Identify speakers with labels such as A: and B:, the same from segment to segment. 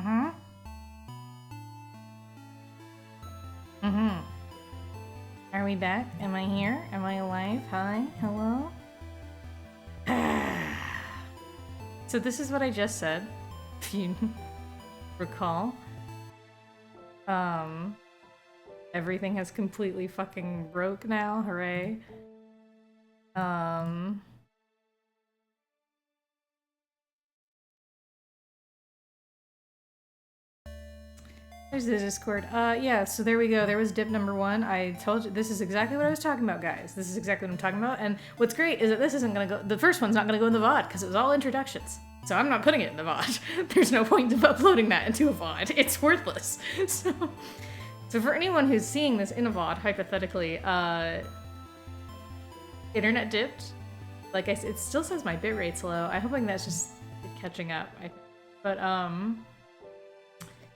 A: Mm-hmm. Mm-hmm. Are we back? Am I here? Am I alive? Hi? Hello? So this is what I just said, if you recall. Everything has completely fucking broke now, hooray. There's the Discord. Yeah, so there we go. There was dip number one. I told you, this is exactly what I was talking about, guys. This is exactly what I'm talking about. And what's great is that this isn't gonna go, the first one's not gonna go in the VOD, because it was all introductions. So I'm not putting it in the VOD. There's no point of uploading that into a VOD. It's worthless. So for anyone who's seeing this in a VOD, hypothetically, internet dipped. Like I said, it still says my bitrate's low. I'm hoping that's just catching up, I think. But,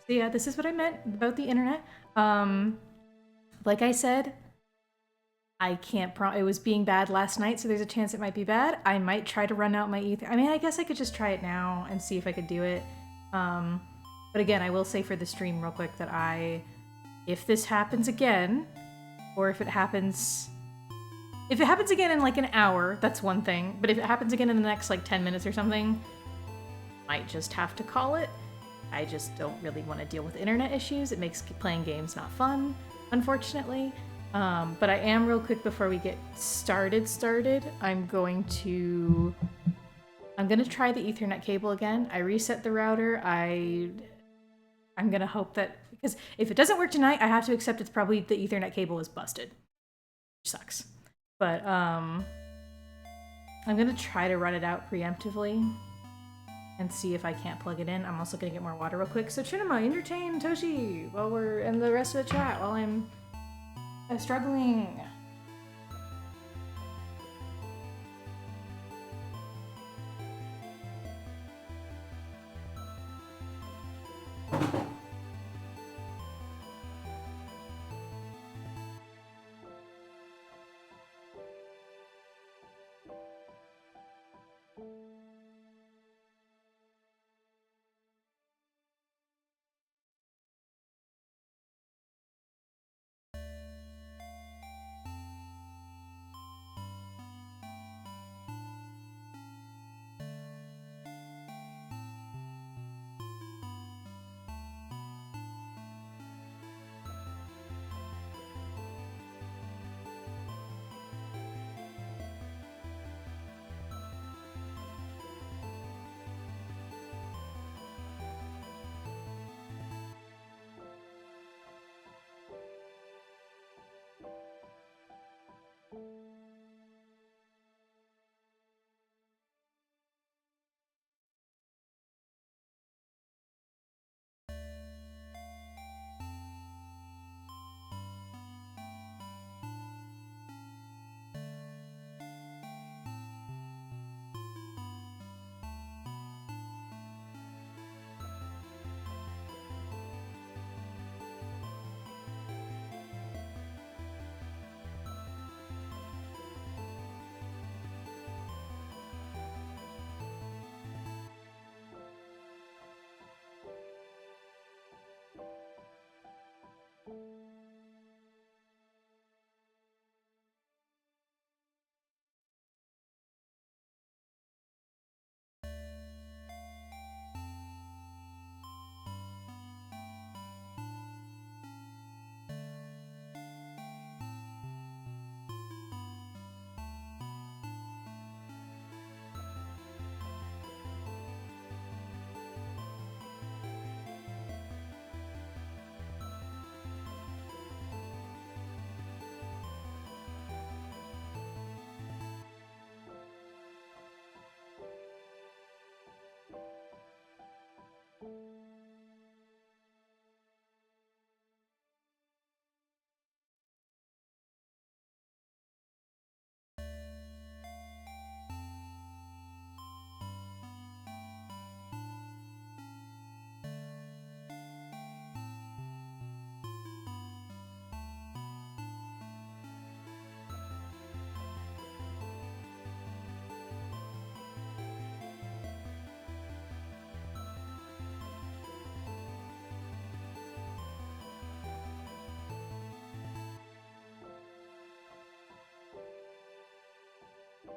A: so yeah, this is what I meant about the internet. Like I said, I can't it was being bad last night, so there's a chance it might be bad. I might try to run out my ether. I mean, I guess I could just try it now and see if I could do it. But again, I will say for the stream real quick that if this happens again, or if it happens again in like an hour, that's one thing. But if it happens again in the next like 10 minutes or something, might just have to call it. I just don't really want to deal with internet issues. It makes playing games not fun, unfortunately. But I am, real quick before we get started, I'm going to try the Ethernet cable again. I reset the router. I'm gonna hope that, because if it doesn't work tonight, I have to accept it's probably the Ethernet cable is busted. Which sucks. But I'm gonna try to run it out preemptively and see if I can't plug it in. I'm also gonna get more water real quick. So Trinima, entertain Toshi while we're in the rest of the chat while I'm struggling.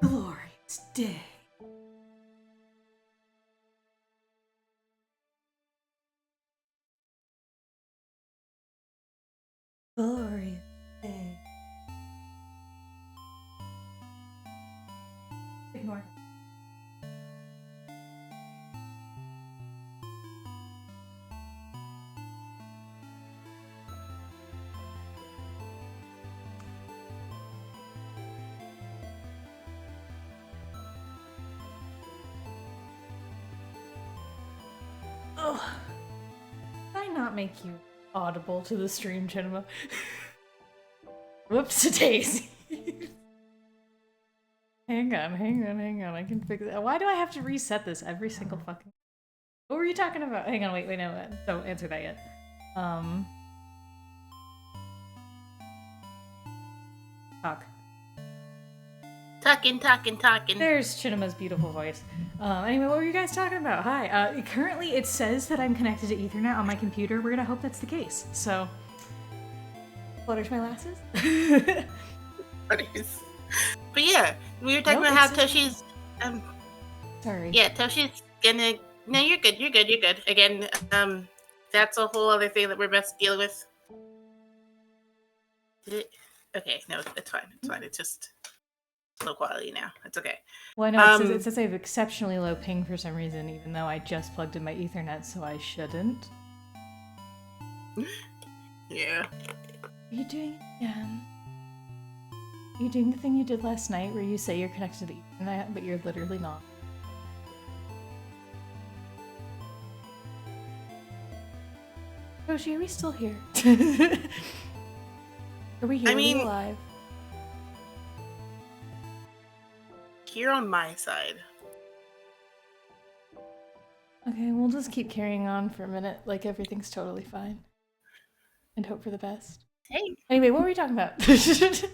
A: Glorious day. Glorious day. Ignore. Ugh. Did I not make you audible to the stream, Chinema? Whoops, Daisy. hang on. I can fix it. Why do I have to reset this every single fucking... What were you talking about? Hang on, wait, no, don't answer that yet. Talk.
B: Talking.
A: There's Chinema's beautiful voice. Anyway, what were you guys talking about? Hi. Currently, it says that I'm connected to Ethernet on my computer. We're gonna hope that's the case. So, flutters my lasses.
B: But yeah, we were talking about how Toshi's.
A: Sorry.
B: Yeah, Toshi's gonna. No, you're good. Again, that's a whole other thing that we're best dealing with. Okay, no, it's fine. It's just low quality now. It's okay.
A: Well, I know it says I have exceptionally low ping for some reason, even though I just plugged in my Ethernet, so I shouldn't.
B: Yeah.
A: Are you doing it again? Are you doing the thing you did last night where you say you're connected to the Ethernet, but you're literally not? Toshi, are we still here? Are we here? Are we alive?
B: Here on my side.
A: Okay, we'll just keep carrying on for a minute, like everything's totally fine. And hope for the best.
B: Hey.
A: Anyway, what were we talking about?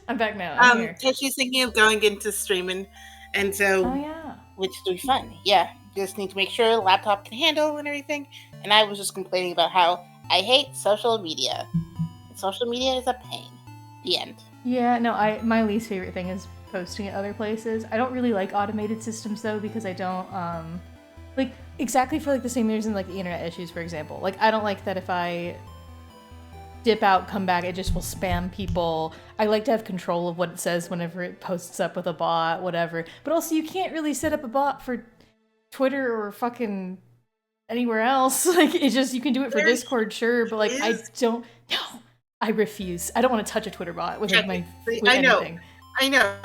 A: I'm back now. I'm here.
B: Toshi's thinking of going into streaming, and so...
A: Oh, yeah.
B: Which will be fun. Yeah. Just need to make sure the laptop can handle and everything. And I was just complaining about how I hate social media. Social media is a pain. The end.
A: Yeah, no, my least favorite thing is posting at other places. I don't really like automated systems though, because I don't like exactly for like the same reason like the internet issues, for example. Like I don't like that if I dip out, come back, it just will spam people. I like to have control of what it says whenever it posts up with a bot, whatever. But also you can't really set up a bot for Twitter or fucking anywhere else. Like it just, you can do it for Discord, sure, but like I don't. No, I refuse. I don't want to touch a Twitter bot with anything.
B: I know.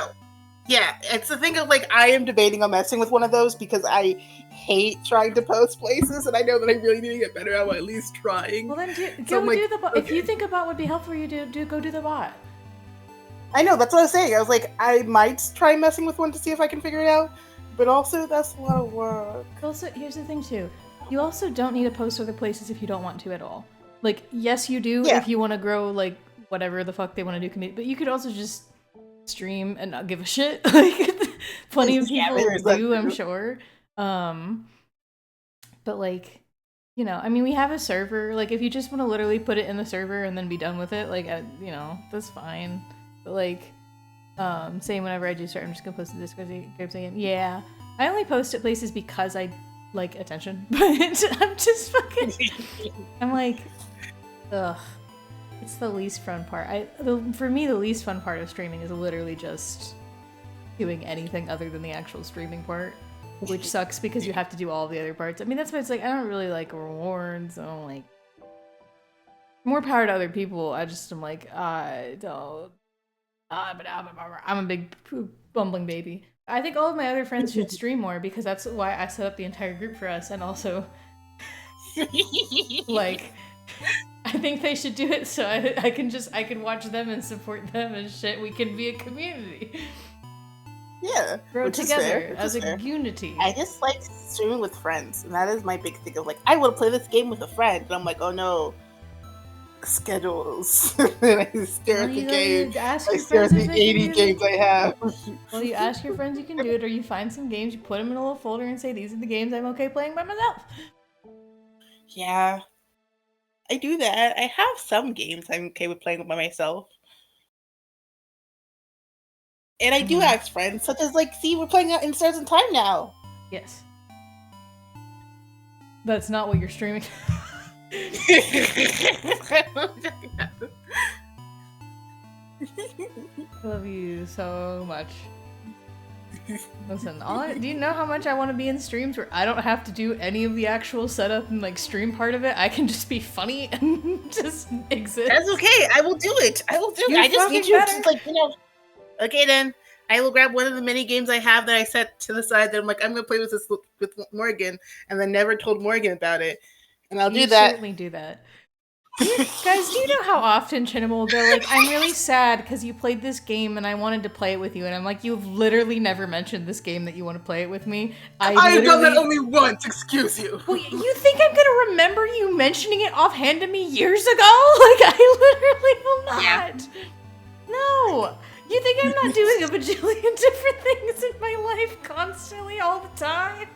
B: Yeah, it's the thing of like I am debating on messing with one of those because I hate trying to post places, and I know that I really need to get better at least trying.
A: Well, then do the bot. Okay. If you think a bot would be helpful, you go do the bot.
B: I know, that's what I was saying. I was like, I might try messing with one to see if I can figure it out, but also that's a lot of work.
A: Also, here's the thing too. You also don't need to post other places if you don't want to at all. Like, yes, you do if you want to grow, like, whatever the fuck they want to do, but you could also just stream and not give a shit. Like, plenty of people do, I'm sure. But, like, you know, I mean, we have a server. Like, if you just want to literally put it in the server and then be done with it, like, you know, that's fine. But, like, saying whenever I do start, I'm just gonna post the Discord groups again. Yeah. I only post at places because I like attention, but I'm just fucking... I'm like... Ugh. It's the least fun part. For me, the least fun part of streaming is literally just doing anything other than the actual streaming part, which sucks because you have to do all the other parts. I mean, that's why it's like, I don't really like rewards. I don't like... More power to other people. I just am like, I don't... I'm a big bumbling baby. I think all of my other friends should stream more because that's why I set up the entire group for us, and also... like... I think they should do it so I can watch them and support them and shit. We can be a community.
B: Yeah.
A: Grow together as a unity.
B: I just like streaming with friends, and that is my big thing of like, I want to play this game with a friend, and I'm like, oh no. Schedules. And I stare at the game. I stare at the 80 games I have.
A: Well, you ask your friends you can do it, or you find some games, you put them in a little folder and say, these are the games I'm okay playing by myself.
B: Yeah. I do that. I have some games I'm okay with playing by myself. And I do ask friends, such as like, see, we're playing out in Stars in Time now.
A: Yes. That's not what you're streaming. I love you so much. Listen, do you know how much I want to be in streams where I don't have to do any of the actual setup and like stream part of it? I can just be funny and just exist.
B: That's okay. I will do it. I just need you to like, okay then. I will grab one of the mini games I have that I set to the side that I'm like, I'm gonna play with this with Morgan, and then never told Morgan about it. And I'll do that.
A: Certainly do that. Guys, do you know how often Chinema will go like, I'm really sad because you played this game and I wanted to play it with you, and I'm like, you've literally never mentioned this game that you want to play it with me.
B: I have done that only once, excuse you.
A: Well, you think I'm gonna remember you mentioning it offhand to me years ago? Like, I literally will not. Yeah. No! You think I'm not doing a bajillion different things in my life constantly all the time?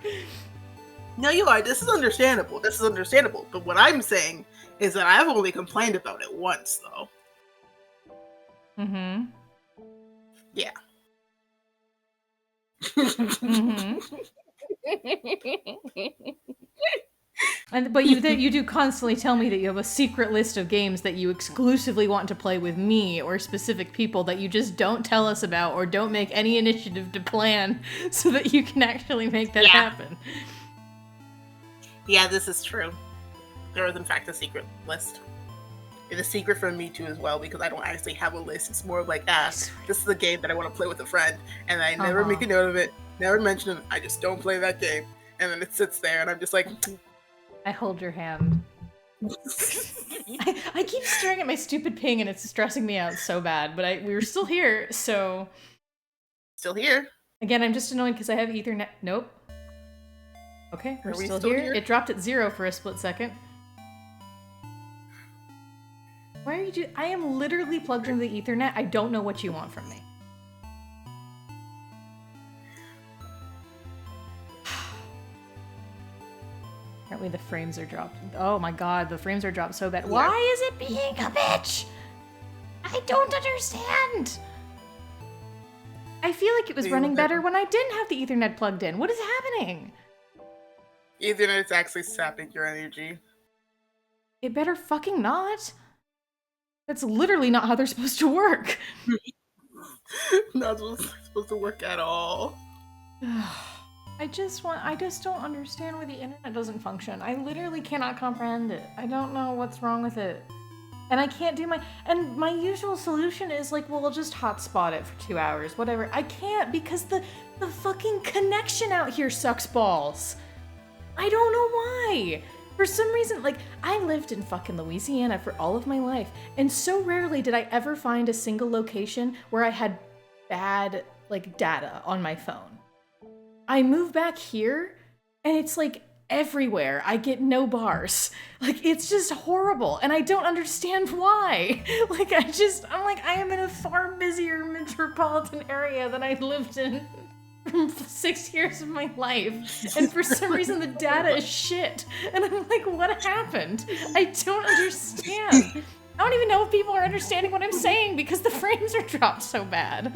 B: No, you are. This is understandable. But what I'm saying is that I've only complained about it once, though.
A: Mm-hmm.
B: Yeah.
A: Mm-hmm. But you do constantly tell me that you have a secret list of games that you exclusively want to play with me or specific people that you just don't tell us about or don't make any initiative to plan so that you can actually make that happen.
B: Yeah, this is true. There is, in fact, a secret list. It's a secret from me, too, as well, because I don't actually have a list. It's more of like, this is a game that I want to play with a friend, and I never make a note of it, never mention it. I just don't play that game. And then it sits there, and I'm just like...
A: I hold your hand. I keep staring at my stupid ping, and it's stressing me out so bad, but we were still here, so...
B: Still here.
A: Again, I'm just annoyed because I have Ethernet... Nope. Okay, we're still here. It dropped at 0 for a split second. Why are you I am literally plugged into the Ethernet. I don't know what you want from me. Apparently the frames are dropped. Oh my god, the frames are dropped so bad. Why is it being a bitch? I don't understand. I feel like it was running better when I didn't have the Ethernet plugged in. What is happening?
B: Ethernet's actually sapping your energy.
A: It better fucking not. That's literally not how they're supposed to work.
B: Not supposed to work at all.
A: I just don't understand why the internet doesn't function. I literally cannot comprehend it. I don't know what's wrong with it. And I can't do my usual solution is like, well, we'll just hotspot it for 2 hours, whatever. I can't because the fucking connection out here sucks balls. I don't know why. For some reason, like, I lived in fucking Louisiana for all of my life, and so rarely did I ever find a single location where I had bad, like, data on my phone. I move back here, and it's, like, everywhere. I get no bars. Like, it's just horrible, and I don't understand why. Like, I'm like, I am in a far busier metropolitan area than I lived in 6 years of my life, and for some reason the data is shit, and I'm like, what happened? I don't understand. I don't even know if people are understanding what I'm saying because the frames are dropped so bad.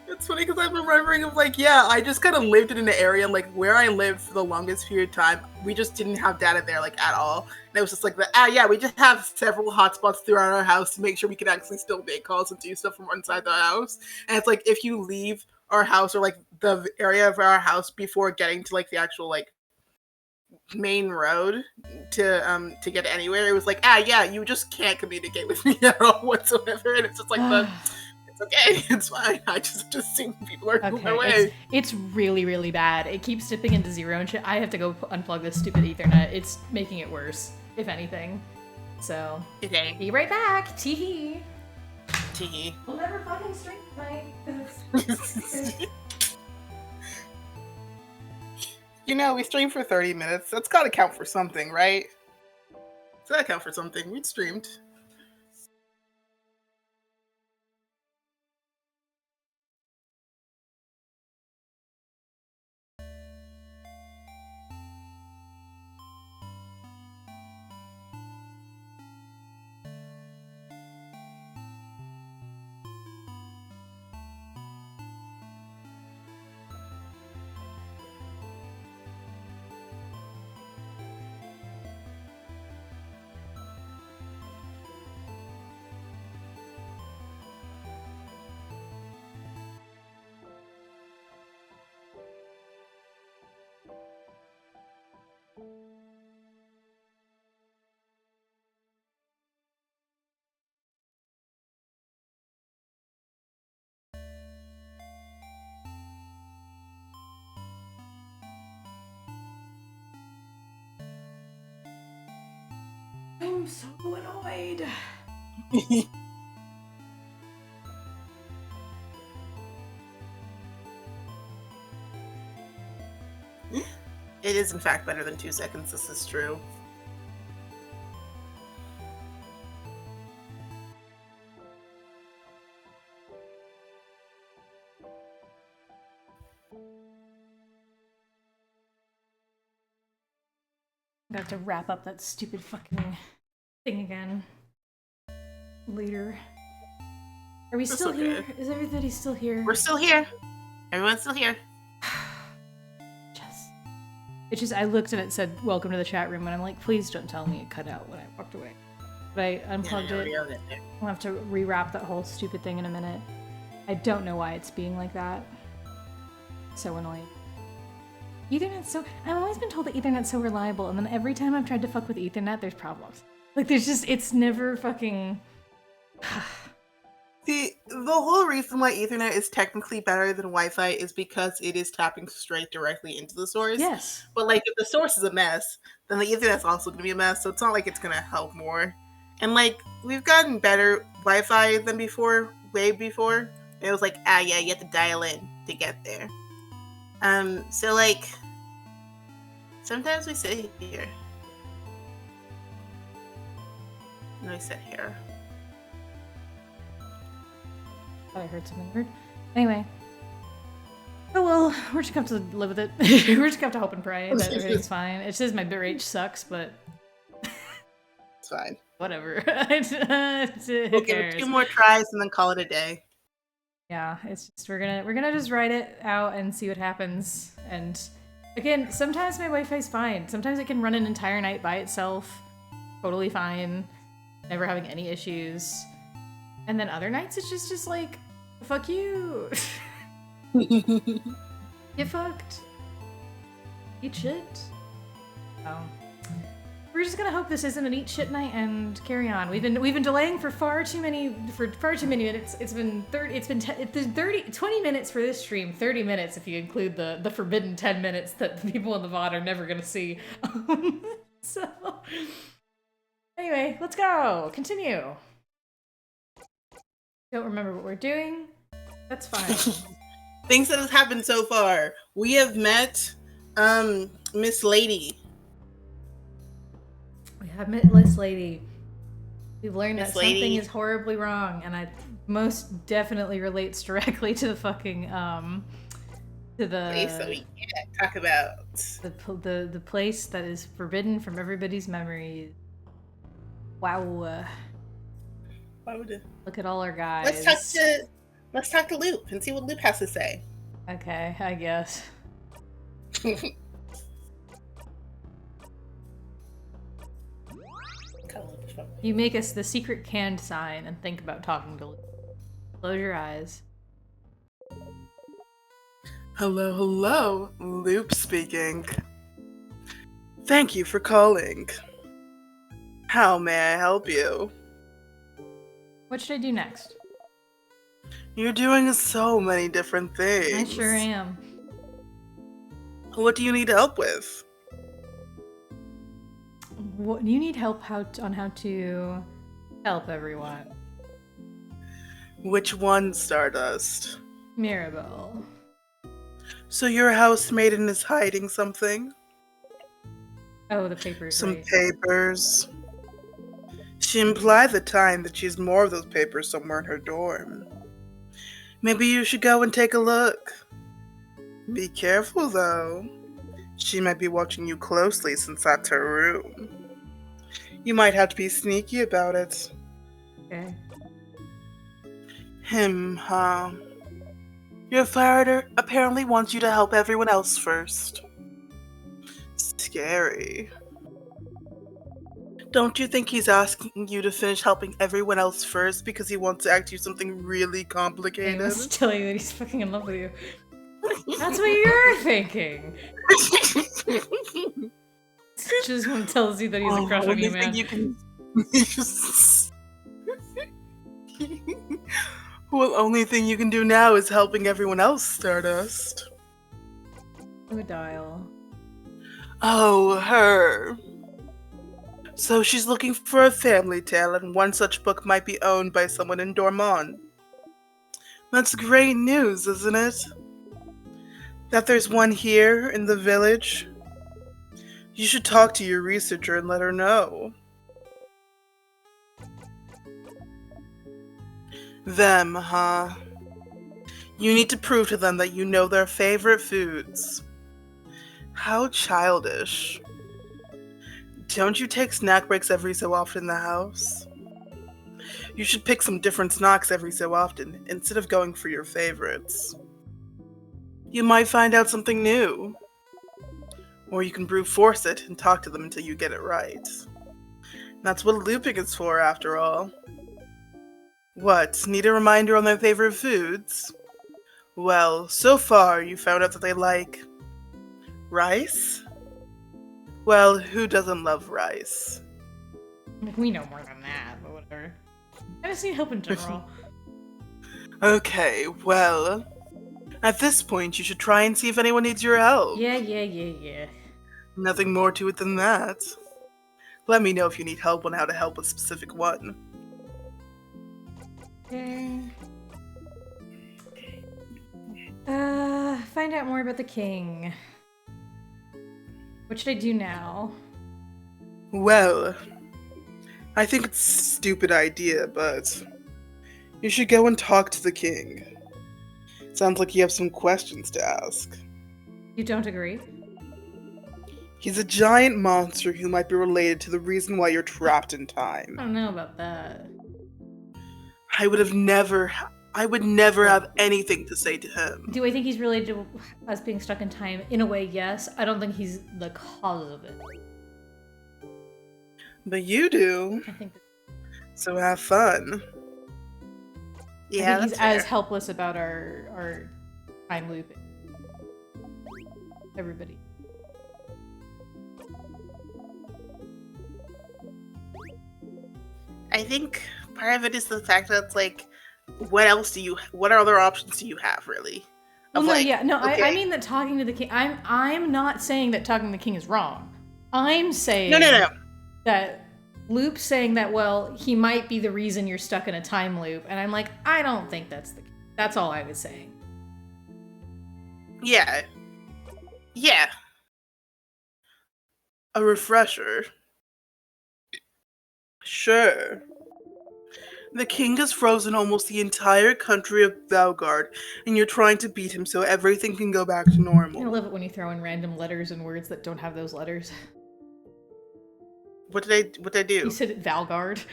B: It's funny because I'm remembering of like, yeah, I just kind of lived in an area, like where I lived for the longest period of time, we just didn't have data there like at all. And it was just like, we just have several hotspots throughout our house to make sure we can actually still make calls and do stuff from inside the house. And it's like, if you leave our house or like the area of our house before getting to like the actual like main road to get anywhere, it was like, you just can't communicate with me at all whatsoever. And it's just like it's okay, it's fine. I just assume people are going away.
A: It's really, really bad. It keeps dipping into 0 and shit. I have to go unplug this stupid Ethernet. It's making it worse, if anything. So, be right back. Tee-hee.
B: Tee-hee.
A: We'll never fucking stream tonight.
B: You know, we streamed for 30 minutes. That's gotta count for something, right? It's gotta count for something. We streamed.
A: I'm so annoyed.
B: It is in fact better than 2 seconds, this is true.
A: I have to wrap up that stupid fucking thing again. Later. Are we still
B: okay.
A: here? Is everybody still here?
B: We're still here. Everyone's still here.
A: It's just, I looked and it said, welcome to the chat room, and I'm like, please don't tell me it cut out when I walked away. But I unplugged it. I'll have to rewrap that whole stupid thing in a minute. I don't know why it's being like that. So annoying. Ethernet's so... I've always been told that Ethernet's so reliable, and then every time I've tried to fuck with Ethernet, there's problems. Like, there's just... It's never fucking...
B: See, the whole reason why Ethernet is technically better than Wi-Fi is because it is tapping straight directly into the source.
A: Yes.
B: But, like, if the source is a mess, then the Ethernet's also going to be a mess, so it's not like it's going to help more. And, like, we've gotten better Wi-Fi than before, way before. It was like, yeah, you have to dial in to get there. So, like, sometimes we sit here. No, we sit here.
A: Thought I heard something weird. Anyway. Oh well, we're just gonna have to live with it. We're just gonna have to hope and pray that everything's fine. It says my bitrate sucks, but...
B: It's fine.
A: Whatever.
B: We'll give it 2 more tries and then call it a day.
A: Yeah, it's just we're gonna just write it out and see what happens. And again, sometimes my Wi-Fi's fine. Sometimes it can run an entire night by itself, totally fine, never having any issues. And then other nights it's just like, fuck you. Get fucked. Eat shit. Oh. We're just gonna hope this isn't an eat shit night and carry on. We've been delaying for far too many minutes. It's been 20 minutes for this stream. 30 minutes if you include the forbidden 10 minutes that the people in the VOD are never gonna see. So anyway, let's go. Continue. Don't remember what we're doing. That's fine.
B: Things that have happened so far. We have met Miss Lady.
A: We have met Miss Lady. We've learned
B: Miss
A: that
B: Lady.
A: something is horribly wrong, and it most definitely relates directly to the fucking to the
B: Place that we can't talk about.
A: the place that is forbidden from everybody's memories. Wow.
B: Why would it?
A: Look at all our guys.
B: Let's talk to Loop and see what Loop has to say.
A: Okay, I guess. You make us the secret canned sign and think about talking to Loop. Close your eyes.
B: Hello, Loop speaking. Thank you for calling. How may I help you?
A: What should I do next?
B: You're doing so many different things.
A: I sure am.
B: What do you need help with?
A: What, you need help on how to help everyone.
B: Which one, Stardust?
A: Mirabelle.
B: So your housemaiden is hiding something?
A: Oh, the papers.
B: Some
A: right.
B: papers. She implied the time that she has more of those papers somewhere in her dorm. Maybe you should go and take a look. Be careful, though. She might be watching you closely since that's her room. You might have to be sneaky about it.
A: Okay.
B: Huh. Your father apparently wants you to help everyone else first. Scary. Don't you think he's asking you to finish helping everyone else first because he wants to act you something really complicated?
A: I was telling you that he's fucking in love with you. That's what you're thinking. Just one tells you that he's a crush on you, man.
B: Well, only thing you can do now is helping everyone else, Stardust.
A: Who would dial?
B: Oh, her. So she's looking for a family tale, and one such book might be owned by someone in Dormont. That's great news, isn't it? That there's one here in the village? You should talk to your researcher and let her know. Them, huh? You need to prove to them that you know their favorite foods. How childish. Don't you take snack breaks every so often in the house? You should pick some different snacks every so often, instead of going for your favorites. You might find out something new. Or you can brute force it and talk to them until you get it right. That's what looping is for, after all. What, need a reminder on their favorite foods? Well, so far you found out that they like... rice? Well, who doesn't love rice?
A: We know more than that, but whatever. I just need help in general.
B: Okay, well... At this point, you should try and see if anyone needs your help.
A: Yeah.
B: Nothing more to it than that. Let me know if you need help on how to help a specific one.
A: Okay. Find out more about the king. What should I do now?
B: Well, I think it's a stupid idea, but you should go and talk to the king. Sounds like you have some questions to ask.
A: You don't agree?
B: He's a giant monster who might be related to the reason why you're trapped in time.
A: I don't know about that.
B: I would never have anything to say to him.
A: Do I think he's related to us being stuck in time? In a way, yes. I don't think he's the cause of it.
B: But you do.
A: I think
B: So have fun. Yeah,
A: I think he's
B: that's
A: as
B: fair.
A: helpless about our time looping. Everybody.
B: I think part of it is the fact that it's like, what other options do you have, really?
A: Well,
B: Of
A: no,
B: like,
A: yeah, no.
B: okay.
A: I mean that talking to the king. I'm not saying that talking to the king is wrong. I'm saying
B: No.
A: that Loop's saying that, well, he might be the reason you're stuck in a time loop, and I'm like, I don't think that's all I was saying.
B: Yeah. A refresher. Sure. The king has frozen almost the entire country of Valgard, and you're trying to beat him so everything can go back to
A: I
B: normal.
A: love it when you throw in random letters and words that don't have those letters.
B: What did I do?
A: You said it Valgard.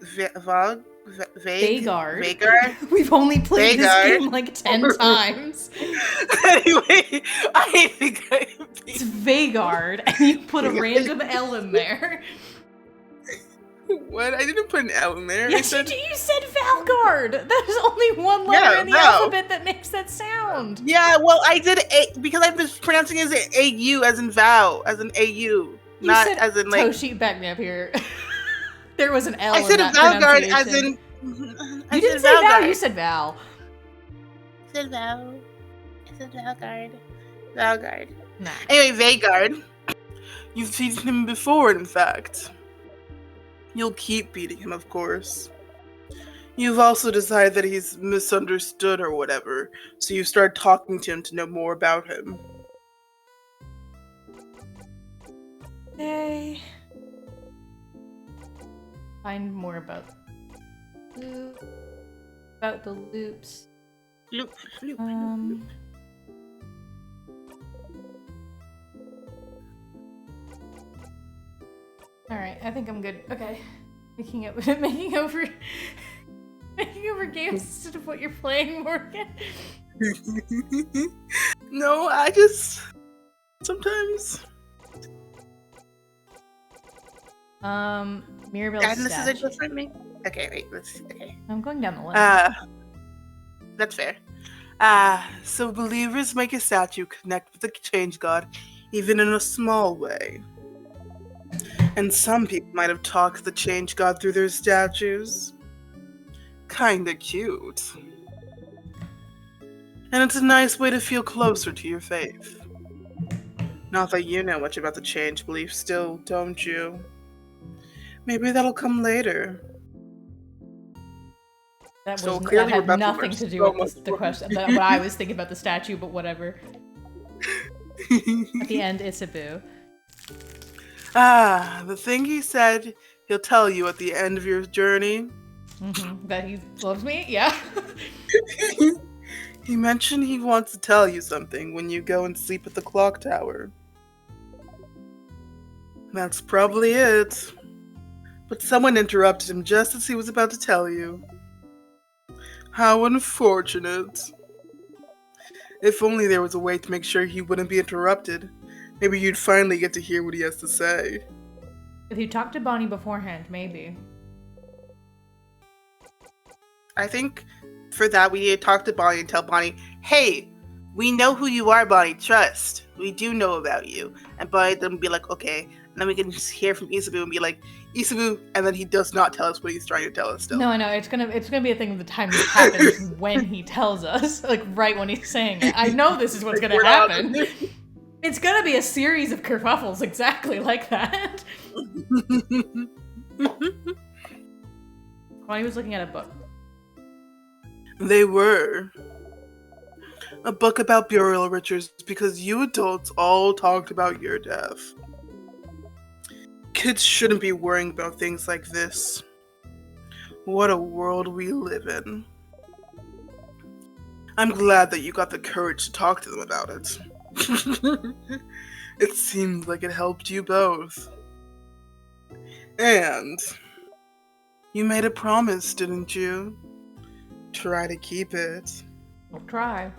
A: Vagard.
B: Vagard?
A: We've only played this
B: Vagard.
A: game like 10 times.
B: Anyway, I think
A: It's Vagard, and you put a random L in there.
B: What? I didn't put an L in there.
A: Yes, you said Valgard. There's only one letter in the alphabet that makes that sound.
B: Yeah, well, I did because I was pronouncing it as A-U, as in vow, as in A-U, not
A: said,
B: as in like.
A: Toshi, back me up here. There was an L
B: I
A: in
B: said
A: that
B: Valgard as
A: pronunciation.
B: in.
A: You didn't say Val, you said Val.
B: I said Val. I said Valgard. Valgard.
A: Nah.
B: Anyway, Vagard. You've beaten him before, in fact. You'll keep beating him, of course. You've also decided that he's misunderstood or whatever, so you start talking to him to know more about him.
A: Okay. Find more about the loops.
B: Loop.
A: Alright, I think I'm good. Okay. Making over games instead of what you're playing, Morgan.
B: No, I just sometimes.
A: Mirabelle's
B: And this is a
A: statue.
B: different me. Okay, wait. Okay.
A: I'm going down the list.
B: That's fair. So believers make a statue connect with the change god, even in a small way. And some people might have talked to the change god through their statues. Kinda cute. And it's a nice way to feel closer to your faith. Not that you know much about the change belief still, don't you? Maybe that'll come later. So
A: That
B: clearly we're
A: had
B: about to
A: nothing
B: learn
A: to do
B: so
A: with
B: much
A: the
B: more.
A: question. What I was thinking about the statue, but whatever. At the end, it's a boo.
B: The thing he said he'll tell you at the end of your journey.
A: That he loves me? Yeah.
B: He mentioned he wants to tell you something when you go and sleep at the clock tower. That's probably it. But someone interrupted him just as he was about to tell you. How unfortunate. If only there was a way to make sure he wouldn't be interrupted. Maybe you'd finally get to hear what he has to say.
A: If you talked to Bonnie beforehand, maybe.
B: I think for that we need to talk to Bonnie and tell Bonnie, hey, we know who you are, Bonnie, trust. We do know about you. And Bonnie then be like, okay. And then we can just hear from Isabu and be like, Isabu, and then he does not tell us what he's trying to tell us still.
A: No, I know. It's gonna be a thing of the time this happens when he tells us. Like right when he's saying it. I know this is what's gonna happen. It's gonna be a series of kerfuffles exactly like that. Bonnie was looking at a book.
B: They were. A book about burial rituals because you adults all talked about your death. Kids shouldn't be worrying about things like this. What a world we live in. I'm glad that you got the courage to talk to them about it. It seems like it helped you both. And you made a promise, didn't you? Try to keep it.
A: I'll try.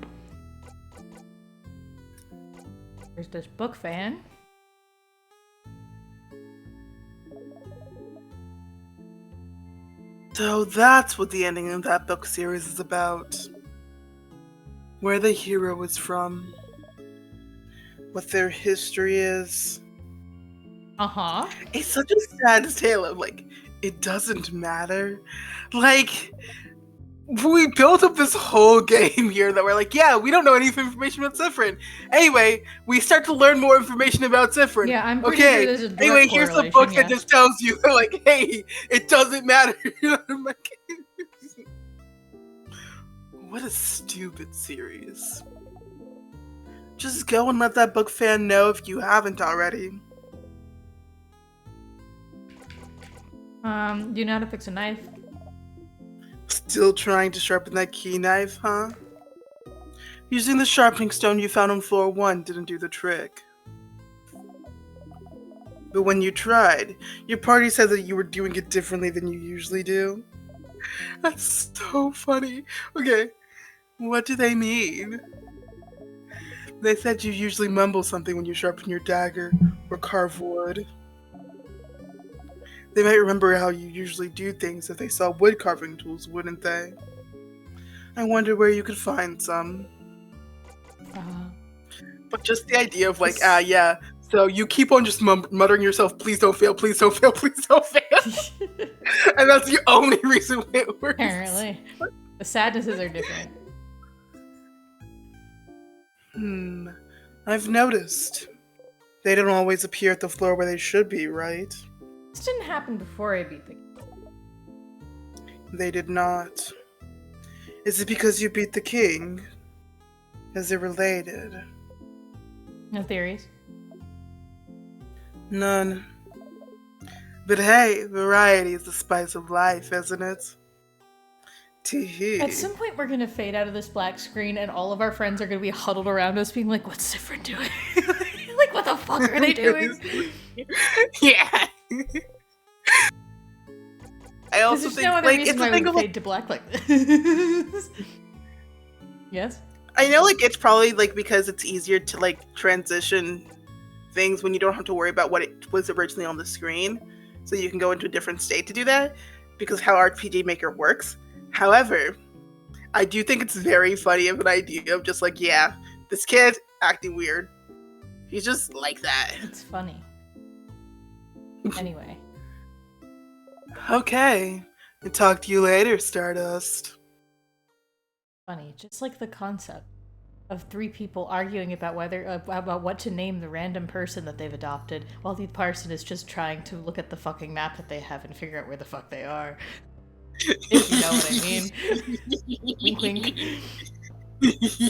A: There's this book fan.
B: So that's what the ending of that book series is about. Where the hero is from. What their history is.
A: Uh-huh.
B: It's such a sad tale of, like, it doesn't matter. Like, we built up this whole game here that we're like, yeah, we don't know any information about Zifrin. Anyway, we start to learn more information about Zifrin.
A: Yeah, I'm pretty sure there's a direct
B: anyway, here's the book that just tells you, like, hey, it doesn't matter. I'm like, what a stupid series. Just go and let that book fan know if you haven't already.
A: Do you know how to fix a knife?
B: Still trying to sharpen that key knife, huh? Using the sharpening stone you found on floor 1 didn't do the trick. But when you tried, your party said that you were doing it differently than you usually do. That's so funny. Okay, what do they mean? They said you usually mumble something when you sharpen your dagger or carve wood. They might remember how you usually do things if they saw wood carving tools, wouldn't they? I wonder where you could find some. But just the idea of like, yeah, so you keep on just muttering yourself, please don't fail, please don't fail, please don't fail. And that's the only reason it works.
A: Apparently. The sadnesses are different.
B: I've noticed. They don't always appear at the floor where they should be, right?
A: This didn't happen before I beat the game.
B: They did not. Is it because you beat the king? Is it related?
A: No theories?
B: None. But hey, variety is the spice of life, isn't it? Tee-hee.
A: At some point we're gonna fade out of this black screen and all of our friends are gonna be huddled around us being like, what's Zifrin doing? Like, what the fuck are they doing?
B: Yeah. I also
A: There's
B: think,
A: no other
B: like,
A: reason
B: it's
A: why
B: a
A: we
B: thing
A: would
B: of,
A: fade to black like this. Yes?
B: I know, like, it's probably, like, because it's easier to, like, transition things when you don't have to worry about what it was originally on the screen. So you can go into a different state to do that, because how RPG Maker works. However, I do think it's very funny of an idea of just, like, yeah, this kid acting weird. He's just like that.
A: It's funny. Anyway.
B: Okay. I'll talk to you later, Stardust.
A: Funny. Just like the concept of 3 people arguing about about what to name the random person that they've adopted, while the person is just trying to look at the fucking map that they have and figure out where the fuck they are. If you know what I mean. Wink, wink.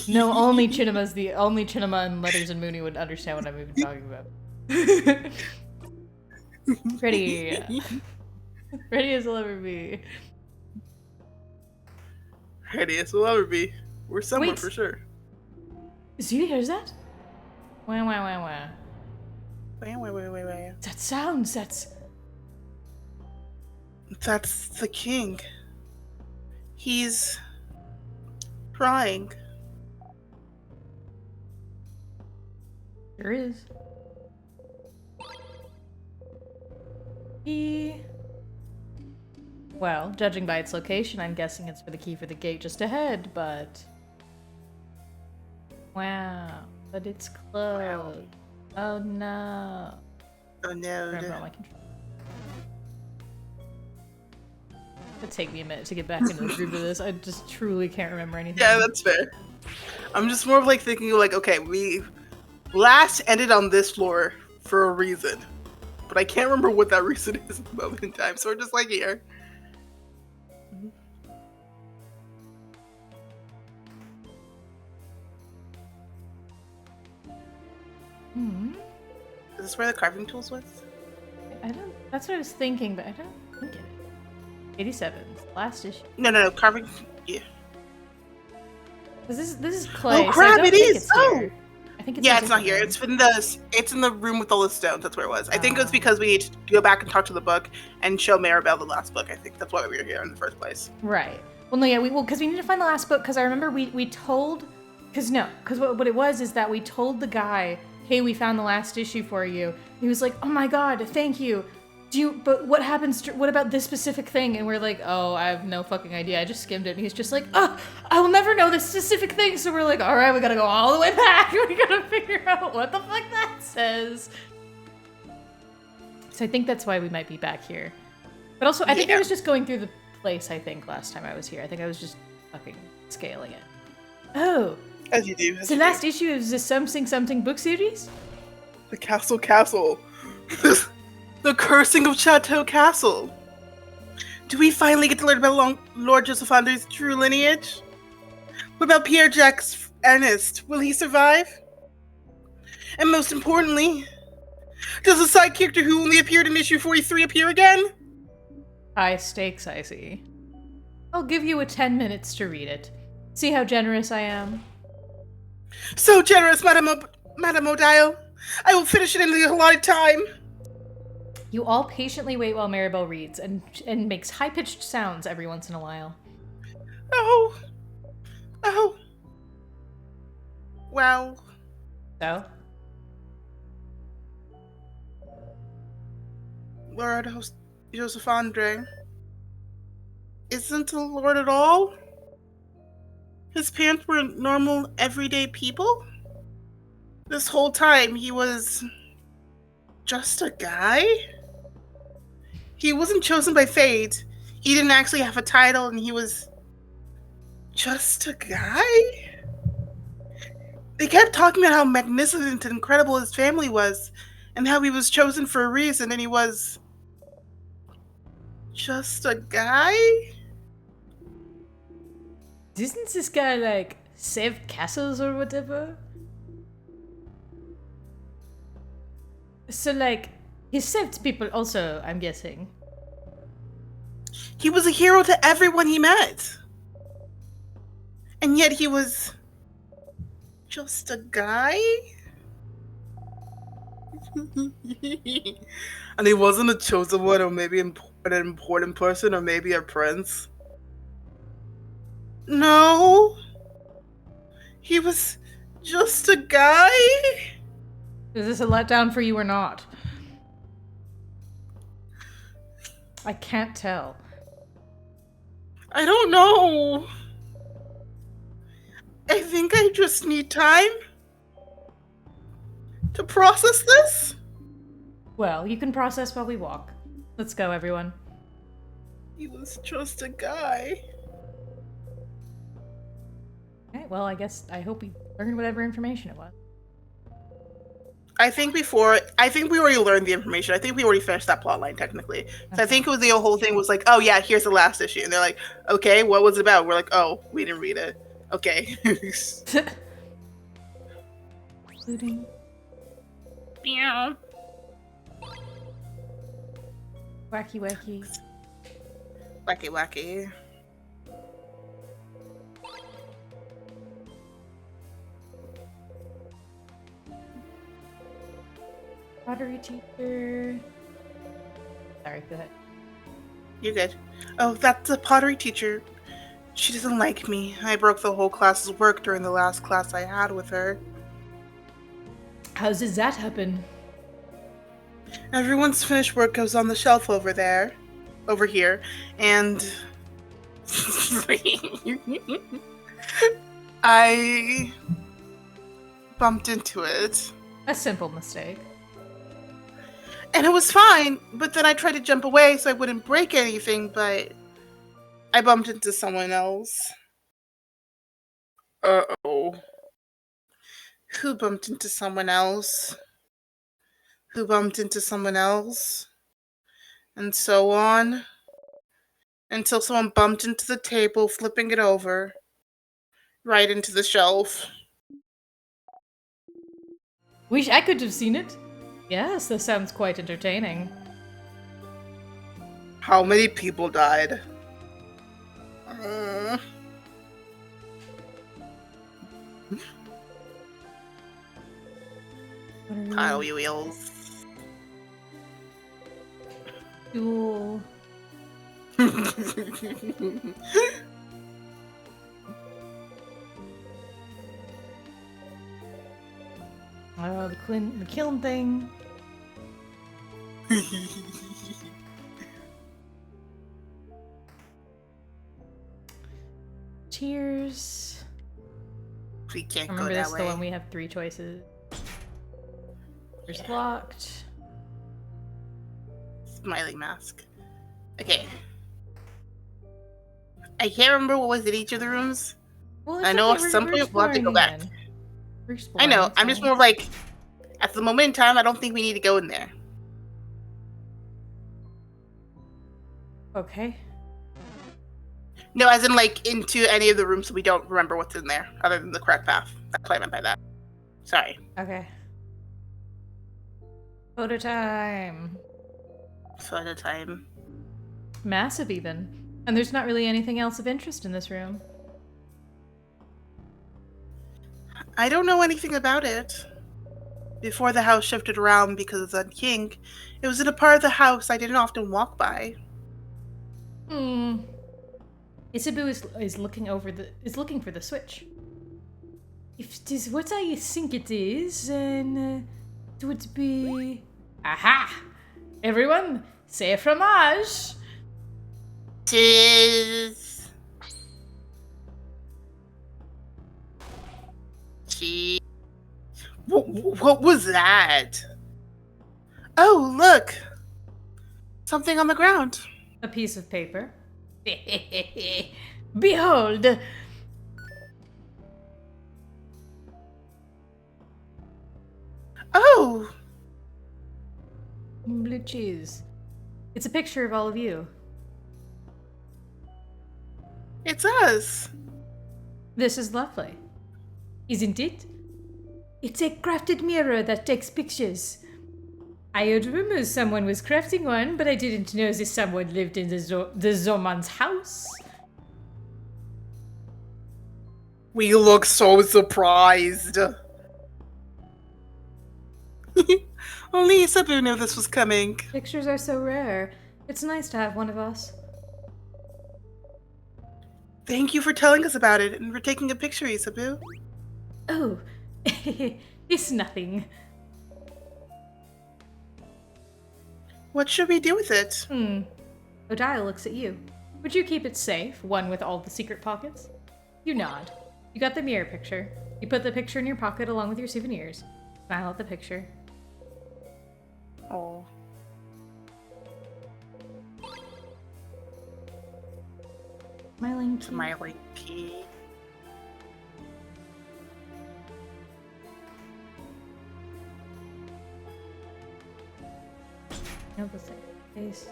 A: No, only Chinema and Letters and Mooney would understand what I'm even talking about. Ready. Ready as I'll ever be.
B: Ready as we'll ever be. We're somewhere
A: Wait.
B: for sure.
A: See, here's that? Wah, wah, wah, wah.
B: Wait.
A: That sounds,
B: That's the king. He's crying.
A: Sure is. Well, judging by its location, I'm guessing it's for the key for the gate just ahead, but... Wow. But it's closed. Oh no.
B: Oh no.
A: Remember all my controls. It'd take me a minute to get back into the groove of this. I just truly can't remember anything.
B: Yeah, that's fair. I'm just more of like thinking like, okay, we last ended on this floor for a reason. But I can't remember what that reason is at the moment in time, so we're just like here. Is this where the carving tools was?
A: I don't... That's what I was thinking, but I don't think it is. 87. Last issue.
B: No, carving... Yeah.
A: This is clay.
B: Oh crap,
A: so I don't
B: it
A: think
B: is!
A: it's
B: Oh!
A: here. I think it's
B: Yeah,
A: a
B: it's not here.
A: different
B: It's in the room with all the stones. That's where it was. I think it was because we need to go back and talk to the book and show Maribel the last book. I think that's why we were here in the first place.
A: Right. Well, no, yeah, because we need to find the last book, because I remember we told... Because what it was is that we told the guy, hey, we found the last issue for you. He was like, oh my god, thank you. But what happens what about this specific thing? And we're like, oh, I have no fucking idea. I just skimmed it. And he's just like, oh, I will never know this specific thing. So we're like, all right, we gotta go all the way back. We gotta figure out what the fuck that says. So I think that's why we might be back here. But also, I think I was just going through the place, I think, last time I was here. I think I was just fucking scaling it. Oh.
B: As you do.
A: It's the last issue of the Something book series?
B: The Castle. The Cursing of Chateau Castle. Do we finally get to learn about Lord Joseph Andre's true lineage? What about Pierre Jacques Ernest? Will he survive? And most importantly, does the side character who only appeared in issue 43 appear again?
A: High stakes, I see. I'll give you 10 minutes to read it. See how generous I am?
B: So generous, Madame Odile. I will finish it in the allotted time.
A: You all patiently wait while Maribel reads and makes high-pitched sounds every once in a while.
B: Oh. Wow.
A: So?
B: Lord Joseph Andre isn't a lord at all? His parents were normal, everyday people? This whole time, he was just a guy? He wasn't chosen by fate. He didn't actually have a title, and he was just a guy? They kept talking about how magnificent and incredible his family was, and how he was chosen for a reason, and he was just a guy?
A: Isn't this guy, like, saved castles or whatever? So, like, he saved people also, I'm guessing.
B: He was a hero to everyone he met. And yet he was just a guy? And he wasn't a chosen one, or maybe an important person, or maybe a prince. No. He was just a guy?
A: Is this a letdown for you or not? I can't tell.
B: I don't know. I think I just need time to process this.
A: Well, you can process while we walk. Let's go, everyone.
B: He was just a guy.
A: Okay, well, I hope we learn whatever information it was.
B: I think we already learned the information. I think we already finished that plot line technically. So I think it was the whole thing was like, oh yeah, here's the last issue, and they're like, okay, what was it about? We're like, oh, we didn't read it. Okay.
A: Including.
B: Yeah.
A: Wacky wacky.
B: Wacky wacky.
A: Pottery teacher. Sorry, go ahead.
B: You're good. Oh, that's the pottery teacher. She doesn't like me. I broke the whole class's work during the last class I had with her.
A: How does that happen?
B: Everyone's finished work goes on the shelf over here, and I bumped into it.
A: A simple mistake.
B: And it was fine, but then I tried to jump away so I wouldn't break anything, but I bumped into someone else. Uh-oh. Who bumped into someone else? Who bumped into someone else? And so on. Until someone bumped into the table, flipping it over. Right into the shelf.
A: Wish I could have seen it. Yes, this sounds quite entertaining.
B: How many people died? Pile wheels.
A: Duel. The kiln thing. Tears.
B: We can't go
A: Remember
B: that
A: this
B: way.
A: the one we have 3 choices. There's blocked.
B: Smiling mask. Okay. I can't remember what was in each of the rooms.
A: Well,
B: I know
A: okay,
B: at some
A: we're
B: point we'll have to go back.
A: exploring We're
B: I
A: exploring,
B: know.
A: it's
B: I'm just
A: fine.
B: more like, at the moment in time, I don't think we need to go in there.
A: Okay.
B: No, as in like into any of the rooms we don't remember what's in there, other than the correct path. That's what I meant by that. Sorry.
A: Okay. Photo time.
B: Photo time.
A: Massive even. And there's not really anything else of interest in this room.
B: I don't know anything about it. Before the house shifted around because of the king, it was in a part of the house I didn't often walk by.
A: Isabu is looking for the switch. If it is what I think it is, then it would be... Aha! Everyone, say fromage!
B: Cheese. What was that? Oh, look! Something on the ground.
A: A piece of paper. Behold!
B: Oh!
A: Blue cheese. It's a picture of all of you.
B: It's us.
A: This is lovely. Isn't it? It's a crafted mirror that takes pictures. I heard rumors someone was crafting one, but I didn't know this someone lived in the Zoman's house.
B: We look so surprised. Only Isabu knew this was coming.
A: Pictures are so rare. It's nice to have one of us.
B: Thank you for telling us about it and for taking a picture, Isabu.
A: Oh, it's nothing.
B: What should we do with it?
A: Odile looks at you. Would you keep it safe, one with all the secret pockets? You nod. You got the mirror picture. You put the picture in your pocket along with your souvenirs. Smile at the picture.
B: Oh.
A: Smiling.
B: Smiling P.
A: No, the same face.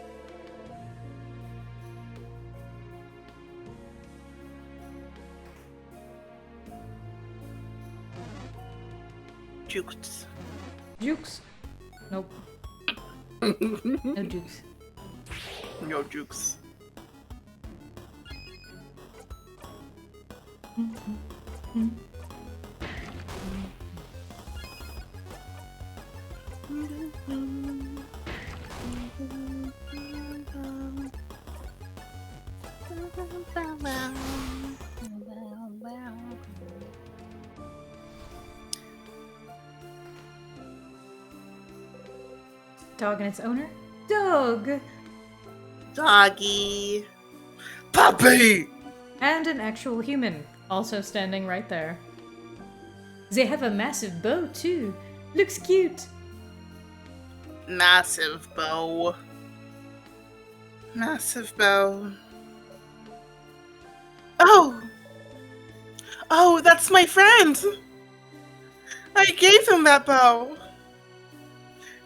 B: Jukes.
A: Jukes. Nope. No jukes.
B: No jukes.
A: Dog and its owner? Dog!
B: Doggy. Puppy!
A: And an actual human, also standing right there. They have a massive bow, too. Looks cute.
B: Massive bow. Massive bow. Oh! Oh, that's my friend! I gave him that bow!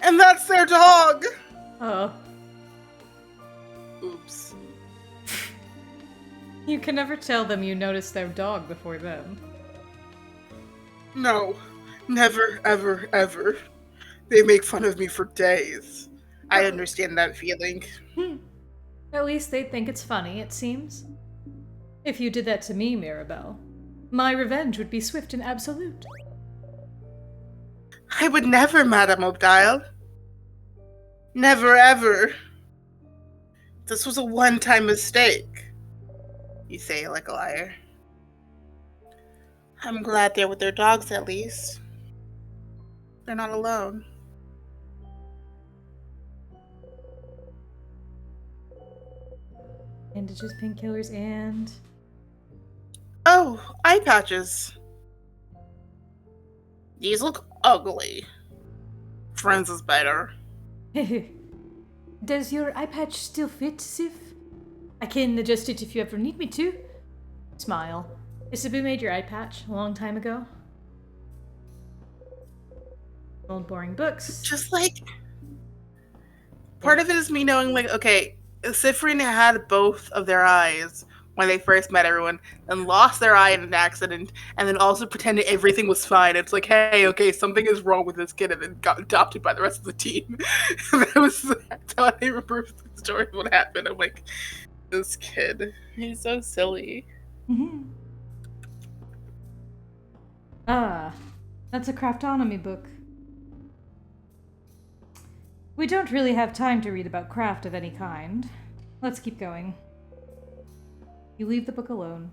B: And that's their dog!
A: Oh.
B: Oops.
A: You can never tell them you noticed their dog before them.
B: No. Never, ever, ever. They make fun of me for days. I understand that feeling.
A: At least they think it's funny, it seems. If you did that to me, Mirabelle, my revenge would be swift and absolute.
B: I would never, Madame Obdial. Never, ever. This was a one-time mistake. You say it like a liar. I'm glad they're with their dogs, at least. They're not alone.
A: Bandages, painkillers, and...
B: Oh, eye patches. These look ugly. Friends is better.
A: Does your eye patch still fit, Sif? I can adjust it if you ever need me to. Smile. Isabu made your eye patch a long time ago. Old boring books.
B: Just like... Part of it is me knowing, like, okay, Cypherine had both of their eyes when they first met everyone, and lost their eye in an accident, and then also pretended everything was fine. It's like, hey, okay, something is wrong with this kid, and then got adopted by the rest of the team. That's how I remember the story of what happened. I'm like, this kid, he's so silly.
A: Mm-hmm. Ah, that's a craftonomy book. We don't really have time to read about craft of any kind. Let's keep going. You leave the book alone.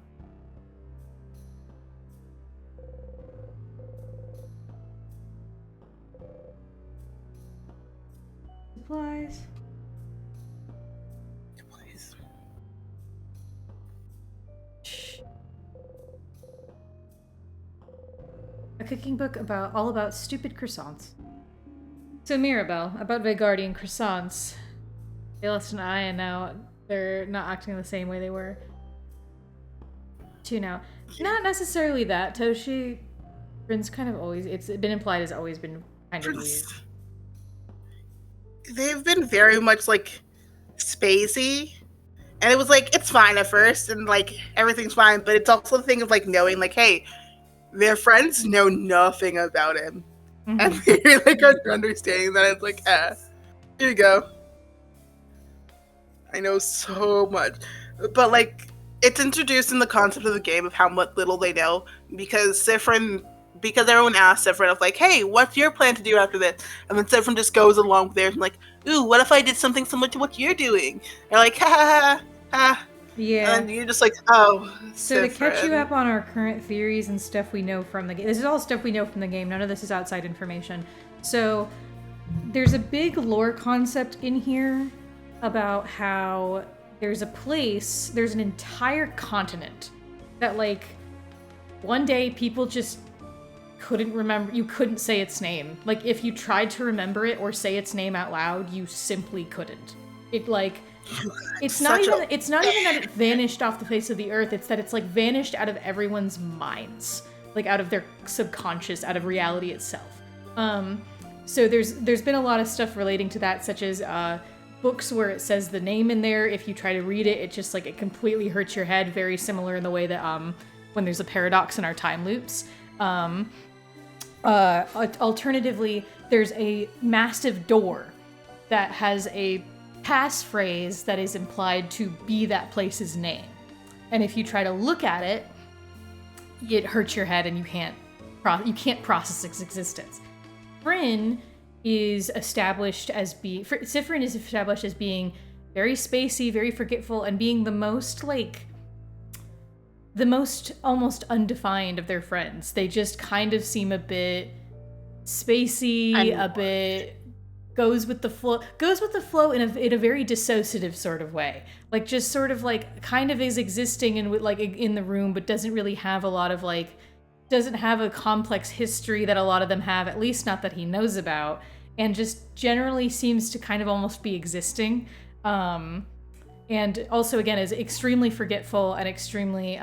A: Supplies.
B: Please.
A: Shh. A cooking book all about stupid croissants. So Mirabelle, about Vegardian croissants. They lost an eye and now they're not acting the same way they were. Now. Not necessarily that. Toshi Rin's kind of always, it's been implied, has always been kind of weird.
B: They've been very much like spacey. And it was like, it's fine at first, and like everything's fine, but it's also the thing of like knowing, like, hey, their friends know nothing about him. Mm-hmm. And they're like understanding that it's like, here you go. I know so much. But like, it's introduced in the concept of the game of how much little they know, because everyone asks Sephiroth, of like, hey, what's your plan to do after this? And then Sephiroth just goes along with theirs and like, ooh, what if I did something similar to what you're doing? And like, ha ha ha.
A: Yeah.
B: And you're just like, oh,
A: so Sephiroth. To catch you up on our current theories and stuff we know from the game. This is all stuff we know from the game. None of this is outside information. So there's a big lore concept in here about how there's a place, there's an entire continent that, like, one day people just couldn't remember, you couldn't say its name. Like, if you tried to remember it or say its name out loud, you simply couldn't. It, like, it's not even that it vanished off the face of the earth, it's that it's, like, vanished out of everyone's minds. Like, out of their subconscious, out of reality itself. So there's been a lot of stuff relating to that, such as books where it says the name in there. If you try to read it, it just like it completely hurts your head. Very similar in the way that when there's a paradox in our time loops. Alternatively, there's a massive door that has a passphrase that is implied to be that place's name. And if you try to look at it, it hurts your head and you can't process its existence. Sifrin is established as being very spacey, very forgetful, and being the most almost undefined of their friends. They just kind of seem a bit spacey, a bit goes with the flow in a very dissociative sort of way. Like just sort of like kind of is existing and like in the room, but doesn't really have a lot of like, doesn't have a complex history that a lot of them have, at least not that he knows about, and just generally seems to kind of almost be existing. And also again is extremely forgetful and extremely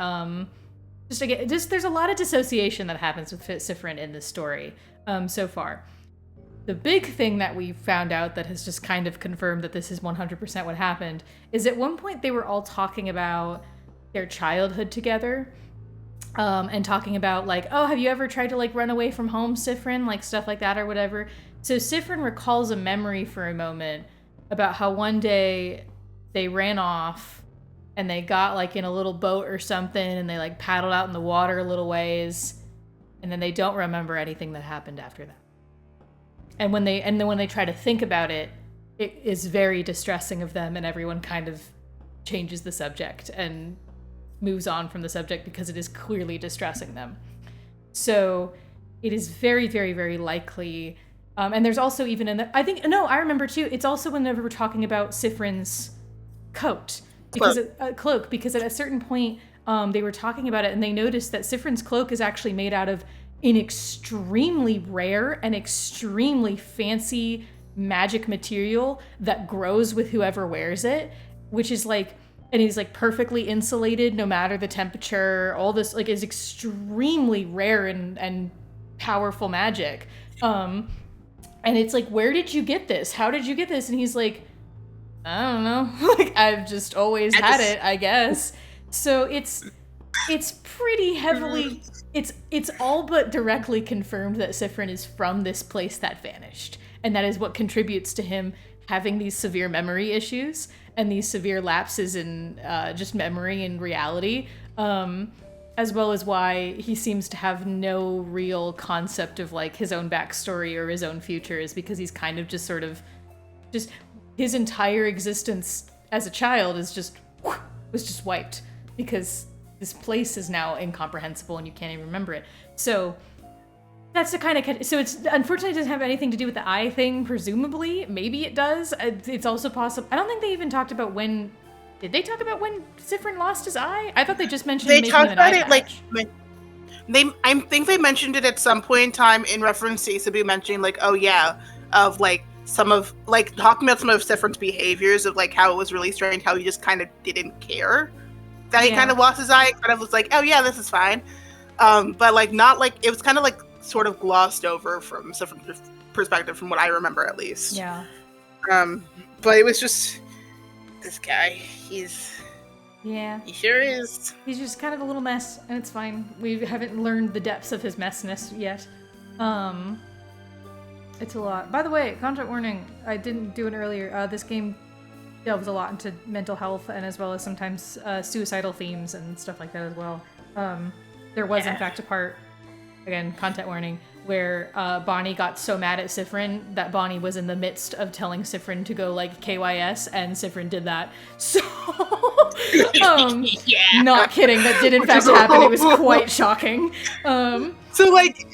A: there's a lot of dissociation that happens with Sifrin in this story so far. The big thing that we found out that has just kind of confirmed that this is 100% what happened is at one point they were all talking about their childhood together, and talking about like, oh, have you ever tried to like run away from home, Sifrin? Like stuff like that or whatever. So Sifrin recalls a memory for a moment about how one day they ran off and they got like in a little boat or something and they like paddled out in the water a little ways, and then they don't remember anything that happened after that. And when they try to think about it, it is very distressing of them, and everyone kind of changes the subject and moves on from the subject because it is clearly distressing them. So it is very, very, very likely. And there's also even I remember too, it's also whenever we're talking about Sifrin's coat, because cloak, because at a certain point they were talking about it and they noticed that Sifrin's cloak is actually made out of an extremely rare and extremely fancy magic material that grows with whoever wears it, which is like, and he's like perfectly insulated no matter the temperature. All this like is extremely rare and powerful magic. And it's like, where did you get this? How did you get this? And he's like, I don't know. Like I've just always had it, I guess. So it's pretty heavily, it's all but directly confirmed that Sifrin is from this place that vanished. And that is what contributes to him having these severe memory issues and these severe lapses in just memory and reality, as well as why he seems to have no real concept of like his own backstory or his own future, is because he's kind of just sort of just his entire existence as a child was just wiped because this place is now incomprehensible and you can't even remember it. So that's the kind of, so it's unfortunately doesn't have anything to do with the eye thing, presumably. Maybe it does. It's also possible. I don't think they even talked about when, did they talk about when Sifrin lost his eye? I thought they just mentioned
B: they
A: making
B: talked
A: an
B: about
A: eye
B: it
A: patch.
B: like I think they mentioned it at some point in time in reference to Isabu mentioning like, oh yeah, of like some of like talking about some of Sifrin's behaviors of like how it was really strange, how he just kind of didn't care that he kind of lost his eye. Kind of was like, oh yeah, this is fine, but like not like, it was kind of like sort of glossed over from Sifrin's perspective, from what I remember at least.
A: Yeah.
B: But it was just this guy. He sure is.
A: He's just kind of a little mess, and it's fine. We haven't learned the depths of his messness yet. It's a lot. By the way, content warning, I didn't do it earlier. This game delves a lot into mental health and as well as sometimes suicidal themes and stuff like that as well. There was in fact a part, again, content warning, where Bonnie got so mad at Sifrin that Bonnie was in the midst of telling Sifrin to go like KYS, and Sifrin did that. So, not kidding, that did in fact happen. It was quite shocking.
B: So like,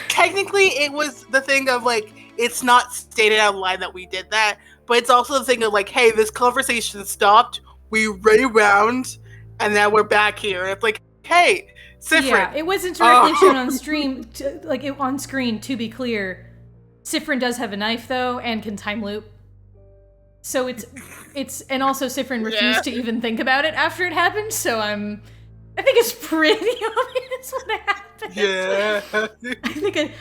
B: technically it was the thing of like, it's not stated out loud that we did that, but it's also the thing of like, hey, this conversation stopped, we ran around, and now we're back here. It's like, hey, Sifrin.
A: Yeah, it wasn't directly shown on stream, on screen, to be clear. Sifrin does have a knife, though, and can time loop. So it's, and also Sifrin refused to even think about it after it happened, so I think it's pretty obvious what happened.
B: Yeah.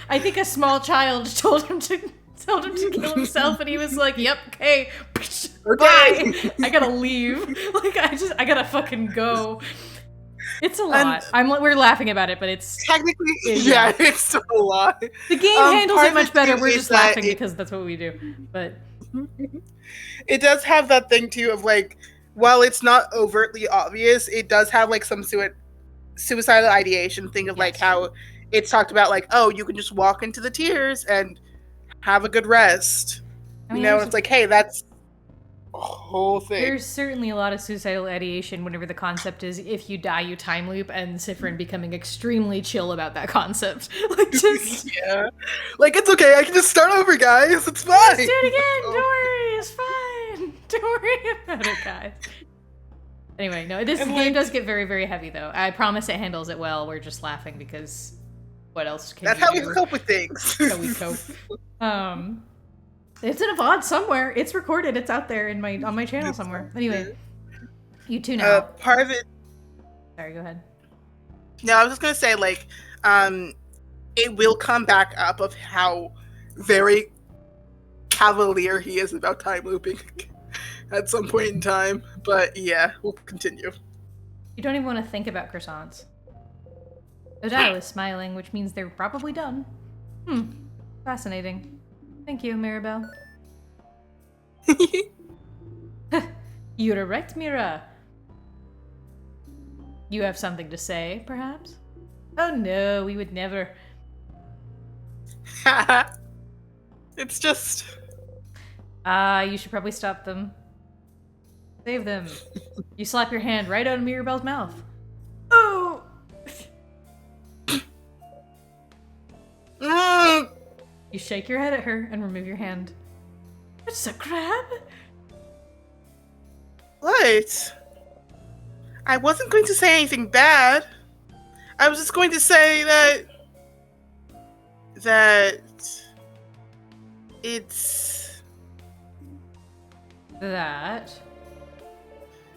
A: I think a small child told him to told him to kill himself, and he was like, "Yep, okay,
B: Okay.
A: bye. I gotta leave. Like, I gotta fucking go." It's a lot. We're laughing about it, but it's
B: Technically, yeah, it's a lot.
A: the game handles
B: part
A: it
B: of
A: much better.
B: too
A: We're
B: is
A: just
B: that
A: laughing because that's what we do. But
B: it does have that thing too of like, while it's not overtly obvious, it does have like some suicidal ideation thing of like
A: Yes.
B: how it's talked about like, oh, you can just walk into the tears and have a good rest.
A: I mean,
B: You know, it's like, hey, that's a whole thing.
A: there's certainly a lot of suicidal ideation whenever the concept is if you die, you time loop, and Sifrin becoming extremely chill about that concept. Like, just
B: Yeah. Like, it's okay, I can just start over, guys. It's fine.
A: let's do it again. Don't worry, it's fine. Don't worry about it, guys. Anyway, no, this
B: And,
A: game
B: like-
A: does get very, very heavy, though. I promise it handles it well. We're just laughing because what else can
B: That's
A: you
B: how
A: do?
B: we cope with things.
A: That's how we cope. It's in a VOD somewhere. It's recorded. It's out there on my channel somewhere. Anyway, you tune out.
B: Part of it.
A: Sorry, go ahead.
B: No, I was just gonna say like, it will come back up of how very cavalier he is about time looping at some point in time. But yeah, we'll continue.
A: You don't even want to think about croissants. Odile is smiling, which means they're probably done. Fascinating. Thank you, Mirabelle. You're right, Mira. You have something to say, perhaps? Oh no, we would never.
B: It's just.
A: You should probably stop them. Save them. You slap your hand right out of Mirabelle's mouth. Oh! You shake your head at her and remove your hand. It's a crab?
B: What? I wasn't going to say anything bad. I was just going to say that it's
A: That.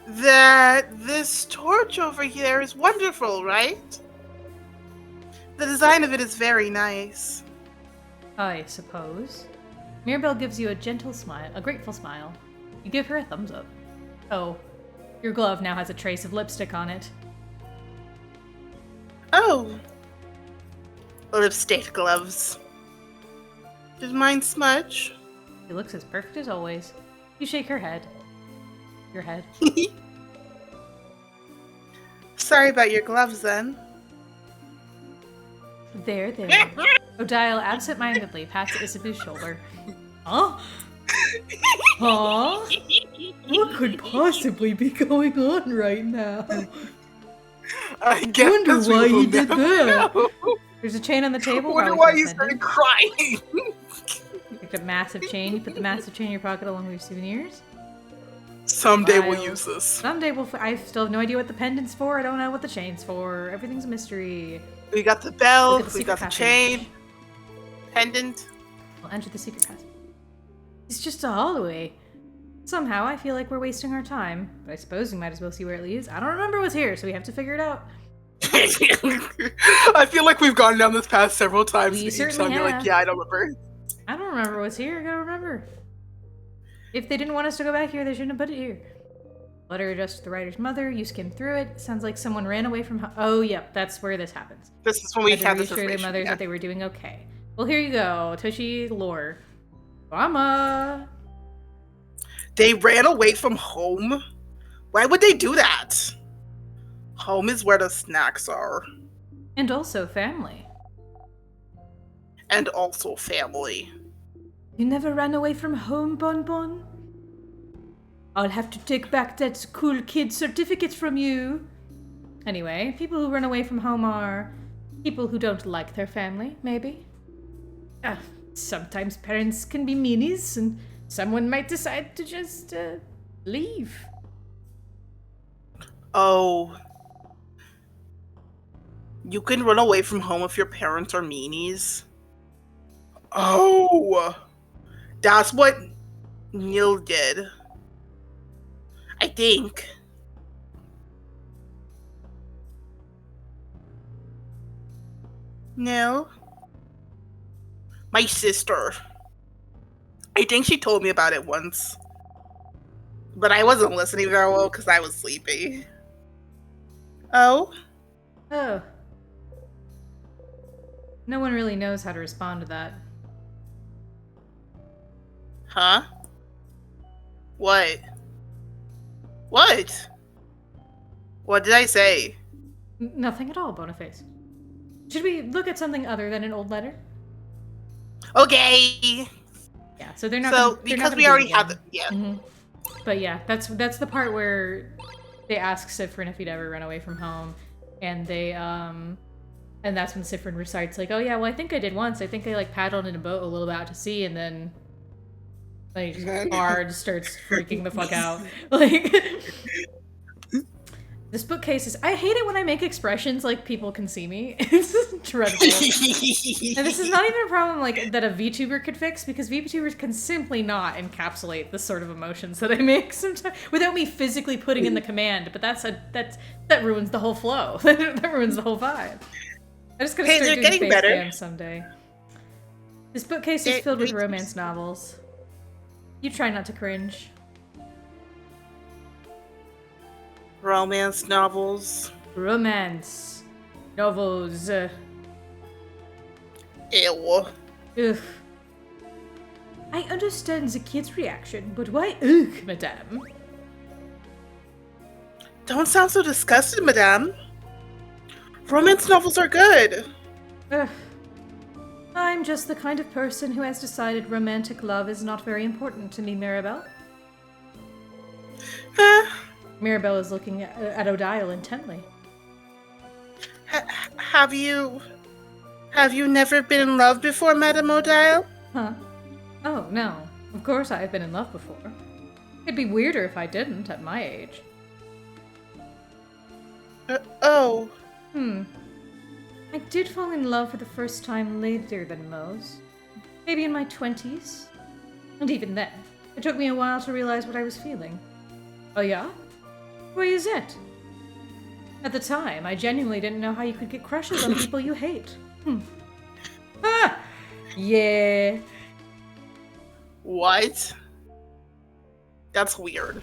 B: this torch over here is wonderful, right? The design of it is very nice.
A: I suppose. Mirabelle gives you a gentle smile, a grateful smile. You give her a thumbs up. Oh, your glove now has a trace of lipstick on it.
B: Oh. Lipstick gloves. Did mine smudge?
A: She looks as perfect as always. You shake her head. Your head.
B: Sorry about your gloves then.
A: There. Odile absent-mindedly pats Isabu's shoulder. Huh? Huh? What could possibly be going on right now?
B: I guess
A: Wonder
B: we
A: why
B: will
A: he did
B: never
A: that.
B: know.
A: There's a chain on the table.
B: Wonder
A: probably
B: why
A: for
B: you
A: a
B: started
A: pendant.
B: crying.
A: You picked a massive chain. You put the massive chain in your pocket along with your souvenirs.
B: Someday we'll
A: Wild.
B: use this.
A: Someday I still have no idea what the pendant's for. I don't know what the chain's for. Everything's a mystery.
B: We got the bell,
A: Look at the
B: we
A: secret
B: got the
A: passage.
B: chain, pendant.
A: We'll enter the secret passage. It's just a hallway. Somehow I feel like we're wasting our time, but I suppose we might as well see where it leads. I don't remember what's here, so we have to figure it out.
B: I feel like we've gone down this path several times.
A: We
B: and each
A: certainly
B: time you're like,
A: have.
B: yeah, I don't remember.
A: I don't remember what's here. I gotta remember. If they didn't want us to go back here, they shouldn't have put it here. Letter addressed to the writer's mother. You skim through it. Sounds like someone ran away from. Oh, yep, that's where this happens.
B: This is when we
A: Had to
B: have this
A: reassure their
B: information.
A: mothers
B: yeah.
A: that they were doing okay. Well, here you go, Toshi lore. Mama.
B: They ran away from home? Why would they do that? Home is where the snacks are.
A: And also family.
B: And also family.
A: You never ran away from home, Bon Bon? I'll have to take back that cool kid certificate from you. Anyway, people who run away from home are people who don't like their family, maybe. Sometimes parents can be meanies, and someone might decide to just leave.
B: Oh. You can run away from home if your parents are meanies? Oh. That's what Neil did. I think. No. My sister. I think she told me about it once. But I wasn't listening very well because I was sleepy. Oh?
A: Oh. No one really knows how to respond to that.
B: Huh? What? What? What did I say?
A: Nothing at all, Boniface. Should we look at something other than an old letter?
B: Okay.
A: Yeah, so they're not.
B: So
A: they're
B: because
A: not
B: we
A: gonna
B: already
A: do it
B: have
A: again.
B: the yeah.
A: Mm-hmm. But yeah, that's the part where they ask Sifrin if he'd ever run away from home, and and that's when Sifrin recites like, "Oh yeah, well I think I did once. I think I like paddled in a boat a little bit out to sea, and then like Bard starts freaking the fuck out." Like this bookcase is. I hate it when I make expressions like people can see me. It's dreadful. And this is not even a problem like that a VTuber could fix, because VTubers can simply not encapsulate the sort of emotions that I make sometimes without me physically putting in the command. But that ruins the whole flow. That ruins the whole vibe. I just gotta start doing face cam someday. This bookcase is filled with romance novels. You try not to cringe.
B: Romance novels.
A: Romance novels.
B: Ew.
A: Ugh. I understand the kid's reaction, but why ugh, madame?
B: Don't sound so disgusted, madame. Romance novels are good.
A: Ugh. I'm just the kind of person who has decided romantic love is not very important to me, Mirabelle. Mirabelle is looking at Odile intently.
B: Have you never been in love before, Madame Odile?
A: Huh? Oh, no. Of course I've been in love before. It'd be weirder if I didn't at my age.
B: Oh.
A: I did fall in love for the first time later than most. Maybe in my 20s. And even then, it took me a while to realize what I was feeling. Oh yeah? Why is it? At the time, I genuinely didn't know how you could get crushes on people you hate. Ah! Yeah.
B: What? That's weird.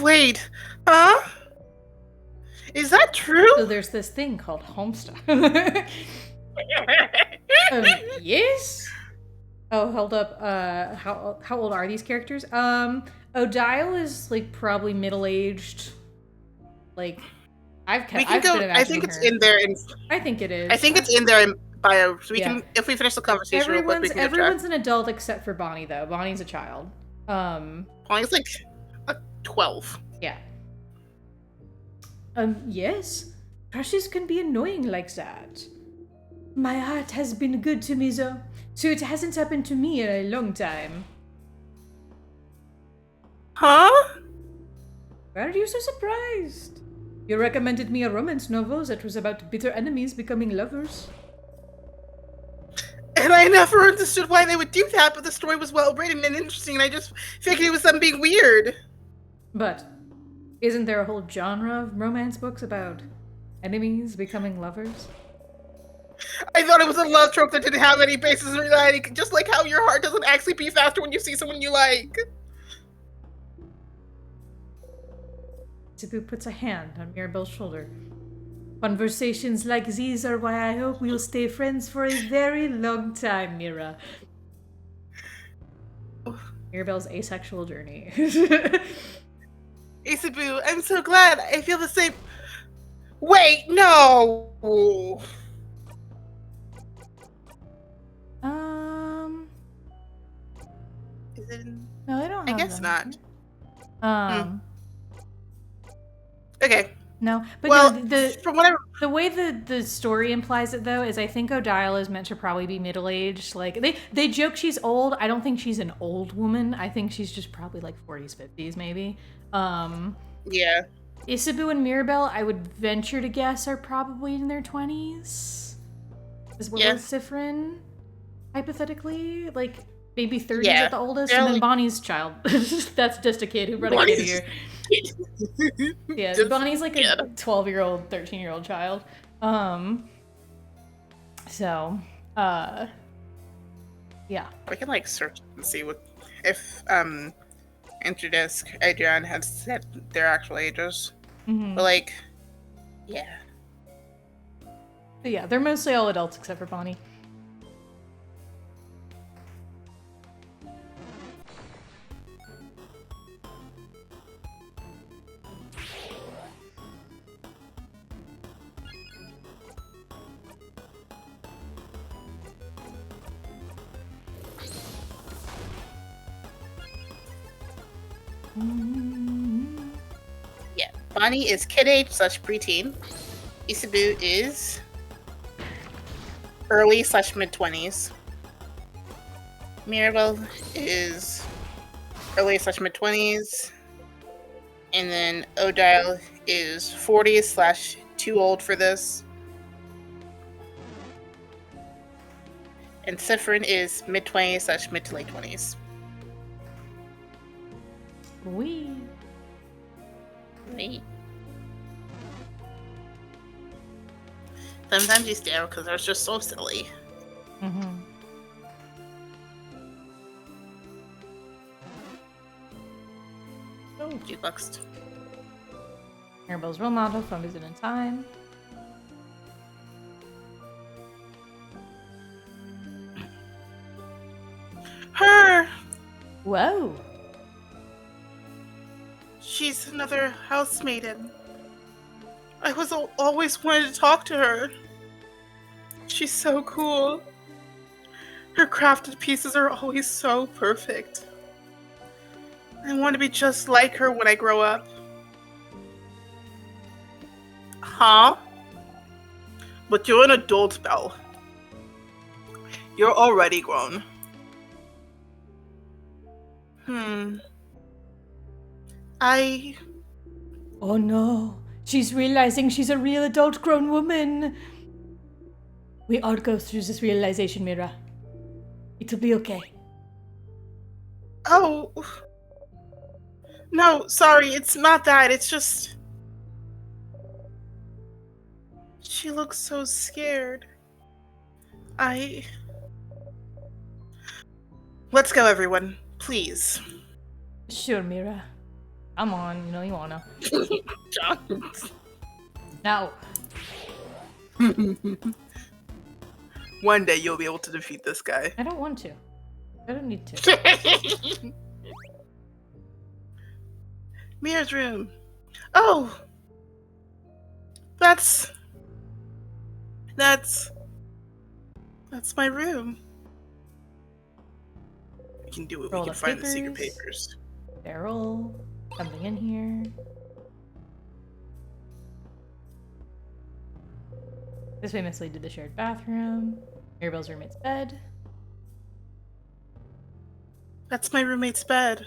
B: Wait, huh? Is that true?
A: So there's this thing called Homestuck. Yes? Oh, hold up. How old are these characters? Odile is like probably middle-aged. Like, I think
B: it's in there.
A: I think it is.
B: I think it's in there in bio. So we can, if we finish the conversation real quick, we can
A: everyone's an adult except for Bonnie, though. Bonnie's a child.
B: Bonnie's like 12.
A: Yeah. Yes. Crushes can be annoying like that. My heart has been good to me, though. So it hasn't happened to me in a long time.
B: Huh?
A: Why are you so surprised? You recommended me a romance novel that was about bitter enemies becoming lovers.
B: And I never understood why they would do that, but the story was well written and interesting, and I just figured it was them being weird.
A: But isn't there a whole genre of romance books about enemies becoming lovers?
B: I thought it was a love trope that didn't have any basis in reality, just like how your heart doesn't actually beat faster when you see someone you like.
A: Sibu puts a hand on Mirabelle's shoulder. Conversations like these are why I hope we'll stay friends for a very long time, Mira. Mirabelle's asexual journey.
B: Isabu, I'm so glad. I feel the same. Wait, no. Is it?
A: No, I don't have
B: I guess
A: that.
B: not. Okay.
A: No, but
B: well,
A: no,
B: from what
A: the way the story implies it, though, is I think Odile is meant to probably be middle-aged. Like, they joke she's old. I don't think she's an old woman. I think she's just probably like 40s, 50s, maybe.
B: Yeah.
A: Isabu and Mirabelle, I would venture to guess, are probably in their 20s. As well as Sifrin, hypothetically. Like, maybe 30s at the oldest. And then Bonnie's child. That's just a kid who brought a kid here. Yeah, Bonnie's like a 12-year-old, 13-year-old child. Yeah.
B: We can like search and see what if Interdisk Adrian had said their actual ages.
A: Mm-hmm.
B: But like, yeah.
A: But yeah, they're mostly all adults except for Bonnie.
B: Yeah. Bonnie is kid age / preteen. Isabu is early / mid 20s. Mirabelle is early / mid 20s. And then Odile is 40s / too old for this. And Sephirin is mid 20s / mid to late 20s.
A: Wee.
B: Neat. Sometimes you stare because they're just so silly.
A: Mm-hmm.
B: Oh, jukebox.
A: Mirabelle's role model from Visit in Time.
B: Her!
A: Whoa.
B: She's another housemaiden. I was always wanted to talk to her. She's so cool. Her crafted pieces are always so perfect. I want to be just like her when I grow up. Huh? But you're an adult, Belle. You're already grown.
A: Oh no. She's realizing she's a real adult grown woman. We all go through this realization, Mira. It'll be okay.
B: Oh. No, sorry, it's not that. It's just... She looks so scared. Let's go, everyone. Please.
A: Sure, Mira. Come on, you know you wanna.
B: John.
A: Now.
B: One day you'll be able to defeat this guy.
A: I don't want to. I don't need to.
B: Mira's room. Oh! That's my room. We can do it.
A: Roll
B: We can
A: the
B: find the secret
A: papers.
B: papers.
A: Barrel. Something in here. This way must lead to the shared bathroom. Mirabelle's roommate's bed.
B: That's my roommate's bed.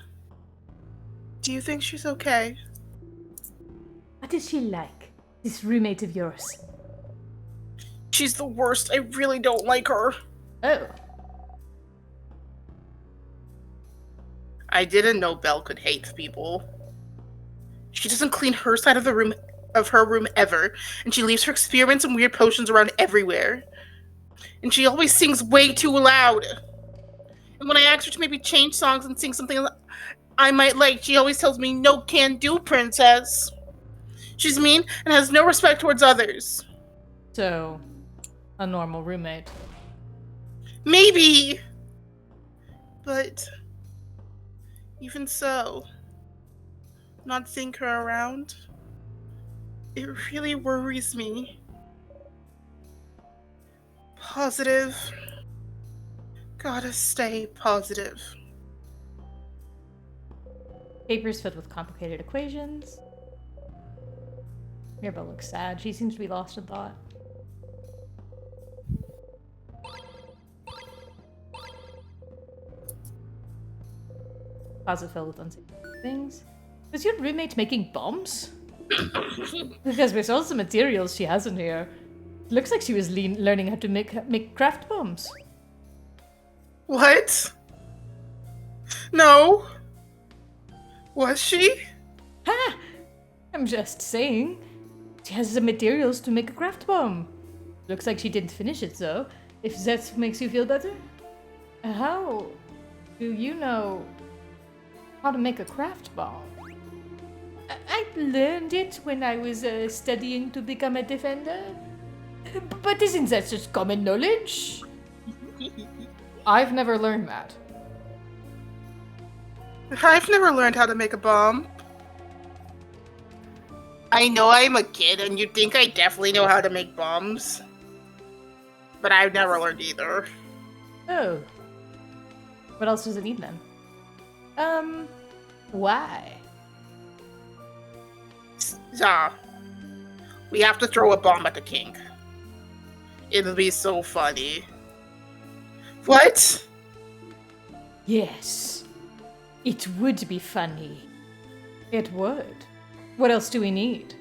B: Do you think she's okay?
A: What is she like? This roommate of yours?
B: She's the worst. I really don't like her.
A: Oh.
B: I didn't know Belle could hate people. She doesn't clean her side of her room ever, and she leaves her experiments and weird potions around everywhere. And she always sings way too loud. And when I ask her to maybe change songs and sing something I might like, she always tells me, "No can do, princess." She's mean and has no respect towards others.
A: So, a normal roommate.
B: Maybe. But even so, not seeing her around, it really worries me. Positive. Gotta stay positive.
A: Papers filled with complicated equations. Mirabelle looks sad. She seems to be lost in thought. Closet filled with unsafe things. Is your roommate making bombs? Because we saw some materials she has in here. Looks like she was learning how to make craft bombs.
B: What? No. Was she?
A: Ha! I'm just saying. She has the materials to make a craft bomb. Looks like she didn't finish it though. If that makes you feel better. How do you know how to make a craft bomb? I learned it when I was studying to become a defender. But isn't that just common knowledge? I've never learned that.
B: I've never learned how to make a bomb. I know I'm a kid, and you'd think I definitely know how to make bombs. But I've never learned either.
A: Oh. What else does it need then? Why?
B: Zah, we have to throw a bomb at the king. It'll be so funny. What?
A: Yes. It would be funny. It would. What else do we need?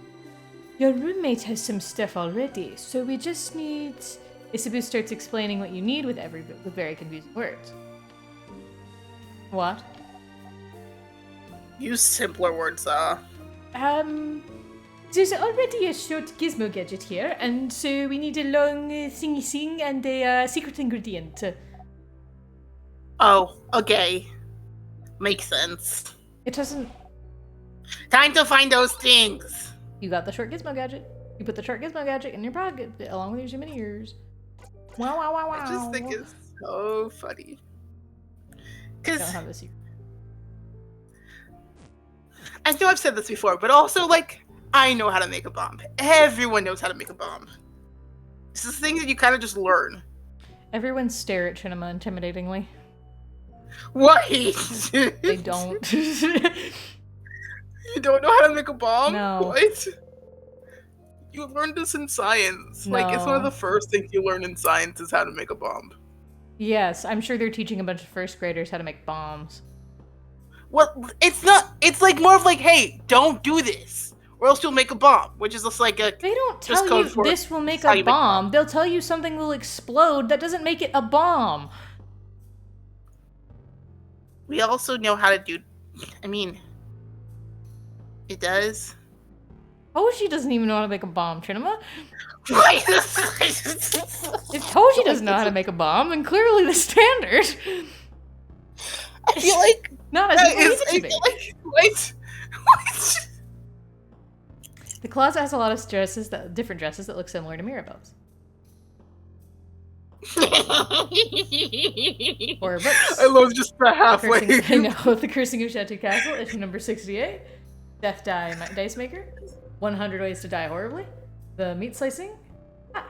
A: Your roommate has some stuff already, so we just need... Isabu starts explaining what you need with very confusing words. What?
B: Use simpler words, Zah.
A: There's already a short gizmo gadget here, and so we need a long thingy thing and a secret ingredient.
B: Oh, okay. Makes sense.
A: It doesn't...
B: Time to find those things!
A: You got the short gizmo gadget. You put the short gizmo gadget in your pocket, along with your too many ears. Wow, wow, wow, wow.
B: I just think it's so funny.
A: I
B: Because
A: don't have a secret.
B: I know I've said this before, but also, like, I know how to make a bomb. Everyone knows how to make a bomb. It's this thing that you kind of just learn.
A: Everyone stare at Chinema intimidatingly.
B: What?
A: They don't.
B: You don't know how to make a bomb?
A: No.
B: What? You learned this in science. Like, it's one of
A: No.
B: the first things you learn in science is how to make a bomb.
A: Yes, I'm sure they're teaching a bunch of first graders how to make bombs.
B: Well, it's not. It's like more of like, hey, don't do this, or else you'll make a bomb, which is just like a.
A: They don't
B: Just
A: tell
B: code
A: you
B: for
A: this will make
B: how
A: a
B: you make
A: bomb. They'll tell you something will explode. That doesn't make it a bomb.
B: We also know how to do. I mean, it does.
A: Toshi doesn't even know how to make a bomb, Chinema.
B: What?
A: If Toshi doesn't know how to make a bomb, then clearly the standard.
B: I feel like
A: Not as
B: that
A: you believe
B: is.
A: it
B: I
A: to be.
B: feel like what?
A: The closet has a lot of different dresses that look similar to Mirabelle's. Or books.
B: I love just the halfway.
A: I know. The Cursing of Chateau Castle, issue number 68. Death Dice Maker. 100 Ways to Die Horribly. The Meat Slicing. Ah,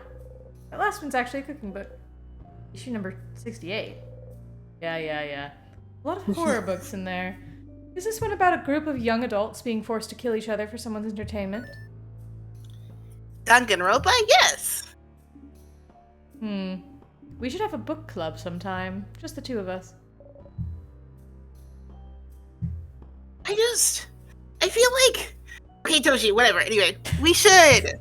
A: that last one's actually a cooking book. Issue number 68. Yeah. A lot of horror books in there. Is this one about a group of young adults being forced to kill each other for someone's entertainment?
B: Danganronpa, yes.
A: We should have a book club sometime. Just the two of us.
B: I feel like. Okay, Toshi, whatever. Anyway, we should.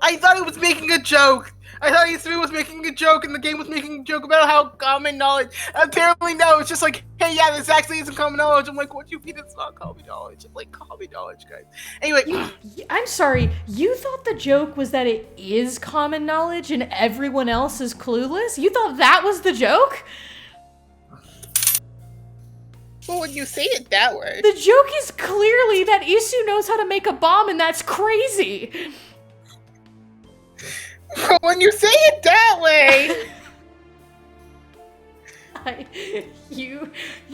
B: I thought he was making a joke. I thought E3 was making a joke and the game was making a joke about how common knowledge. Apparently, no, it's just like, hey, yeah, this actually isn't common knowledge. I'm like, what do you mean it's not common knowledge? It's like common knowledge, guys. Anyway.
A: I'm sorry, you thought the joke was that it is common knowledge and everyone else is clueless? You thought that was the joke?
B: Well, when you say it that way.
A: The joke is clearly that Isu knows how to make a bomb and that's crazy.
B: But when you say it that way.
A: You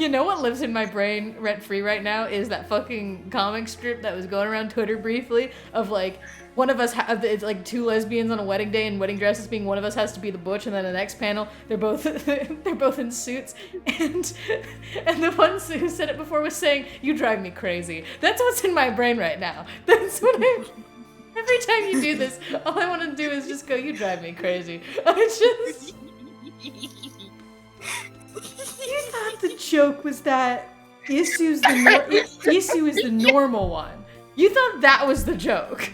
A: know what lives in my brain rent-free right now is that fucking comic strip that was going around Twitter briefly of like one of us it's like two lesbians on a wedding day in wedding dresses being one of us has to be the butch, and then the next panel they're both in suits, and the one who said it before was saying, "You drive me crazy." That's what's in my brain right now. That's what every time you do this, all I want to do is just go, "You drive me crazy." You thought the joke was that Isu is the normal one. You thought that was the joke.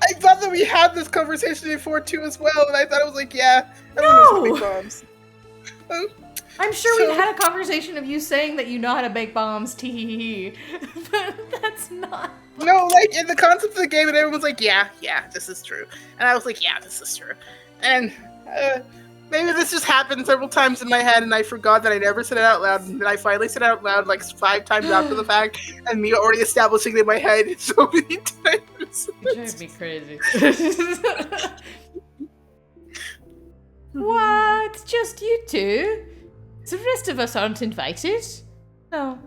B: I thought that we had this conversation before too as well, and I thought it was like, yeah, everyone knows how to make bombs.
A: I'm sure we've had a conversation of you saying that you know how to make bombs, tee. But that's not.
B: No, like in the concept of the game, and everyone's like, yeah, this is true, and I was like, yeah, this is true, and Maybe this just happened several times in my head, and I forgot that I never said it out loud, and then I finally said it out loud like 5 times after the fact, and me already establishing it in my head so many times.
C: You drive me crazy. What? Just you two? The rest of us aren't invited?
A: No,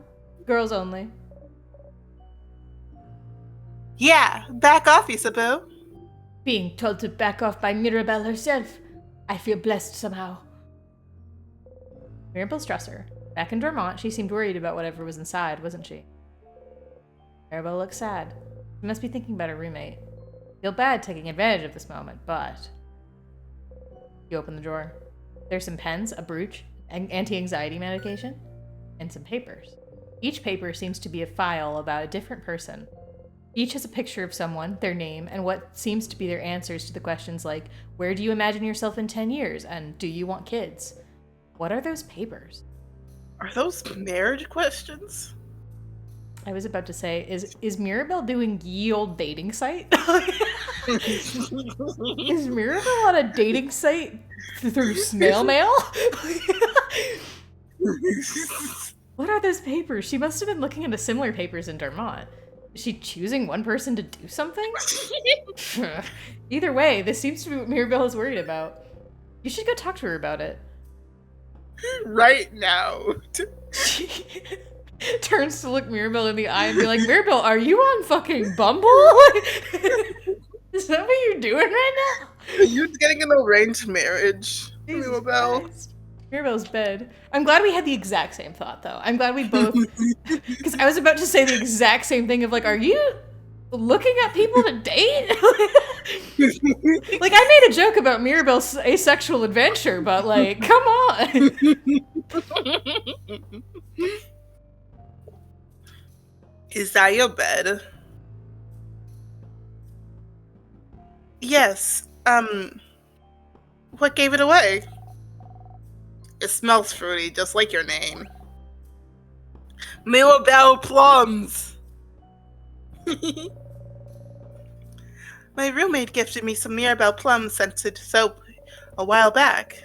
A: girls only.
B: Yeah, back off, Isabeau.
C: Being told to back off by Mirabelle herself. I feel blessed somehow.
A: Mirabelle Stresser. Back in Dormont, she seemed worried about whatever was inside, wasn't she? Mirabelle looked sad. She must be thinking about her roommate. Feel bad taking advantage of this moment, but... You open the drawer. There's some pens, a brooch, anti-anxiety medication, and some papers. Each paper seems to be a file about a different person. Each has a picture of someone, their name, and what seems to be their answers to the questions like, where do you imagine yourself in 10 years? And do you want kids? What are those papers?
B: Are those marriage questions?
A: I was about to say, is Mirabelle doing ye old dating site? Is Mirabelle on a dating site through snail mail? What are those papers? She must have been looking into similar papers in Dormont. Is she choosing one person to do something? Either way, this seems to be what Mirabelle is worried about. You should go talk to her about it.
B: Right now.
A: She turns to look Mirabelle in the eye and be like, Mirabelle, are you on fucking Bumble? Is that what you're doing right now?
B: Are you getting an arranged marriage, Mirabelle?
A: Mirabelle's bed. I'm glad we had the exact same thought, though. I'm glad we both... Because I was about to say the exact same thing of, like, are you looking at people to date? Like, I made a joke about Mirabelle's asexual adventure, but, like, come on.
B: Is that your bed? Yes. What gave it away? It smells fruity, just like your name. Mirabelle Plums! My roommate gifted me some Mirabelle Plum scented soap a while back.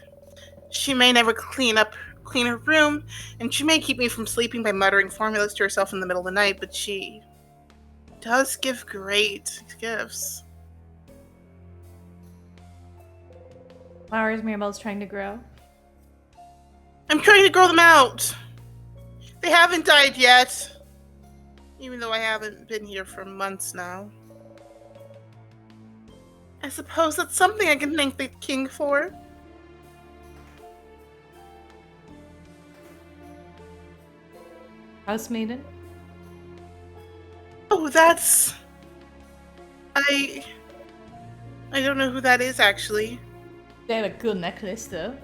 B: She may never clean her room, and she may keep me from sleeping by muttering formulas to herself in the middle of the night, but she does give great gifts.
A: Flowers Mirabelle's trying to grow.
B: I'm trying to grow them out. They haven't died yet. Even though I haven't been here for months now. I suppose that's something I can thank the king for.
A: Housemaiden?
B: Oh, that's... I don't know who that is, actually.
A: They have a cool necklace, though.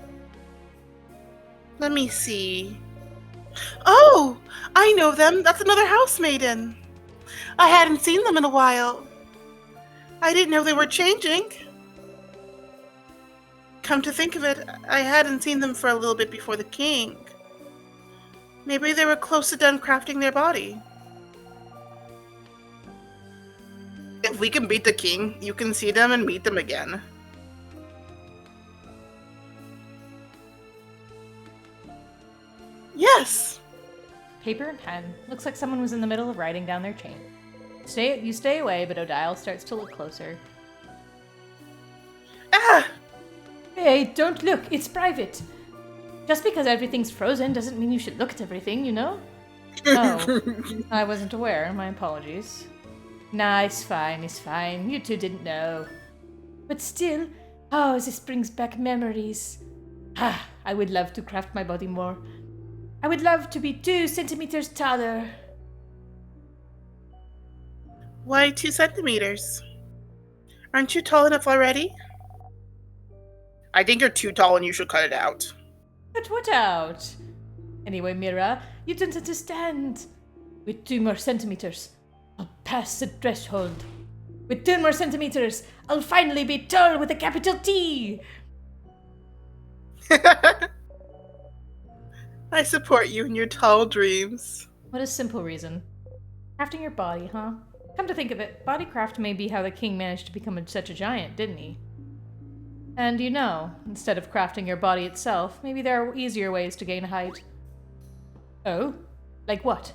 B: Let me see. Oh! I know them! That's another housemaiden! I hadn't seen them in a while. I didn't know they were changing. Come to think of it, I hadn't seen them for a little bit before the king. Maybe they were close to done crafting their body. If we can beat the king, you can see them and meet them again. Yes!
A: Paper and pen. Looks like someone was in the middle of writing down their chain. You stay away, but Odile starts to look closer.
B: Ah!
A: Hey, don't look. It's private. Just because everything's frozen doesn't mean you should look at everything, you know? Oh, I wasn't aware. My apologies. Nah, it's fine, it's fine. You two didn't know. But still, oh, this brings back memories. Ah, I would love to craft my body more. I would love to be 2 centimeters taller.
B: Why 2 centimeters? Aren't you tall enough already? I think you're too tall and you should cut it out.
A: Cut what out? Anyway, Mira, you don't understand. With 2 more centimeters, I'll pass the threshold. With 2 more centimeters, I'll finally be tall with a capital T.
B: I support you in your tall dreams.
A: What a simple reason. Crafting your body, huh? Come to think of it, bodycraft may be how the king managed to become such a giant, didn't he? And you know, instead of crafting your body itself, maybe there are easier ways to gain height. Oh? Like what?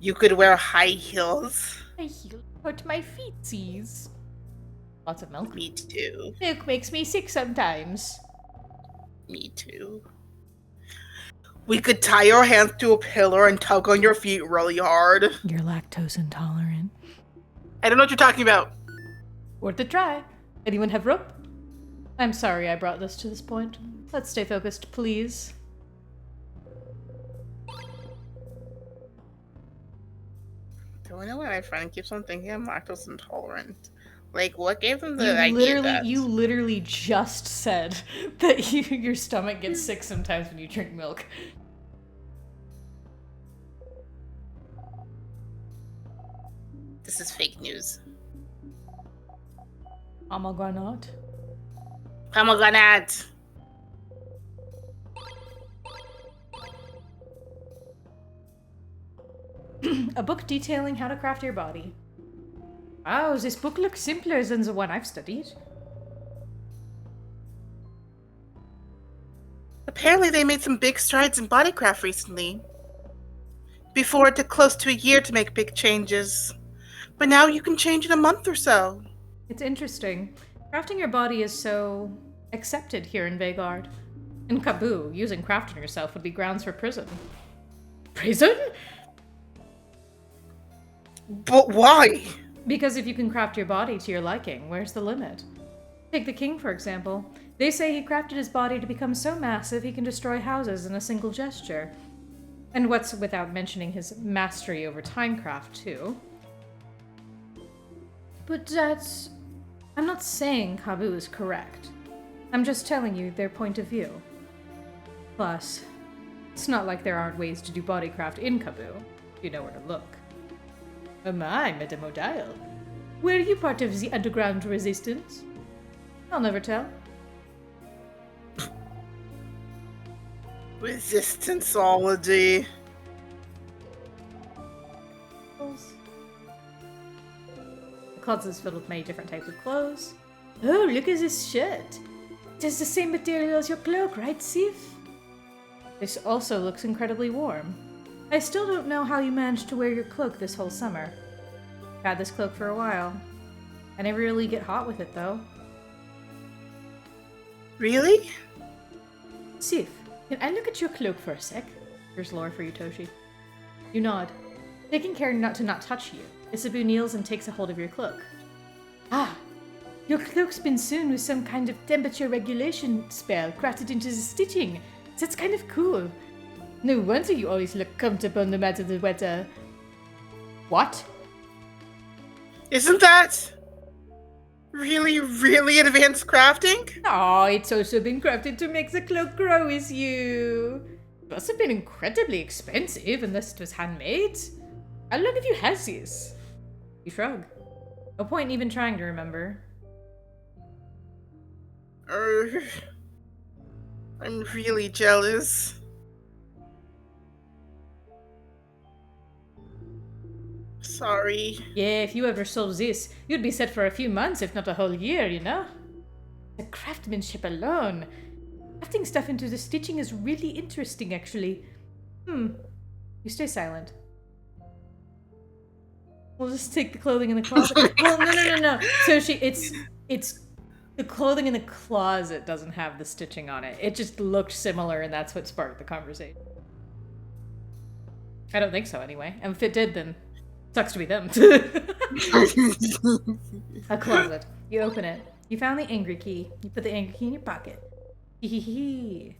B: You could wear high heels.
A: I heel hurt my feetsies. Lots of milk.
B: Me too.
A: Milk makes me sick sometimes.
B: Me too. We could tie your hands to a pillar and tug on your feet really hard.
A: You're lactose intolerant.
B: I don't know what you're talking about.
A: Worth a try. Anyone have rope? I'm sorry I brought this to this point. Let's stay focused, please.
B: Don't know why my friend keeps on thinking I'm lactose intolerant. Like, what gave them the idea that?
A: You literally just said that your stomach gets sick sometimes when you drink milk.
B: This is fake news.
A: Pomegranate.
B: Pomegranate.
A: A book detailing how to craft your body. Wow, this book looks simpler than the one I've studied.
B: Apparently they made some big strides in bodycraft recently. Before it took close to a year to make big changes. But now you can change in a month or so.
A: It's interesting. Crafting your body is so accepted here in Vagard. In Kaboo, using crafting yourself would be grounds for prison. Prison?
B: But why?
A: Because if you can craft your body to your liking, where's the limit? Take the king, for example. They say he crafted his body to become so massive he can destroy houses in a single gesture. And what's without mentioning his mastery over timecraft, too. But that's... I'm not saying Kaboo is correct. I'm just telling you their point of view. Plus, it's not like there aren't ways to do bodycraft in Kaboo. You know where to look. Oh my, Madame O'Dial. Were you part of the underground resistance? I'll never tell.
B: Resistanceology.
A: The closet is filled with many different types of clothes. Oh, look at this shirt. It has the same material as your cloak, right, Sif? This also looks incredibly warm. I still don't know how you managed to wear your cloak this whole summer. I've had this cloak for a while. I never really get hot with it, though.
B: Really?
A: Sif, can I look at your cloak for a sec? Here's lore for you, Toshi. You nod, taking care not to touch you. Isabu kneels and takes a hold of your cloak. Ah, your cloak's been sewn with some kind of temperature regulation spell crafted into the stitching. That's kind of cool. No wonder you always look comfortable no matter the weather. What?
B: Isn't that really, really advanced crafting?
A: Oh, it's also been crafted to make the cloak grow with you. It must have been incredibly expensive unless it was handmade. How long have you had this? You shrug. No point even trying to remember.
B: I'm really jealous. Sorry.
A: Yeah, if you ever sold this, you'd be set for a few months, if not a whole year, you know? The craftsmanship alone. Crafting stuff into the stitching is really interesting, actually. You stay silent. We'll just take the clothing in the closet. Well, no. So it's the clothing in the closet doesn't have the stitching on it. It just looked similar, and that's what sparked the conversation. I don't think so, anyway. And if it did, then sucks to be them. A closet. You open it. You found the angry key. You put the angry key in your pocket. Hee.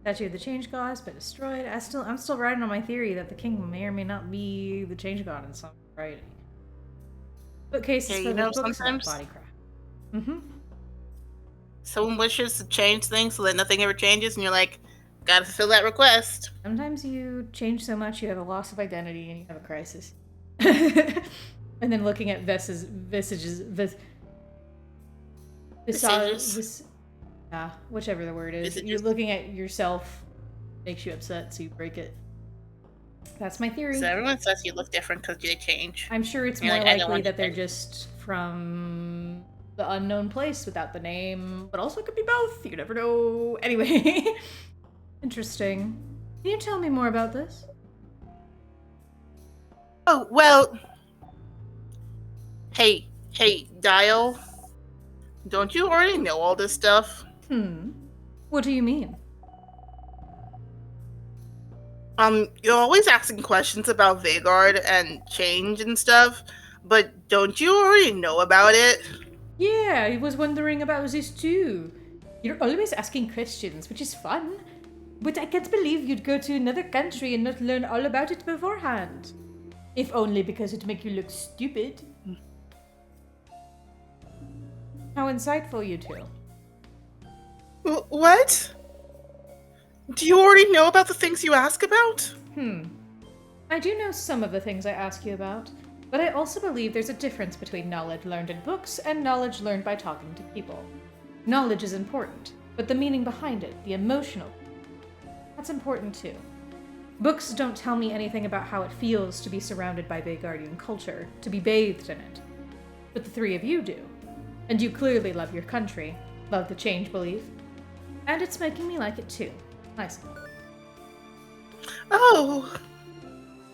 A: Statue of the Change God has been destroyed. I'm still riding on my theory that the king may or may not be the Change God in some variety. Bookcases for the books about bodycraft.
B: Someone wishes to change things so that nothing ever changes, and you're like, gotta fulfill that request.
A: Sometimes you change so much you have a loss of identity and you have a crisis. And then looking at whichever the word is.
B: Visages.
A: You're looking at yourself makes you upset, so you break it. That's my theory.
B: So everyone says you look different because you change.
A: I'm sure it's
B: You're
A: more
B: like, I don't
A: likely
B: want
A: that
B: to
A: they're
B: change.
A: just from the unknown place without the name, but also it could be both. You never know. Anyway, interesting. Can you tell me more about this?
B: Oh, well. Hey, Dial. Don't you already know all this stuff?
A: What do you mean?
B: You're always asking questions about Vagard and change and stuff, but don't you already know about it?
A: Yeah, I was wondering about this too. You're always asking questions, which is fun. But I can't believe you'd go to another country and not learn all about it beforehand. If only because it'd make you look stupid. How insightful, you two.
B: What? Do you already know about the things you ask about?
A: I do know some of the things I ask you about, but I also believe there's a difference between knowledge learned in books and knowledge learned by talking to people. Knowledge is important, but the meaning behind it, the emotional, that's important too. Books don't tell me anything about how it feels to be surrounded by Vegardian culture, to be bathed in it. But the three of you do. And you clearly love your country, love the change belief. And it's making me like it too. Nice.
B: Oh,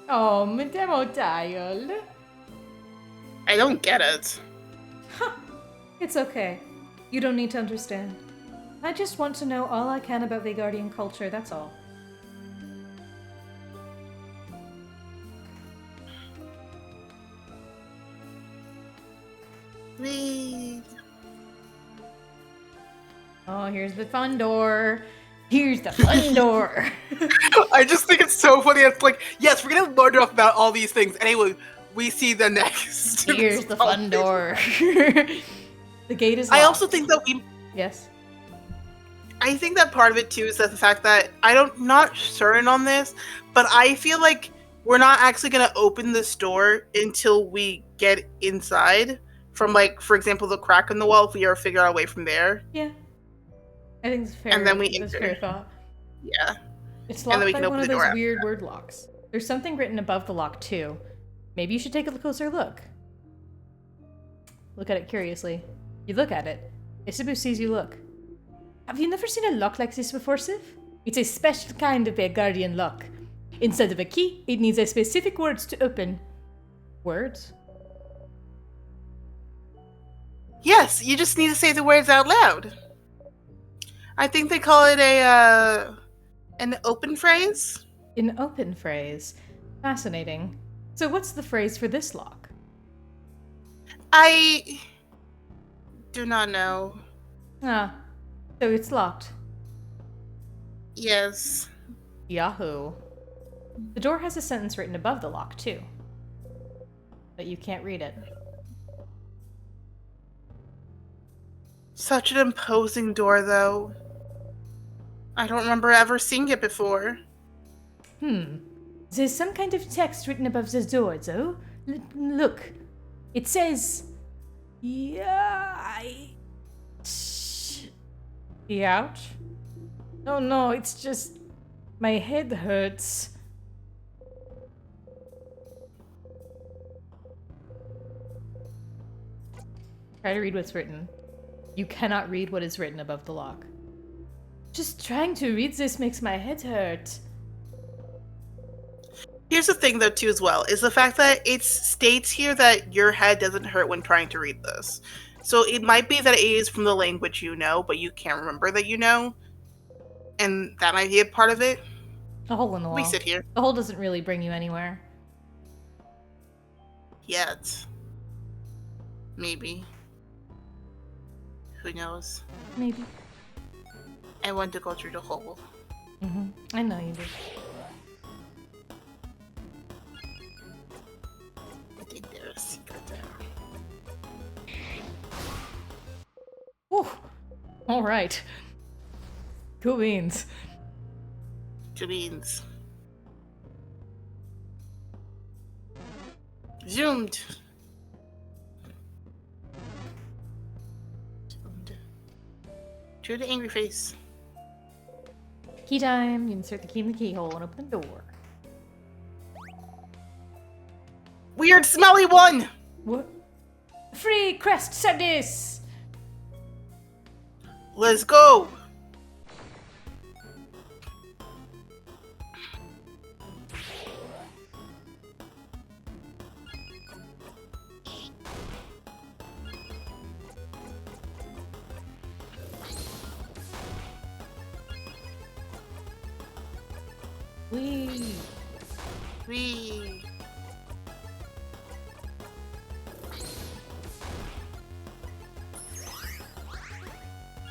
C: Oh, Madame O'Dial.
B: I don't get it.
A: It's okay. You don't need to understand. I just want to know all I can about Vegardian culture, that's all.
B: Wait.
A: Oh, here's the fun door. Here's the fun door.
B: I just think it's so funny. It's like, yes, we're gonna learn off about all these things. Anyway, we see the next.
A: Here's the fun door. The gate is locked.
B: I also think that
A: Yes.
B: I think that part of it too is that the fact that not certain on this, but I feel like we're not actually gonna open this door until we get inside from, like, for example, the crack in the wall. If we ever figure out a way from there,
A: Yeah. I think it's fair.
B: And then we
A: it's
B: enter.
A: fair thought.
B: yeah.
A: It's
B: And then
A: locked
B: we
A: by
B: can
A: one
B: open
A: of
B: the door
A: those
B: after
A: weird word locks. There's something written above the lock too. Maybe you should take a closer look. Look at it curiously. You look at it. Isabu sees you look. Have you never seen a lock like this before, Sif? It's a special kind of a guardian lock. Instead of a key, it needs a specific words to open. Words?
B: Yes, you just need to say the words out loud. I think they call it an open phrase.
A: An open phrase. Fascinating. So what's the phrase for this lock?
B: I do not know.
A: Ah, so it's locked.
B: Yes.
A: Yahoo. The door has a sentence written above the lock, too. But you can't read it.
B: Such an imposing door, though. I don't remember ever seeing it before.
A: There's some kind of text written above the door, though. Look. It says... Ouch? Oh no, it's just... My head hurts. Try to read what's written. You cannot read what is written above the lock. Just trying to read this makes my head hurt.
B: Here's the thing, though, too, as well, is the fact that it states here that your head doesn't hurt when trying to read this. So it might be that it is from the language you know, but you can't remember that you know. And that might be a part of it.
A: A hole in the wall.
B: We sit here.
A: The hole doesn't really bring you anywhere.
B: Yet. Maybe. Who knows?
A: Maybe.
B: I want to go through the hole.
A: I know you do.
B: I think there's a secret there.
A: Whew. All right. Cool beans.
B: Two beans. Zoomed. Zoomed. To the angry face.
A: Key time. You insert the key in the keyhole and open the door.
B: weird smelly one.
C: What? Free crest service!
B: Let's go.
A: Wee.
B: Wee.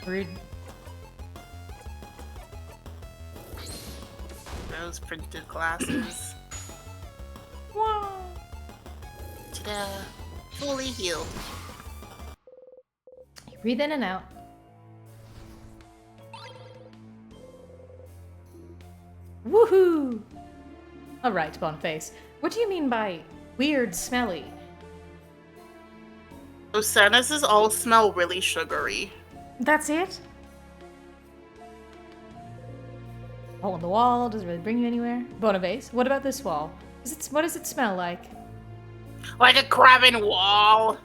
A: Rude.
B: Those printed glasses.
A: Wow.
B: Ta-da. Fully healed.
A: Breathe in and out. Woohoo! Alright, Boniface. What do you mean by weird smelly?
B: Those sinuses all smell really sugary.
A: That's it? Hole in the wall, does it really bring you anywhere? Boniface, what about this wall? What does it smell like?
B: Like a crabbing wall.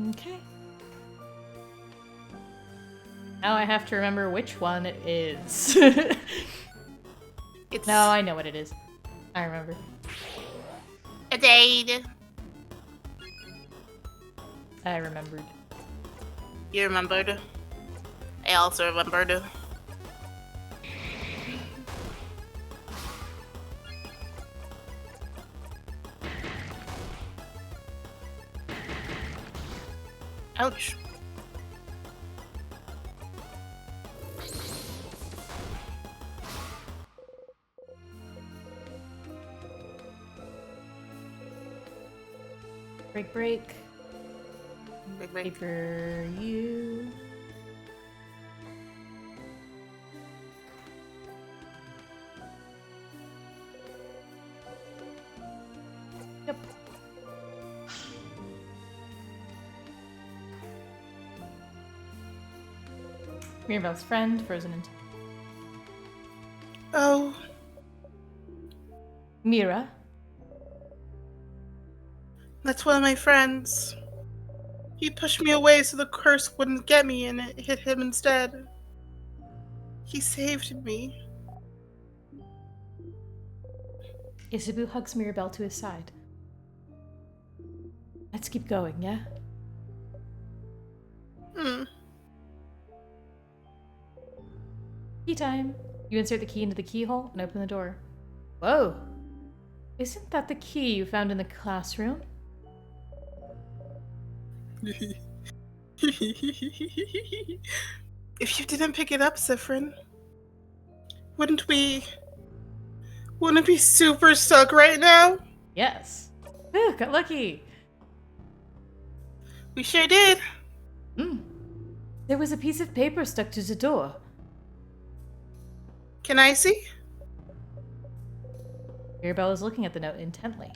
A: Okay. Now I have to remember which one it is.
B: It's
A: No, I know what it is. I remember.
B: a date.
A: I remembered.
B: You remembered? I also remembered. Ouch.
A: Break, break.
B: Big, big.
A: Paper, you. Yep. Mirabelle's friend, frozen in time.
B: Oh,
A: Mira.
B: that's one of my friends. He pushed me away so the curse wouldn't get me and it hit him instead. He saved me.
A: Isabu hugs Mirabelle to his side. Let's keep going, yeah? Key time. You insert the key into the keyhole and open the door. Whoa! Isn't that the key you found in the classroom?
B: If you didn't pick it up, Zephyrin, wouldn't we be super stuck right now?
A: Yes. Ooh, got lucky.
B: We sure did.
A: There was a piece of paper stuck to the door.
B: Can I see?
A: Mirabelle is looking at the note intently.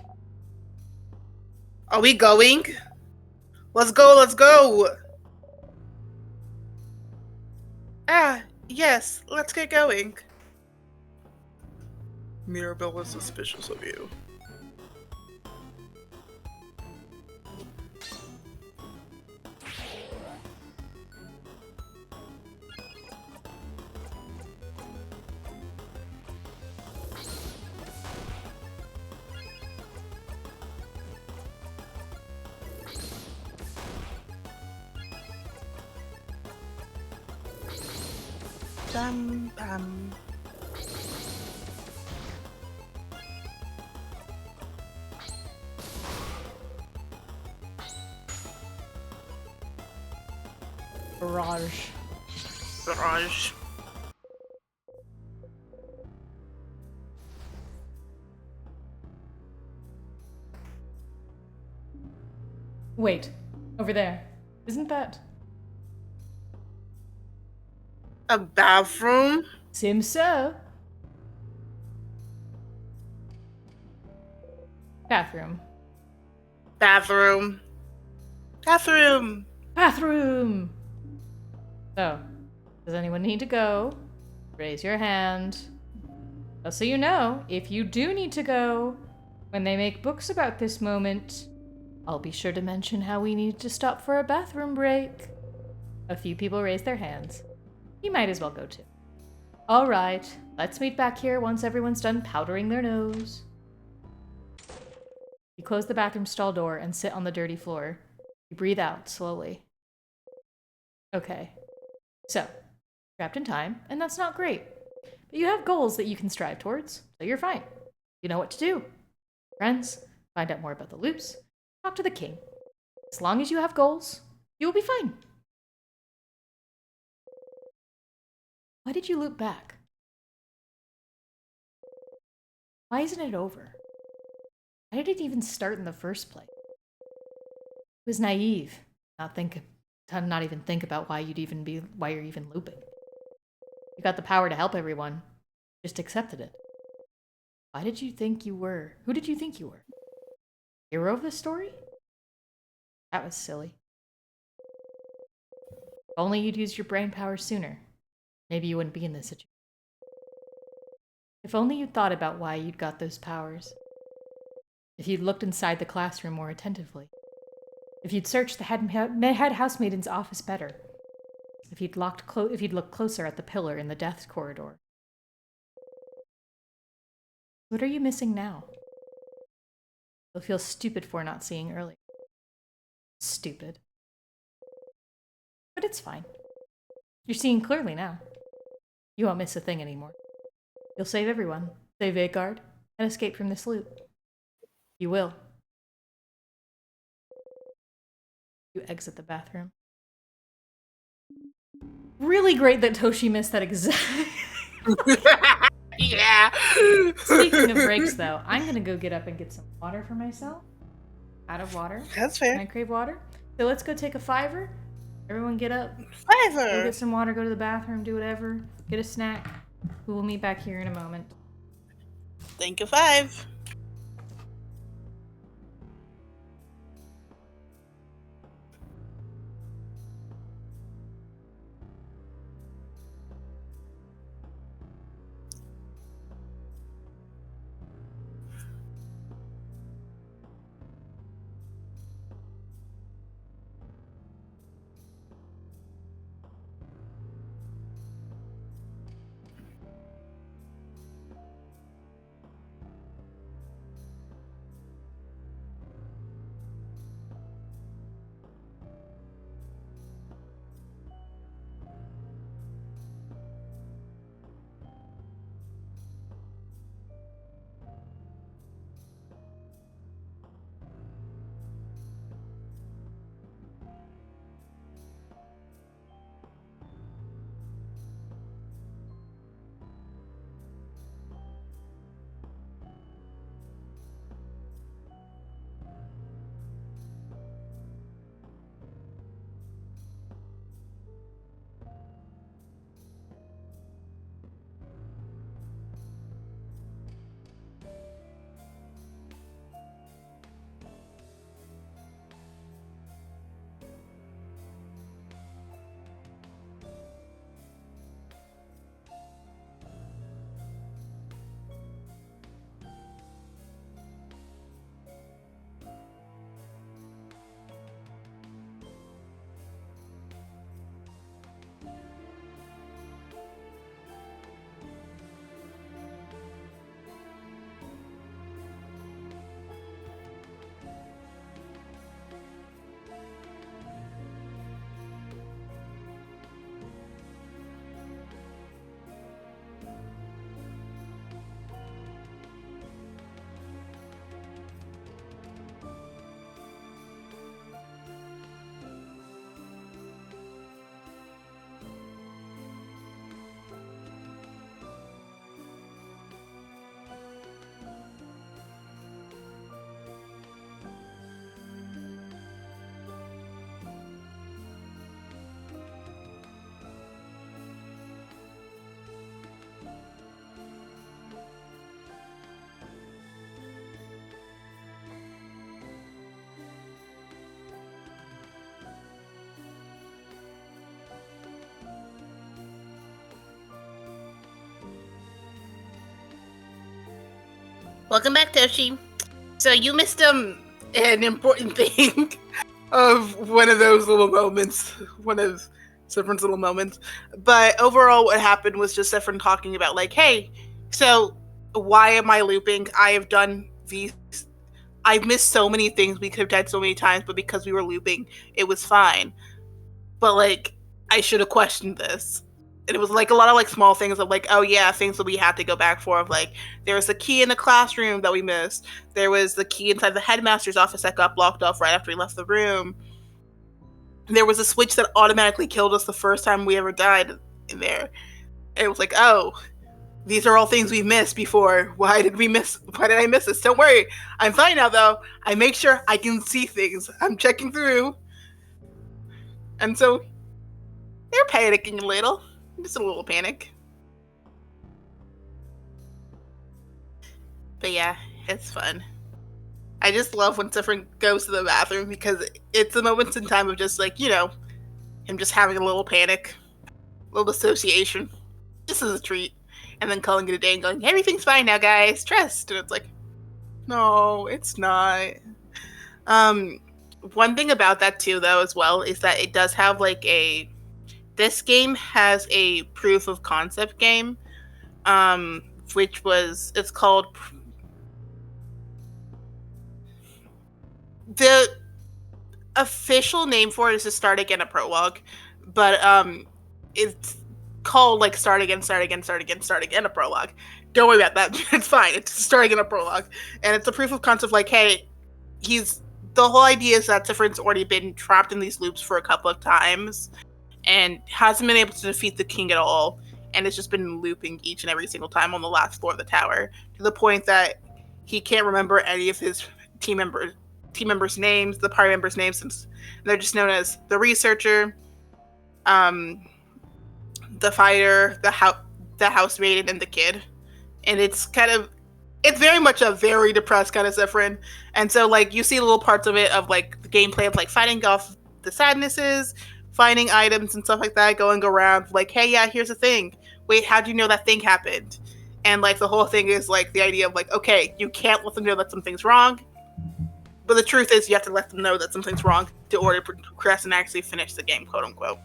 B: Are we going? Let's go, let's go! Ah, yes, let's get going. Mirabelle was suspicious of you. Bam, bam.
A: Barrage.
B: Barrage.
A: Wait, over there. Isn't that
B: A bathroom?
A: Seems so? Bathroom.
B: Bathroom. Bathroom.
A: Bathroom! So, does anyone need to go? Raise your hand. Just so you know, if you do need to go, when they make books about this moment, I'll be sure to mention how we need to stop for a bathroom break. A few people raise their hands. You might as well go too. All right, let's meet back here once everyone's done powdering their nose. You close the bathroom stall door and sit on the dirty floor. You breathe out slowly. Okay, so, trapped in time, and that's not great. But you have goals that you can strive towards, so you're fine. You know what to do. Friends, find out more about the loops, talk to the king. As long as you have goals, you will be fine. Why did you loop back? Why isn't it over? Why did it even start in the first place? It was naive. Not even think about why you're even looping. You got the power to help everyone. Just accepted it. Who did you think you were? Hero of the story? That was silly. If only you'd used your brain power sooner. Maybe you wouldn't be in this situation. If only you'd thought about why you'd got those powers. If you'd looked inside the classroom more attentively. If you'd searched the head housemaiden's office better. If you'd looked closer at the pillar in the death corridor. What are you missing now? You'll feel stupid for not seeing earlier. Stupid. But it's fine. You're seeing clearly now. You won't miss a thing anymore. You'll save everyone, save Vagard, and escape from this loop. You will. You exit the bathroom. Really great that Toshi missed that exact...
B: Yeah.
A: Speaking of breaks, though, I'm gonna go get up and get some water for myself. Out of water.
B: That's fair.
A: I crave water. So let's go take a $5. Everyone get up. Go
B: Fiverr.
A: get some water, go to the bathroom, do whatever. Get a snack. We will meet back here in a moment.
B: Thank you, 5. Welcome back, Toshi. So you missed an important thing of one of those little moments, one of Saffron's little moments. But overall, what happened was just Saffron talking about like, hey, so why am I looping? I have done these. I've missed so many things we could have done so many times, but because we were looping, it was fine. But like, I should have questioned this. And it was like a lot of like small things of like, oh yeah, things that we had to go back for. Of like, there was a key in the classroom that we missed. There was the key inside the headmaster's office that got blocked off right after we left the room. There was a switch that automatically killed us the first time we ever died in there. And it was like, oh, these are all things we missed before. Why did I miss this? Don't worry. I'm fine now though. I make sure I can see things. I'm checking through. And so they're panicking a little. Just a little panic. But yeah, it's fun. I just love when Saffron goes to the bathroom because it's the moments in time of just like, you know, him just having a little panic, a little dissociation, just as a treat. And then calling it a day and going, everything's fine now, guys. Trust. And it's like, no, it's not. One thing about that too, though, as well, is that it does have like this game has a proof of concept game, it's called, the official name for it is to start again a prologue, but it's called like start again a prologue. Don't worry about that. It's fine. It's start again a prologue, and it's a proof of concept. Like, hey, the whole idea is that Saffron's already been trapped in these loops for a couple of times, and hasn't been able to defeat the king at all, and it's just been looping each and every single time on the last floor of the tower, to the point that he can't remember any of his team members' names, the party members' names, since they're just known as the researcher, the fighter, the housemaid, and the kid. And it's very much a very depressed kind of Saffron. And so like you see little parts of it of like the gameplay of like fighting off the sadnesses, finding items and stuff like that, going around like, hey, yeah, here's the thing. Wait, how'd you know that thing happened? And like the whole thing is like the idea of like, okay, you can't let them know that something's wrong, but the truth is you have to let them know that something's wrong to order to progress and actually finish the game, quote unquote.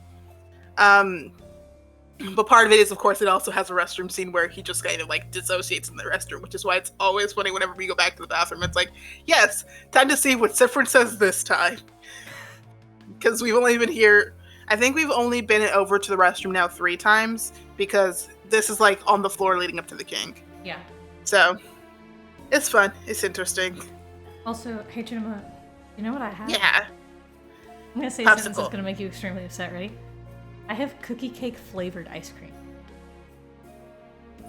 B: But part of it is, of course, it also has a restroom scene where he just kind of like dissociates in the restroom, which is why it's always funny whenever we go back to the bathroom. It's like, yes, time to see what Saffron says this time. Because we've only been here, I think we've only been over to the restroom now 3 times, because this is like on the floor leading up to the king.
A: Yeah.
B: So, it's fun. It's interesting.
A: Also, hey, Chinema, you know what I have?
B: Yeah.
A: I'm going to say something that's going to make you extremely upset. Ready? I have cookie cake flavored ice cream.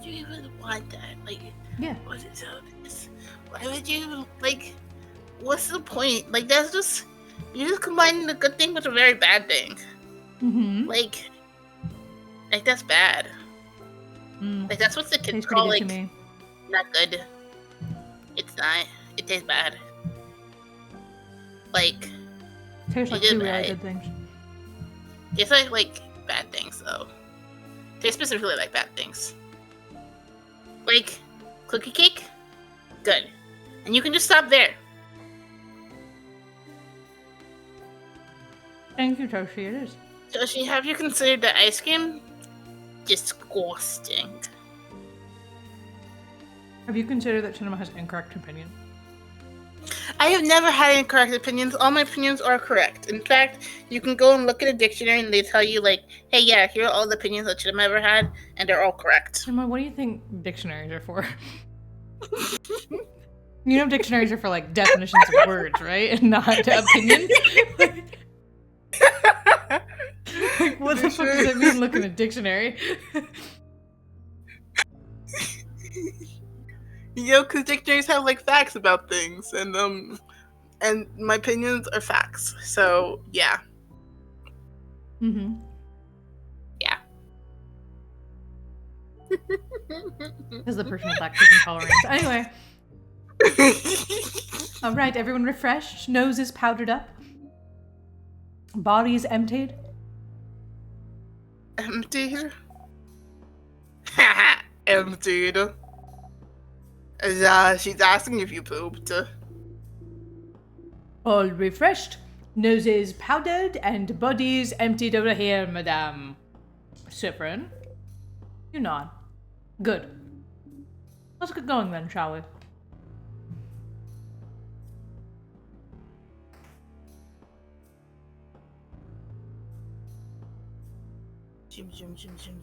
B: Do you even want that? Like,
A: yeah.
B: What is this? Why would you, like, what's the point? Like, that's just, you're just combining the good thing with a very bad thing.
A: Mm-hmm.
B: Like that's bad. Like, that's what the kids call, like, not good. It's not. It tastes bad. Like,
A: tastes like 2 really good things.
B: It's like bad things, though. They specifically like bad things. Like, cookie cake? Good. And you can just stop there.
A: Thank you, Toshi. It is.
B: Toshi, have you considered the ice cream? Disgusting.
A: Have you considered that Cinema has incorrect opinion?
B: I have never had incorrect opinions. All my opinions are correct. In fact, you can go and look at a dictionary and they tell you, like, hey, yeah, here are all the opinions that Cinema ever had, and they're all correct.
A: Cinema, what do you think dictionaries are for? You know dictionaries are for, like, definitions of words, right? And not opinions? Like, what the fuck does it mean, look in a dictionary?
B: You know, because dictionaries have, like, facts about things, and my opinions are facts. So, yeah.
A: Mm-hmm.
B: Yeah.
A: Because the personal lactose intolerance. Anyway. Alright, everyone refreshed. Nose is powdered up. Body is emptied.
B: Emptied? Haha, emptied. She's asking if you pooped.
C: All refreshed, noses powdered, and bodies emptied over here, madame. Cyprian, you nod. Good. Let's get going then, shall we?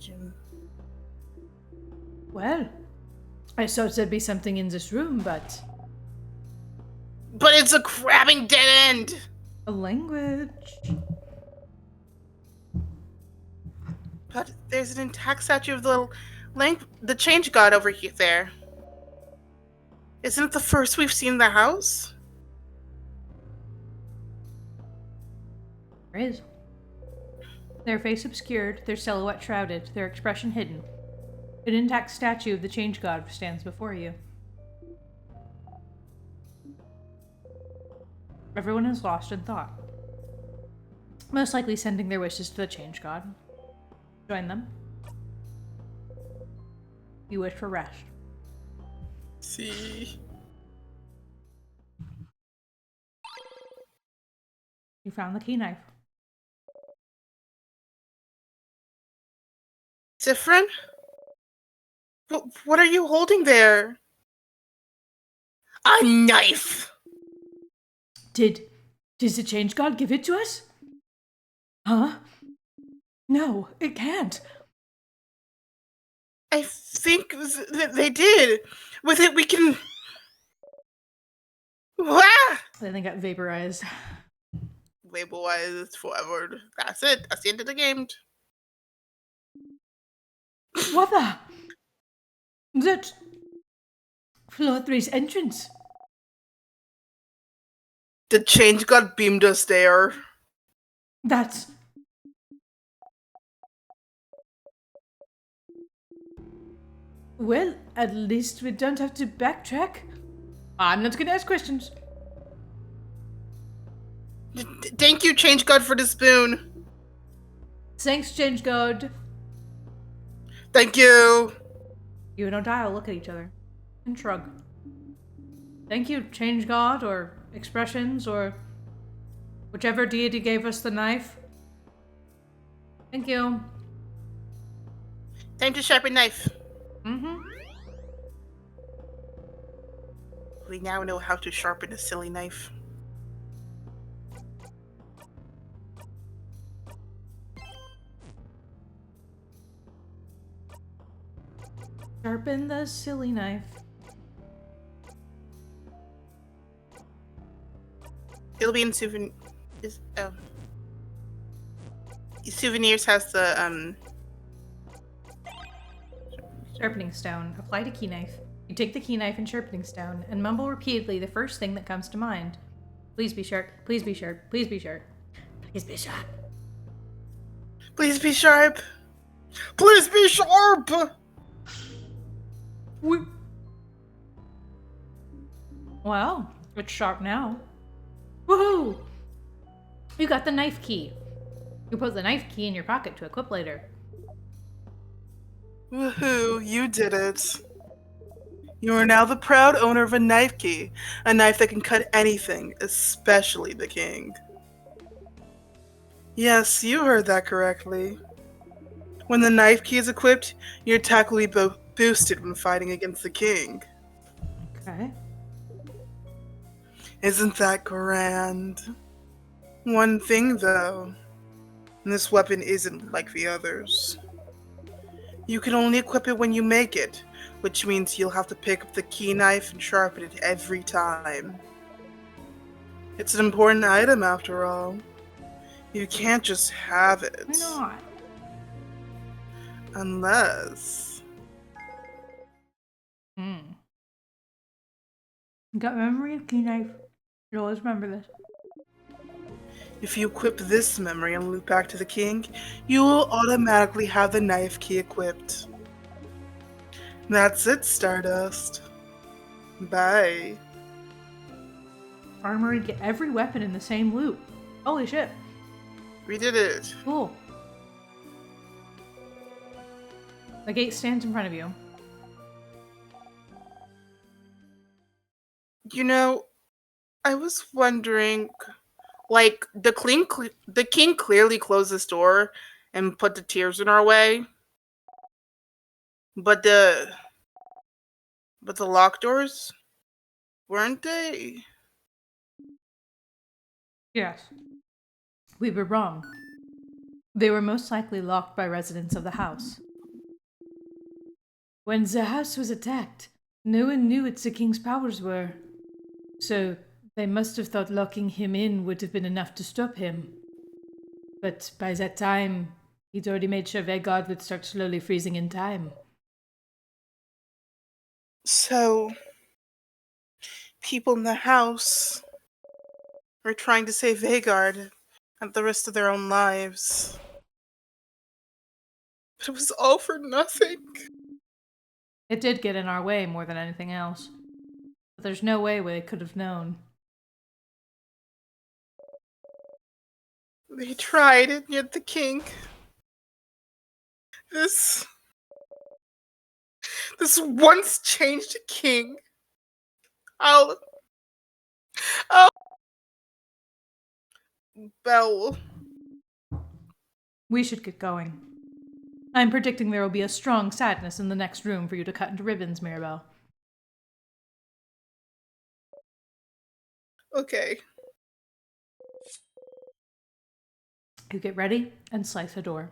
B: Jim.
C: Well, I thought there'd be something in this room, but
B: But it's a crabbing dead end!
C: a language.
B: But there's an intact statue of the change god over here there. Isn't it the first we've seen in the house?
C: There is. Their face obscured, their silhouette shrouded, their expression hidden. An intact statue of the change god stands before you. Everyone is lost in thought. Most likely sending their wishes to the change god. Join them. You wish for rest.
B: See.
C: You found the key knife.
B: Different? What are you holding there? A knife!
C: Did the change god give it to us? Huh? No, it can't.
B: I think they did. With it, we can. Ah!
C: Then they got vaporized.
B: Label wise forward. That's it. That's the end of the game.
C: What the? That floor 3's entrance.
B: The change god beamed us there.
C: That's... Well, at least we don't have to backtrack. I'm not gonna ask questions.
B: Thank you, change god, for the spoon.
C: Thanks, change god.
B: Thank you.
C: You and O'Dial look at each other and shrug. Thank you, change god, or expressions, or whichever deity gave us the knife. Thank you.
B: Time to sharpen knife.
C: Mm-hmm.
B: We now know how to sharpen a silly knife.
C: Sharpen the silly knife.
B: It'll be in souvenirs has the
A: Sharpening stone. Apply to key knife. You take the key knife and sharpening stone and mumble repeatedly the first thing that comes to mind. Please be sharp. Please be sharp. Please be sharp. Please be sharp.
B: Please be sharp. Please be sharp.
A: Well, it's sharp now. Woohoo! You got the knife key. You put the knife key in your pocket to equip later.
B: Woohoo, you did it. You are now the proud owner of a knife key, a knife that can cut anything, especially the king. Yes, you heard that correctly. When the knife key is equipped, your attack will be boosted when fighting against the king.
A: Okay.
B: Isn't that grand? One thing, though, this weapon isn't like the others. You can only equip it when you make it, which means you'll have to pick up the key knife and sharpen it every time. It's an important item, after all. You can't just have it.
A: Why not?
B: Unless...
A: Got memory of key knife. You'll always remember this.
B: If you equip this memory and loop back to the king, you will automatically have the knife key equipped. That's it, Stardust. Bye.
A: Armory, get every weapon in the same loop. Holy shit.
B: We did it.
A: Cool. The gate stands in front of you.
B: You know, I was wondering, like the king clearly closed this door and put the tears in our way, but the locked doors weren't they?
C: Yes. We were wrong. They were most likely locked by residents of the house. When the house was attacked, no one knew what the king's powers were. So they must have thought locking him in would have been enough to stop him. But by that time, he'd already made sure Vegard would start slowly freezing in time.
B: So people in the house were trying to save Vagard and the rest of their own lives. But it was all for nothing.
C: It did get in our way more than anything else. But there's no way they could have known.
B: They tried, and yet the king. This once changed king. I'll Bell.
C: We should get going. I'm predicting there will be a strong sadness in the next room for you to cut into ribbons, Mirabelle.
B: Okay.
C: You get ready and slice a door.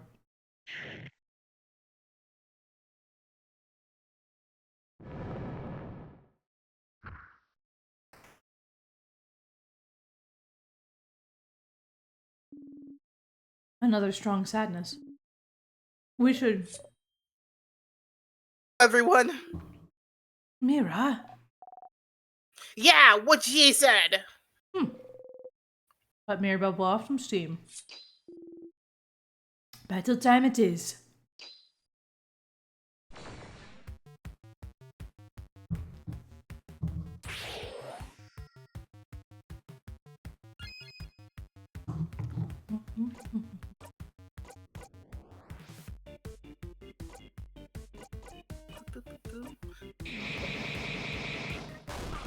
C: Another strong sadness. We should...
B: Everyone.
C: Mira?
B: Yeah, what she said.
C: Let Mirabelle blow off some steam. Battle time it is.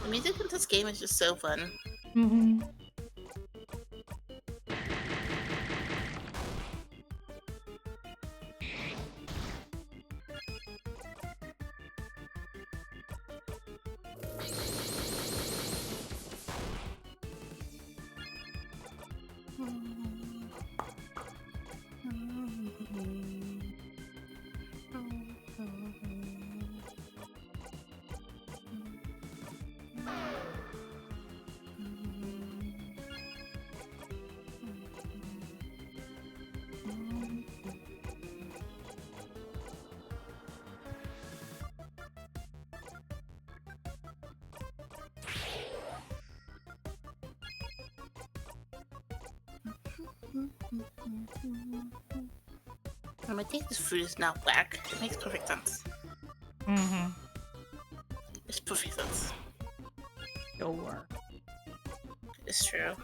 B: The music in this game is just so fun.
C: Mm-hmm.
B: I think this food is now black. It makes perfect sense.
C: Mm-hmm.
B: It's perfect sense.
C: Sure.
B: It's true.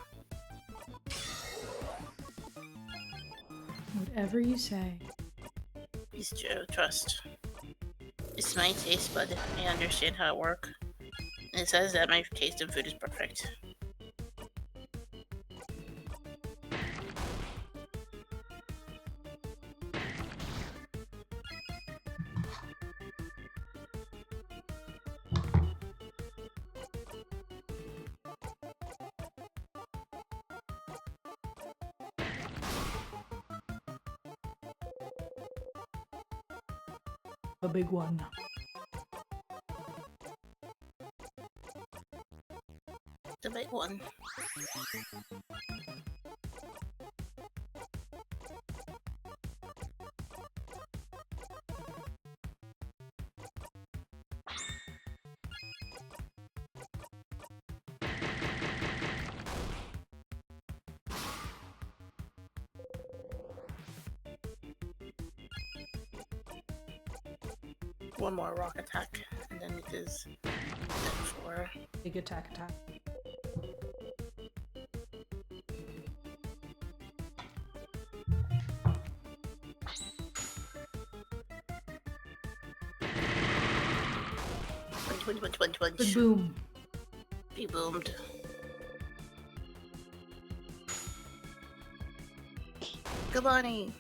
C: Whatever you say.
B: It's true. Trust. It's my taste bud. I understand how it works. And it says that my taste in food is perfect.
C: A big one.
B: The big one. One more rock attack, and then it is dead for.
C: Big attack.
B: Punch.
C: Good boom.
B: He boomed. Good Bonnie.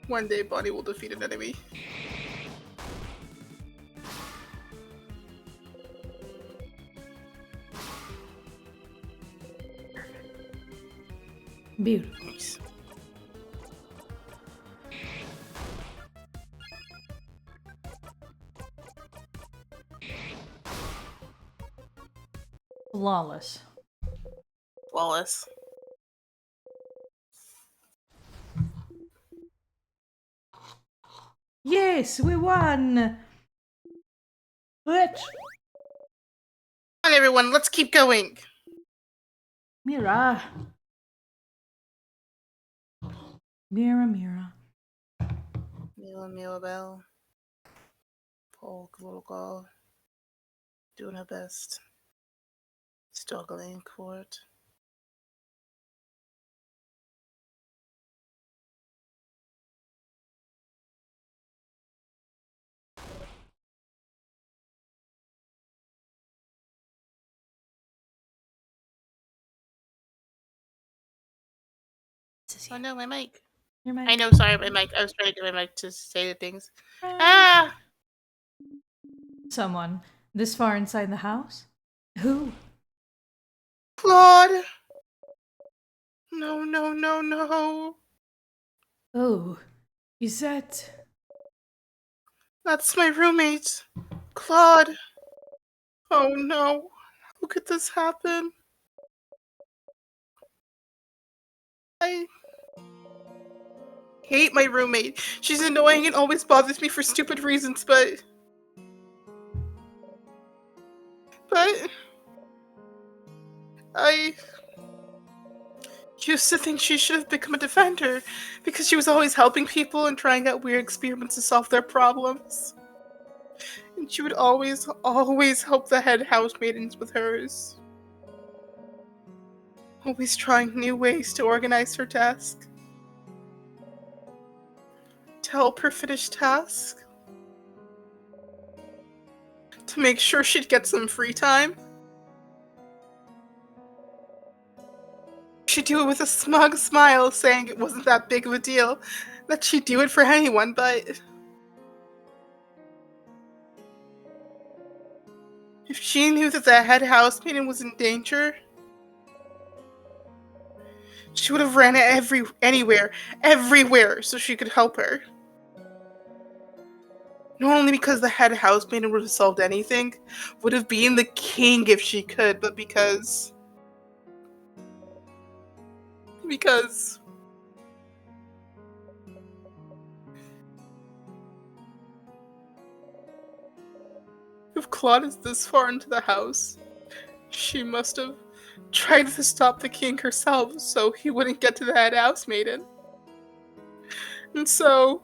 B: One day Bonnie will defeat an enemy.
A: Beautiful.
B: Nice.
A: Flawless.
B: Flawless.
A: Yes, we won! Let's...
B: Come on, everyone, let's keep going.
A: Mira. Mira, Mira.
B: Mila Bell. Polk, little girl. Doing her best. Struggling for it. Oh no, my mic.
A: Your mic.
B: I know, sorry, my mic. I was trying to do my mic to say the things. Ah!
A: Someone this far inside the house? Who?
B: Claude! No, no, no, no.
A: Oh, is that...
B: That's my roommate. Claude. Oh no. How could this happen? I hate my roommate. She's annoying and always bothers me for stupid reasons, but I used to think she should have become a defender because she was always helping people and trying out weird experiments to solve their problems. And she would always help the head housemaidens with hers. Always trying new ways to organize her desk. To help her finish tasks. To make sure she'd get some free time. She'd do it with a smug smile, saying it wasn't that big of a deal, that she'd do it for anyone, but if she knew that the head housemaiden was in danger, she would have ran everywhere, so she could help her. Not only because the head housemaiden would have solved anything, would have been the king if she could, but because if Claude is this far into the house, she must have tried to stop the king herself so he wouldn't get to the head housemaiden. And so,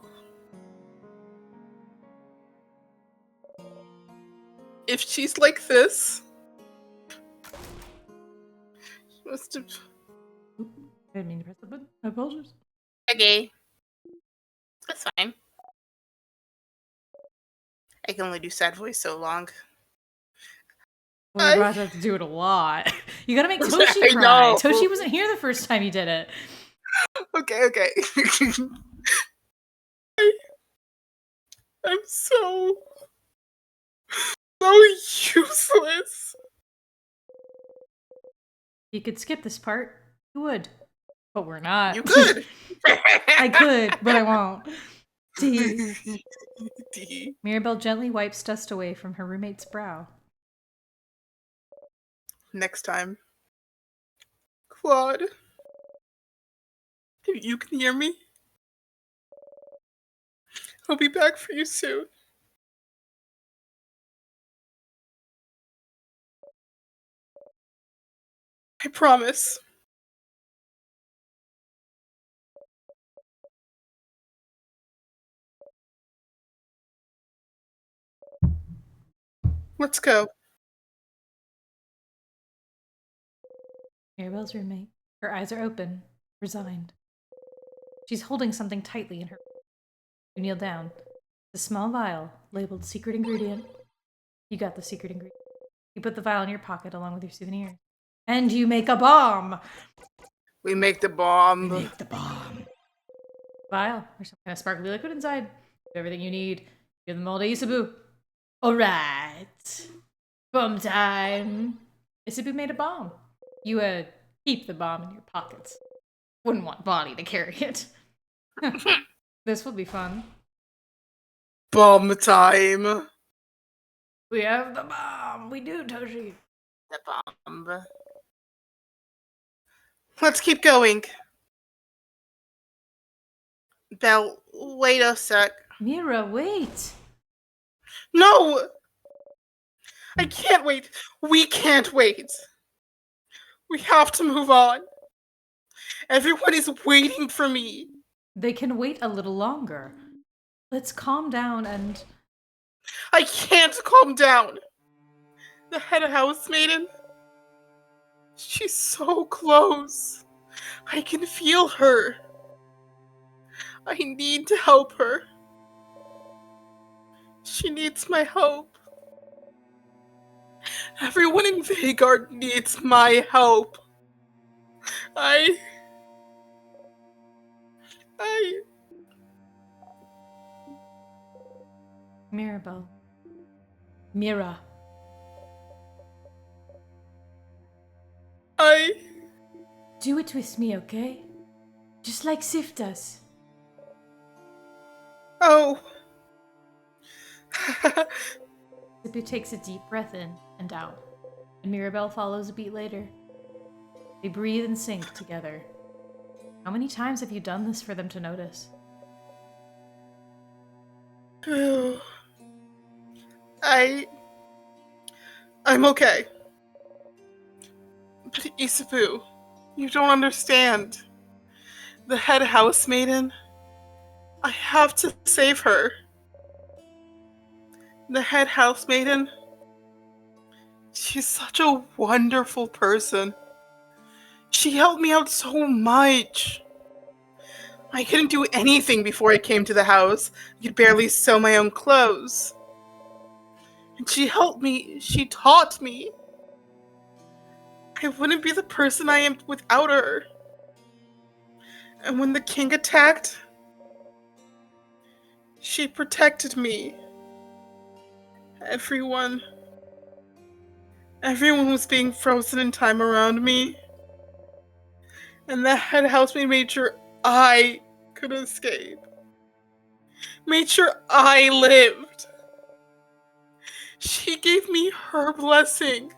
B: if she's like this, she must have...
A: I didn't mean to press the button. I apologize.
B: Okay. That's fine. I can only do sad voice so long.
A: Well, you're about to have to do it a lot. You gotta make Toshi
B: I
A: cry.
B: know.
A: Toshi wasn't here the first time you did it.
B: Okay. I'm so useless.
A: You could skip this part. You would. But we're not.
B: You could.
A: I could, but I won't. D.
B: D.
A: Mirabelle gently wipes dust away from her roommate's brow.
B: Next time. Claude. If you can hear me, I'll be back for you soon. I promise. Let's go.
A: Mirabelle's roommate. Her eyes are open, resigned. She's holding something tightly in her. You kneel down. The small vial, labeled secret ingredient. You got the secret ingredient.
C: You put the vial in your pocket along with your souvenir. And you make a bomb!
B: We make the bomb.
C: Make the bomb. Vial. There's some kind of sparkly liquid inside. Everything you need. Give them all to Isabu. Alright. Bomb time. Isabu made a bomb. You, keep the bomb in your pockets. Wouldn't want Bonnie to carry it. This will be fun.
B: Bomb time.
C: We have the bomb. We do, Toshi.
B: The bomb. Let's keep going. Belle, wait a sec.
C: Mira, wait.
B: No! I can't wait. We can't wait. We have to move on. Everyone is waiting for me.
C: They can wait a little longer. Let's calm down and...
B: I can't calm down. The head housemaiden. She's so close. I can feel her. I need to help her. She needs my help. Everyone in Vhagar needs my help. I...
C: Mirabelle. Mira.
A: Do it with me, okay? Just like Sif does.
B: Oh.
C: Sipu takes a deep breath in and out, and Mirabelle follows a beat later. They breathe and sink together. How many times have you done this for them to notice?
B: I'm okay. But Isabu, you don't understand. The head housemaiden, I have to save her. The head housemaiden, she's such a wonderful person. She helped me out so much. I couldn't do anything before I came to the house. I could barely sew my own clothes. And she helped me. She taught me. I wouldn't be the person I am without her. And when the king attacked, she protected me. Everyone was being frozen in time around me. And the head housemaid made sure I could escape. Made sure I lived. She gave me her blessing.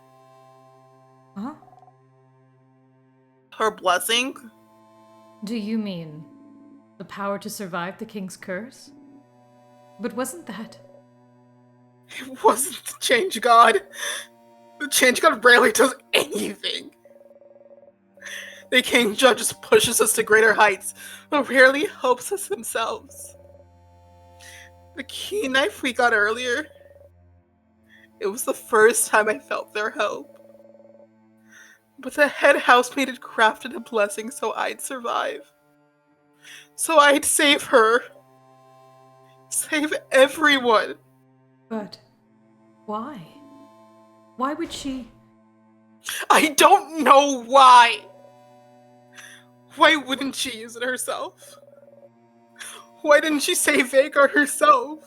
C: Huh?
B: Her blessing?
C: Do you mean the power to survive the king's curse? But wasn't that...
B: It wasn't the change god. The change god rarely does anything. The king just pushes us to greater heights, but rarely helps us themselves. The key knife we got earlier, it was the first time I felt their help. But the head housemaid had crafted a blessing so I'd survive. So I'd save her. Save everyone.
C: But why? Why would she...
B: I don't know why. Why wouldn't she use it herself? Why didn't she save Vhagar herself?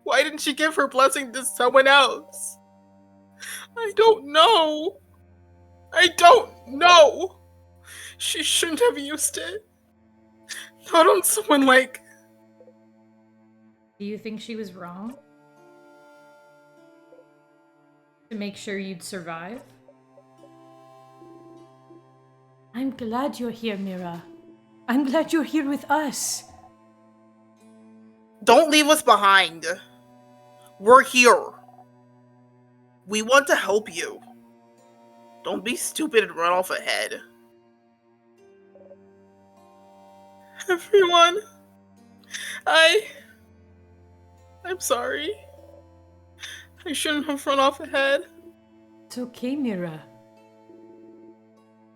B: Why didn't she give her blessing to someone else? I don't know. I don't know. She shouldn't have used it. Not on someone like...
C: Do you think she was wrong? To make sure you'd survive?
A: I'm glad you're here, Mira. I'm glad you're here with us.
B: Don't leave us behind. We're here. We want to help you. Don't be stupid and run off ahead. Everyone, I'm sorry. I shouldn't have run off ahead.
A: It's okay, Mira.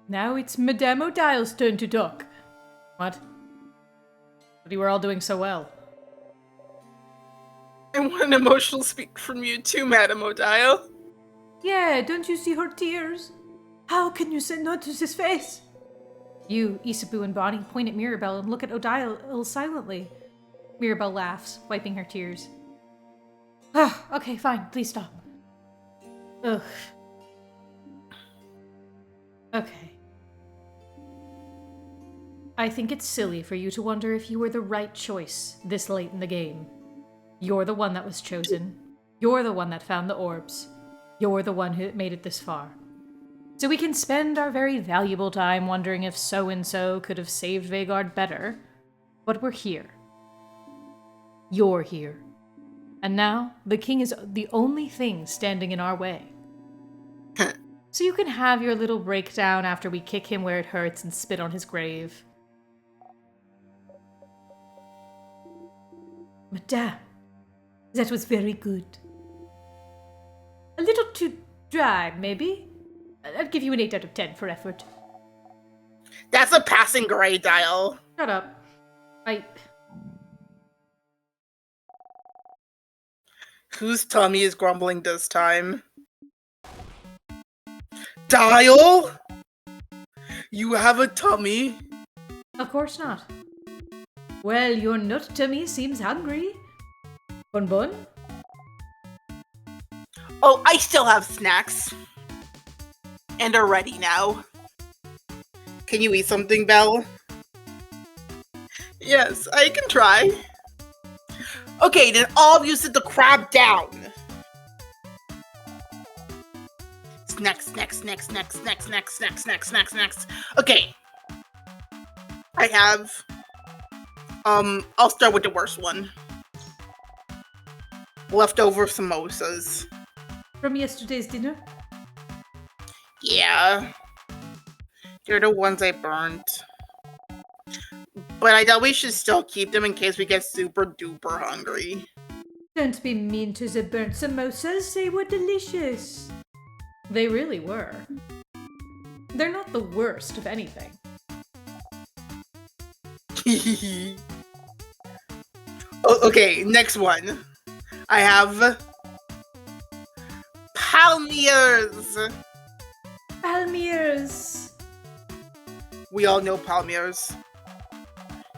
A: Now it's Madame Odile's turn to talk.
C: What? But you were all doing so well.
B: I want an emotional speak from you too, Madame Odile.
C: Yeah, don't you see her tears? How can you say no to his face? You, Isabu, and Bonnie point at Mirabelle and look at Odile silently. Mirabelle laughs, wiping her tears. Ah, okay, fine, please stop. Ugh. Okay. I think it's silly for you to wonder if you were the right choice this late in the game. You're the one that was chosen. You're the one that found the orbs. You're the one who made it this far. So we can spend our very valuable time wondering if so-and-so could have saved Vhagar better. But we're here. You're here. And now, the king is the only thing standing in our way. So you can have your little breakdown after we kick him where it hurts and spit on his grave. Madame, that was very good. A little too dry, maybe? I'd give you an 8 out of 10 for effort.
B: That's a passing grade, Dial.
C: Shut up.
B: Whose tummy is grumbling this time? Dial? You have a tummy?
C: Of course not. Well, your nut tummy seems hungry. Bun Bun?
B: Oh, I still have snacks. And are ready now. Can you eat something, Belle? Yes, I can try. Okay, then all of you sit the crab down. Snacks. Okay. I have... I'll start with the worst one. Leftover samosas.
C: From yesterday's dinner?
B: Yeah. They're the ones I burnt. But I thought we should still keep them in case we get super duper hungry.
C: Don't be mean to the burnt samosas, they were delicious. They really were. They're not the worst of anything.
B: Okay, next one. I have... Palmiers!
C: Palmiers!
B: We all know palmiers.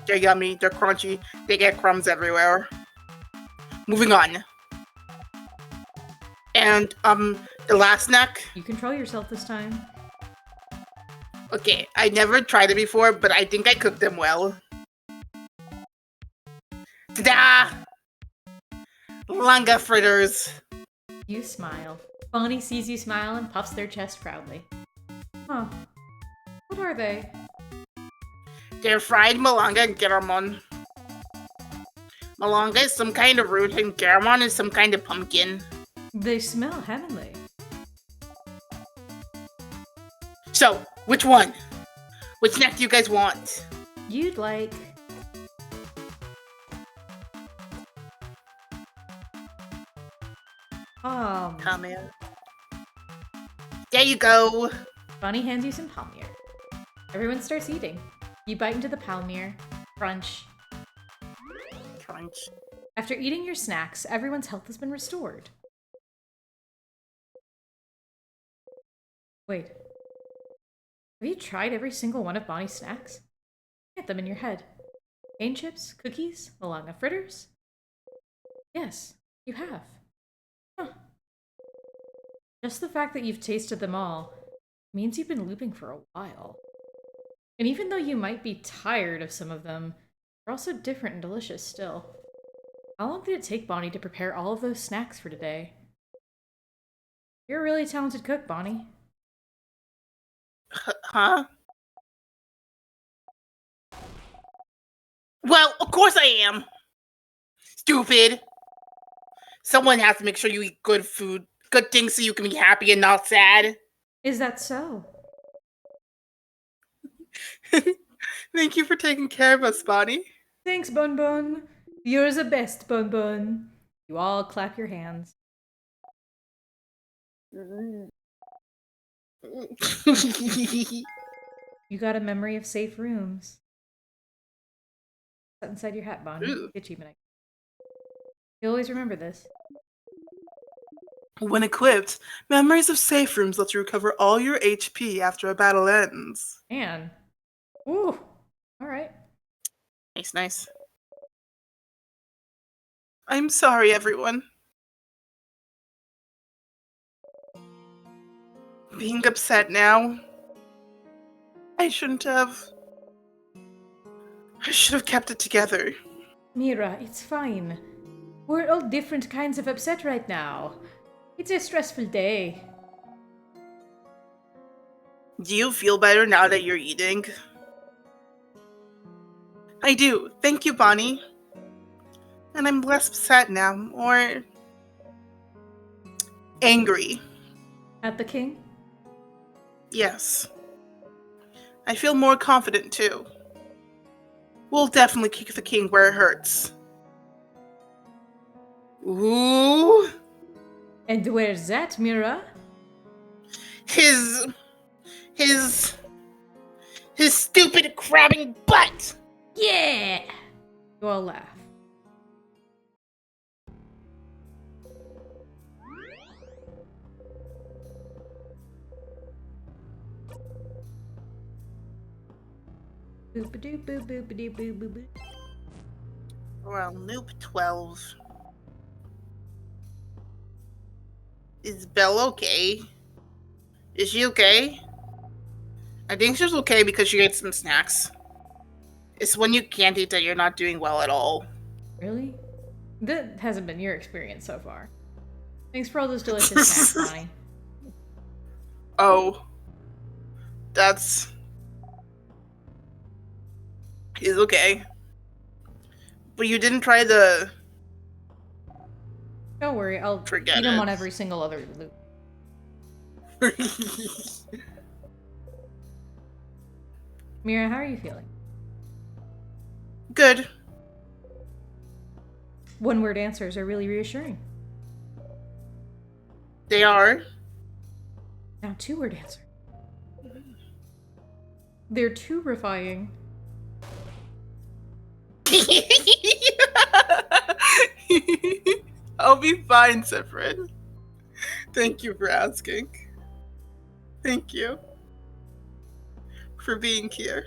B: They're yummy, they're crunchy, they get crumbs everywhere. Moving on. And, the last snack.
C: You control yourself this time.
B: Okay, I never tried it before, but I think I cooked them well. Ta-da! Langa fritters.
C: You smile. Bonnie sees you smile and puffs their chest proudly. Huh. What are they?
B: They're fried malanga and garamon. Malanga is some kind of root and garamon is some kind of pumpkin.
C: They smell heavenly.
B: So, which one? Which snack do you guys want?
C: You'd like...
B: Palmier. There you go.
C: Bonnie hands you some palmier. Everyone starts eating. You bite into the palmier. Crunch.
B: Crunch.
C: After eating your snacks, everyone's health has been restored. Wait. Have you tried every single one of Bonnie's snacks? Get them in your head. Cane chips, cookies, malanga fritters? Yes, you have. Huh. Just the fact that you've tasted them all means you've been looping for a while. And even though you might be tired of some of them, they're also different and delicious still. How long did it take Bonnie to prepare all of those snacks for today? You're a really talented cook, Bonnie.
B: Huh? Well, of course I am. Stupid. Someone has to make sure you eat good food, good things so you can be happy and not sad.
C: Is that so?
B: Thank you for taking care of us, Bonnie.
C: Thanks, Bun Bun. You're the best, Bun Bun. You all clap your hands. You got a memory of safe rooms. Set inside your hat, Bonnie.
B: Ooh.
C: Achievement. You always remember this.
B: When equipped, Memories of Safe Rooms lets you recover all your HP after a battle ends.
C: Man. Ooh. Alright.
B: Nice, nice. I'm sorry, everyone. Being upset now. I shouldn't have. I should have kept it together.
C: Mira, it's fine. We're all different kinds of upset right now. It's a stressful day.
B: Do you feel better now that you're eating? I do. Thank you, Bonnie. And I'm less upset now, or angry.
C: At the king?
B: Yes. I feel more confident too. We'll definitely kick the king where it hurts. Ooh.
C: And where's that, Mira?
B: His stupid crabbing butt!
C: Yeah! You all laugh. Boop-a-doo, boop-a-doo, boop-a-doo.
B: Well, Loop 12. Is Belle okay? Is she okay? I think she's okay because she ate some snacks. It's when you can't eat that you're not doing well at all.
C: Really? That hasn't been your experience so far. Thanks for all those delicious snacks, Bonnie.
B: Oh. That's... It's okay. But you didn't try the...
C: Don't worry, I'll
B: Forget
C: eat them
B: it.
C: on every single other loop. Mira, how are you feeling?
B: Good.
C: One-word answers are really reassuring.
B: They are.
C: Now two-word answer. They're terrifying.
B: I'll be fine, Sephrin. Thank you for asking. Thank you for being here.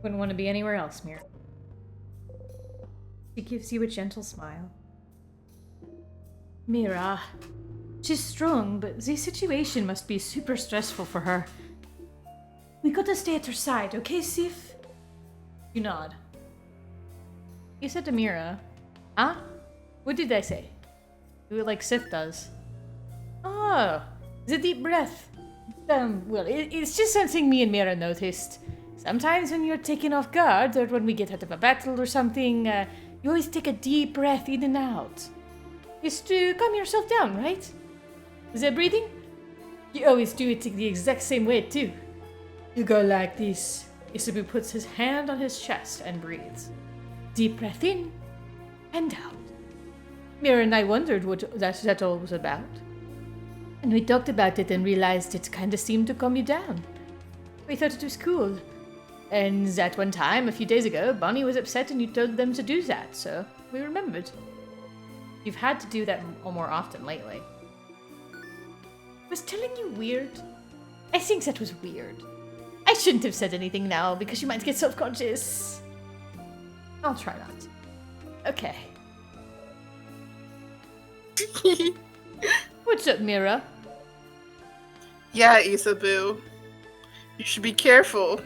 C: Wouldn't want to be anywhere else, Mira. She gives you a gentle smile. Mira, she's strong, but the situation must be super stressful for her. We gotta stay at her side, okay, Sif? You nod. You said to Mira, huh? What did I say? Do it like Sif does. Oh, the deep breath. Well, it's just something me and Mira noticed. Sometimes when you're taken off guard, or when we get out of a battle or something, you always take a deep breath in and out. Just to calm yourself down, right? Is that breathing? You always do it the exact same way, too. You go like this. Isabu puts his hand on his chest and breathes. Deep breath in and out. Mira and I wondered what that all was about. And we talked about it and realized it kind of seemed to calm you down. We thought it was cool. And that one time, a few days ago, Bonnie was upset and you told them to do that, so we remembered. You've had to do that more often lately. Was telling you weird? I think that was weird. I shouldn't have said anything now because you might get self-conscious. I'll try not. Okay. What's up, Mira?
B: Yeah, Isabu. You should be careful.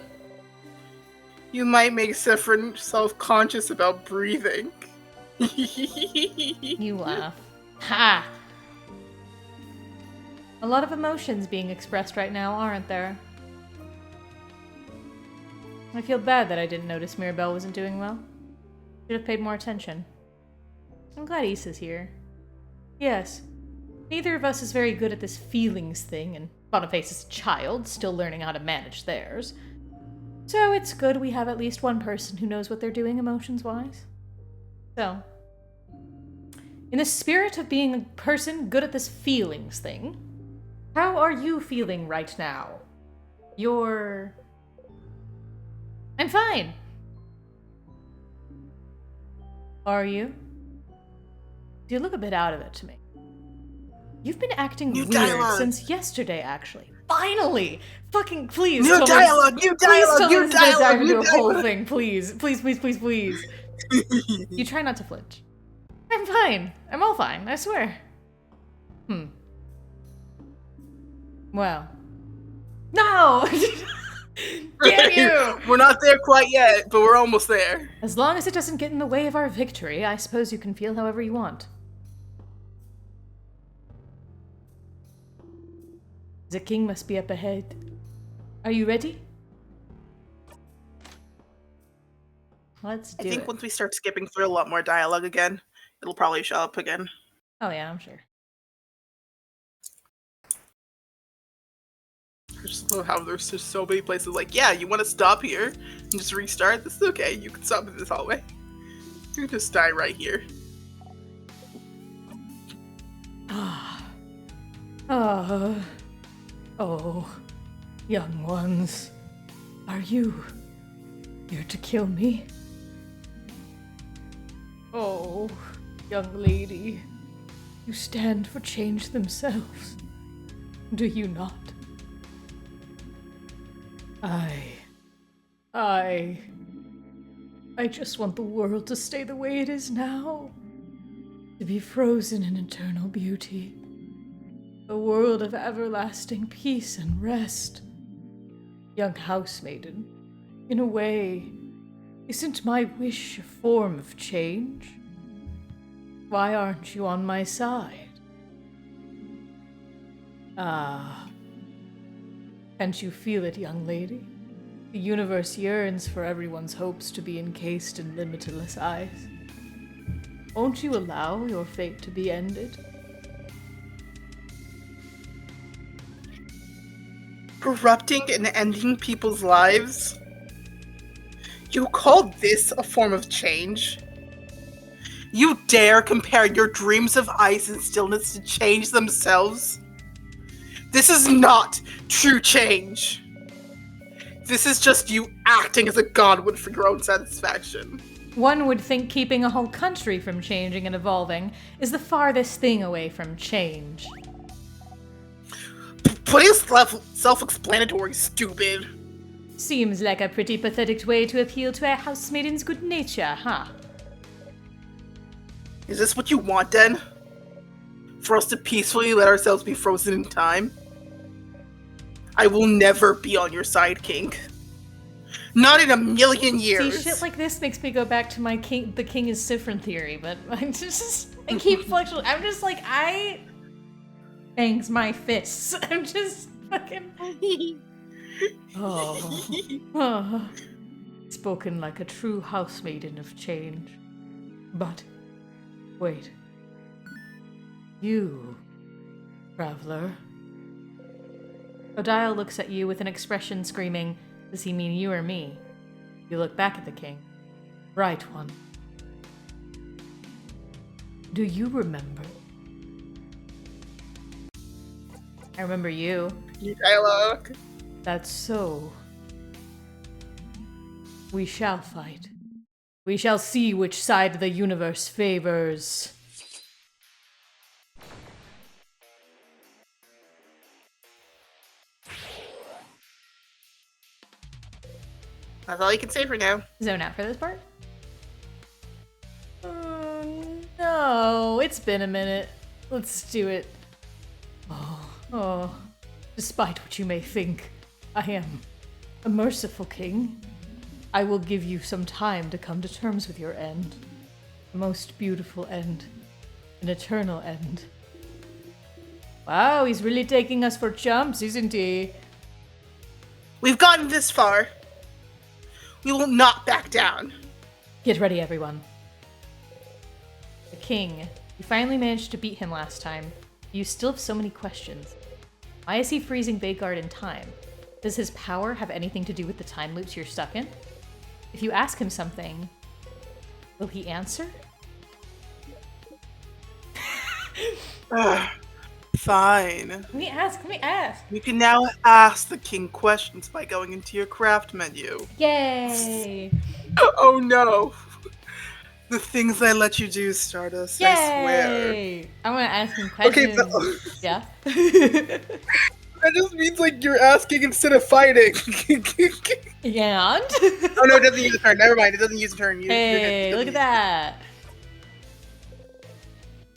B: You might make Sephrin self-conscious about breathing.
C: You laugh. Ha! A lot of emotions being expressed right now, aren't there? I feel bad that I didn't notice Mirabelle wasn't doing well. Should have paid more attention. I'm glad Issa's here. Yes, neither of us is very good at this feelings thing, and Boniface is a child, still learning how to manage theirs. So it's good we have at least one person who knows what they're doing emotions-wise. So, in the spirit of being a person good at this feelings thing, how are you feeling right now? I'm fine. Are you? You look a bit out of it to me.
A: You've been acting
B: New
A: weird
B: dialogue.
A: since yesterday, actually. Finally! Fucking please.
B: New
A: tell me-
B: dialogue, new
A: Please
B: dialogue,
A: tell
B: new
A: me this is gonna
B: dialogue,
A: dive into
B: new
A: a whole
B: dialogue.
A: thing, please. Please, please, please, please. You try not to flinch. I'm fine. I'm all fine, I swear. Well. No! Damn you!
B: We're not there quite yet, but we're almost there.
A: As long as it doesn't get in the way of our victory, I suppose you can feel however you want. The king must be up ahead. Are you ready? Let's
B: I
A: do
B: think
A: it.
B: once we start skipping through a lot more dialogue again, it'll probably show up again.
A: Oh yeah, I'm sure.
B: I just love how there's just so many places like, yeah, you want to stop here and just restart? This is okay. You can stop in this hallway. You can just die right here.
A: Ah. Ah. Oh. Young ones. Are you here to kill me? Oh, young lady. You stand for change themselves. Do you not? I just want the world to stay the way it is now. To be frozen in eternal beauty. A world of everlasting peace and rest. Young housemaiden, in a way, isn't my wish a form of change? Why aren't you on my side? Ah. Can't you feel it, young lady? The universe yearns for everyone's hopes to be encased in limitless eyes. Won't you allow your fate to be ended?
B: Corrupting and ending people's lives? You call this a form of change? You dare compare your dreams of ice and stillness to change themselves? This is not true change. This is just you acting as a god would for your own satisfaction.
A: One would think keeping a whole country from changing and evolving is the farthest thing away from change.
B: Putting is self-explanatory, stupid.
A: Seems like a pretty pathetic way to appeal to a housemaiden's good nature, huh?
B: Is this what you want, then? For us to peacefully let ourselves be frozen in time? I will never be on your side, King. Not in a million years.
A: See, shit like this makes me go back to my the king is Siffrin theory, but I keep fluctuating. I'm just like, I bangs my fists. I'm just fucking... Oh. Spoken like a true housemaiden of change. But, wait. You, traveler. Odile looks at you with an expression screaming, does he mean you or me? You look back at the king. Right one. Do you remember? I remember you.
B: New dialogue.
A: That's so. We shall fight. We shall see which side the universe favors.
B: That's all you can say for now.
A: Zone out for this part? No, it's been a minute. Let's do it. Oh. Despite what you may think, I am a merciful king. I will give you some time to come to terms with your end. A most beautiful end. An eternal end. Wow, he's really taking us for chumps, isn't he?
B: We've gotten this far. We will not back down.
A: Get ready, everyone. The king. You finally managed to beat him last time. You still have so many questions. Why is he freezing Vhagar in time? Does his power have anything to do with the time loops you're stuck in? If you ask him something, will he answer?
B: Fine.
A: Let me ask.
B: You can now ask the king questions by going into your craft menu.
A: Yay!
B: Oh no! The things I let you do, Stardust. I swear.
C: Yay! I'm gonna ask him
B: Okay,
C: questions.
B: but
C: Yeah.
B: that just means like you're asking instead of fighting.
C: And?
B: Oh no, it doesn't use a turn. Never mind, it doesn't use a turn. You're good.
C: Hey,
B: It
C: look at
B: doesn't
C: that.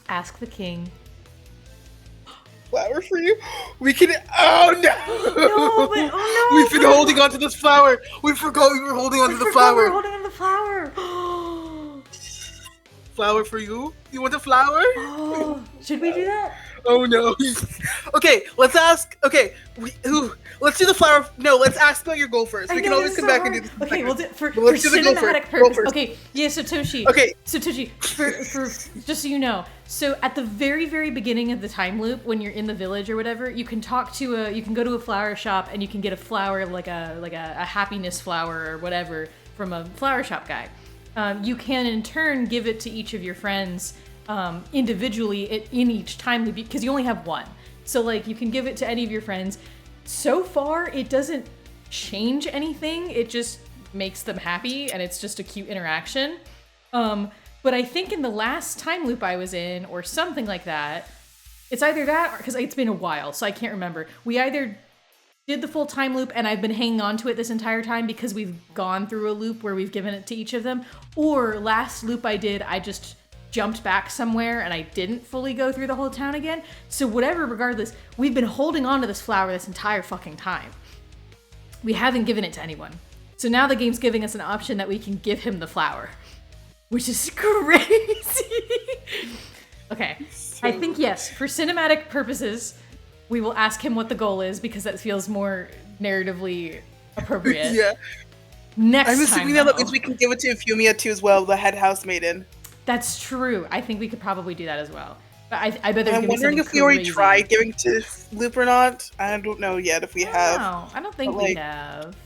C: Ask the king.
B: use flower for you. We can. Oh no!
C: No, but oh no!
B: We've been holding on to this flower. We forgot we were holding on to the flower.
C: We're holding on the flower.
B: Flower for you. You want a flower?
C: Oh, should we do that?
B: Oh no. Okay, let's ask. Okay, let's do the flower. No, let's ask about your goal first.
C: I
B: We can
C: know,
B: always
C: this
B: come
C: is so
B: back and do
C: hard.
B: this.
C: Okay, we'll do for
B: Let's do the go first.
C: cinematic
B: Go
C: purpose.
B: first.
C: Okay, yeah, Satoshi.
B: Okay.
C: Satoshi, for just so you know, so at the very, very beginning of the time loop, when you're in the village or whatever, you can you can go to a flower shop and you can get a flower like a happiness flower or whatever from a flower shop guy. You can in turn give it to each of your friends individually in each time loop because you only have one. So like you can give it to any of your friends. So far, it doesn't change anything. It just makes them happy and it's just a cute interaction. But I think in the last time loop I was in or something like that, it's either that or because it's been a while, so I can't remember. We either did the full time loop and I've been hanging on to it this entire time because we've gone through a loop where we've given it to each of them, or last loop I did, I just jumped back somewhere and I didn't fully go through the whole town again. So whatever, regardless, we've been holding on to this flower this entire fucking time. We haven't given it to anyone. So now the game's giving us an option that we can give him the flower, which is crazy. Okay, I think yes, for cinematic purposes, we will ask him what the goal is because that feels more narratively appropriate.
B: Yeah.
C: Next
B: I'm
C: time,
B: assuming that
C: though,
B: means we can give it to Euphonia too as well, the head house maiden.
C: that's true. I think we could probably do that as well. But I bet there's
B: I'm
C: gonna be
B: wondering
C: something
B: if we already
C: crazy.
B: tried giving to Loop or not. I don't know yet if we have.
C: No, I don't think
B: But,
C: we
B: like-
C: have.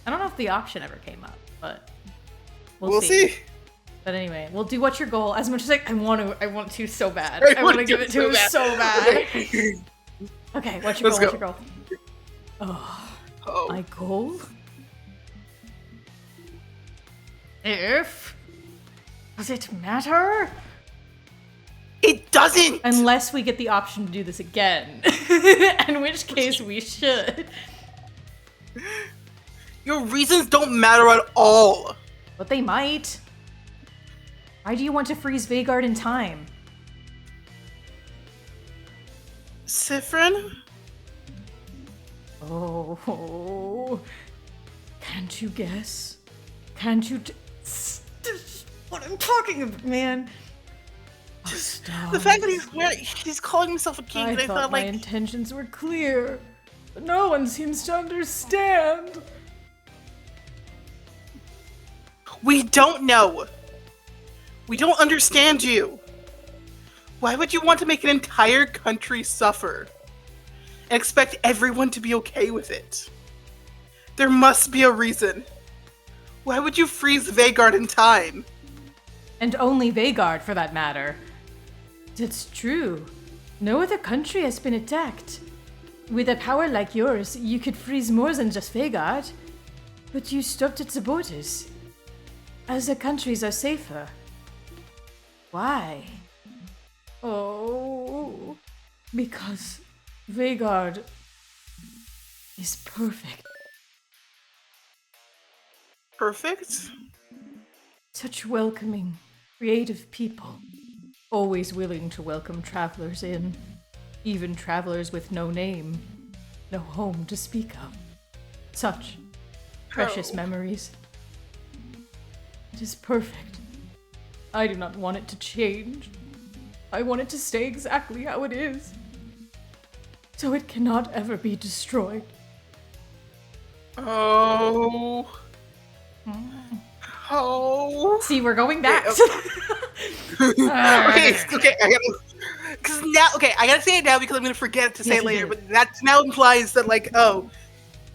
C: I don't know if the option ever came up, but
B: We'll see.
C: But anyway, we'll do what's your goal. As much as I want to so bad.
B: I
C: I want to give it to him so bad.
B: Okay.
C: Okay, what's your
B: Let's
C: goal?
B: go.
C: What's your goal? Oh,
B: Oh.
C: my goal? Does it matter?
B: It doesn't!
C: Unless we get the option to do this again. In which case we should.
B: Your reasons don't matter at all.
C: But they might. Why do you want to freeze Vhagar in time?
B: Siffrin?
C: Oh. Can't you guess? Can't you what I'm talking about, man? Oh, stop.
B: The fact that he's calling himself a king,
C: I
B: and I
C: thought
B: thought
C: my
B: like,
C: intentions were clear, but no one seems to understand.
B: we don't know. We don't understand you. Why would you want to make an entire country suffer and expect everyone to be okay with it? There must be a reason. Why would you freeze Vhagar in time?
C: And only Vhagar, for that matter. That's true. No other country has been attacked. With a power like yours, you could freeze more than just Vhagar. But you stopped at the borders. Other countries are safer. Why? Oh, because Vhagar is perfect.
B: Perfect?
C: Such welcoming, creative people. Always willing to welcome travelers in. Even travelers with no name, no home to speak of. Such precious
B: Oh.
C: memories. It is perfect. I do not want it to change. I want it to stay exactly how it is. So it cannot ever be destroyed.
B: Oh. Oh.
C: See, we're going back.
B: Okay, okay, I gotta. Because now, okay, I gotta say it now because I'm gonna forget to say
C: Yes,
B: it
C: you
B: later.
C: do.
B: But that now implies that, like, oh,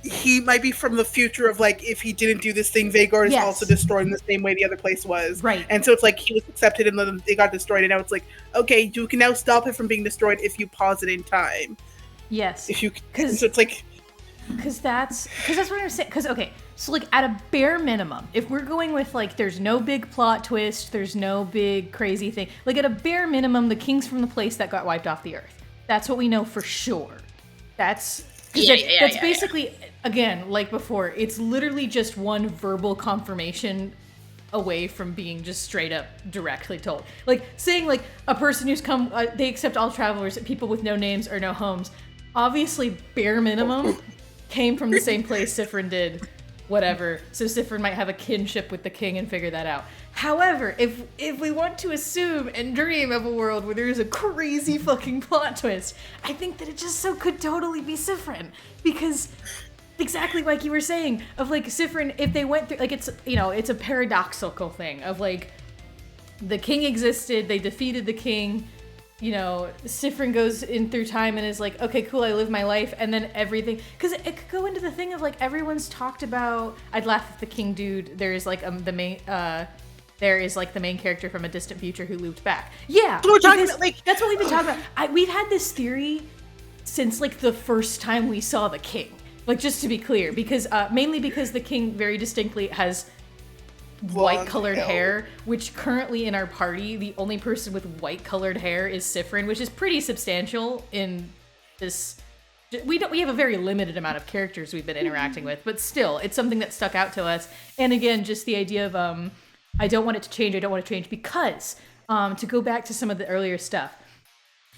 B: he might be from the future of, like, if he didn't do this thing, Vhagar is
C: Yes.
B: also destroyed in the same way the other place was.
C: Right.
B: And so it's like he was accepted and then they got destroyed, and now it's like, okay, you can now stop it from being destroyed if you pause it in time.
C: Yes.
B: If you,
C: 'Cause-
B: so it's like,
A: Because that's what I'm saying. Because okay, so like at a bare minimum, if we're going with like there's no big plot twist, there's no big crazy thing. Like at a bare minimum, the king's from the place that got wiped off the earth. That's what we know for sure. That's basically again like before. It's literally just one verbal confirmation away from being just straight up directly told. Like saying like a person who's come, they accept all travelers, people with no names or no homes. Obviously, bare minimum. Came from the same place Siffrin did, whatever. So Siffrin might have a kinship with the king and figure that out. However, if we want to assume and dream of a world where there is a crazy fucking plot twist, I think that it just so could totally be Siffrin. Because exactly like you were saying, of like Siffrin, if they went through, like it's, you know, it's a paradoxical thing of like, the king existed, they defeated the king, you know, Siffrin goes in through time and is like, okay, cool, I live my life, and then everything, because it could go into the thing of like everyone's talked about. I'd laugh if the king dude. There is like the main character from A Distant Future who looped back. Yeah,
B: we're talking about, like,
A: that's what we've been talking about. We've had this theory since like the first time we saw the king. Like just to be clear, because mainly because the king very distinctly has white colored hair, which currently in our party, the only person with white colored hair is Siffrin, which is pretty substantial in this. We have a very limited amount of characters we've been interacting with, but still, it's something that stuck out to us. And again, just the idea of I don't want it to change. I don't want to change because to go back to some of the earlier stuff,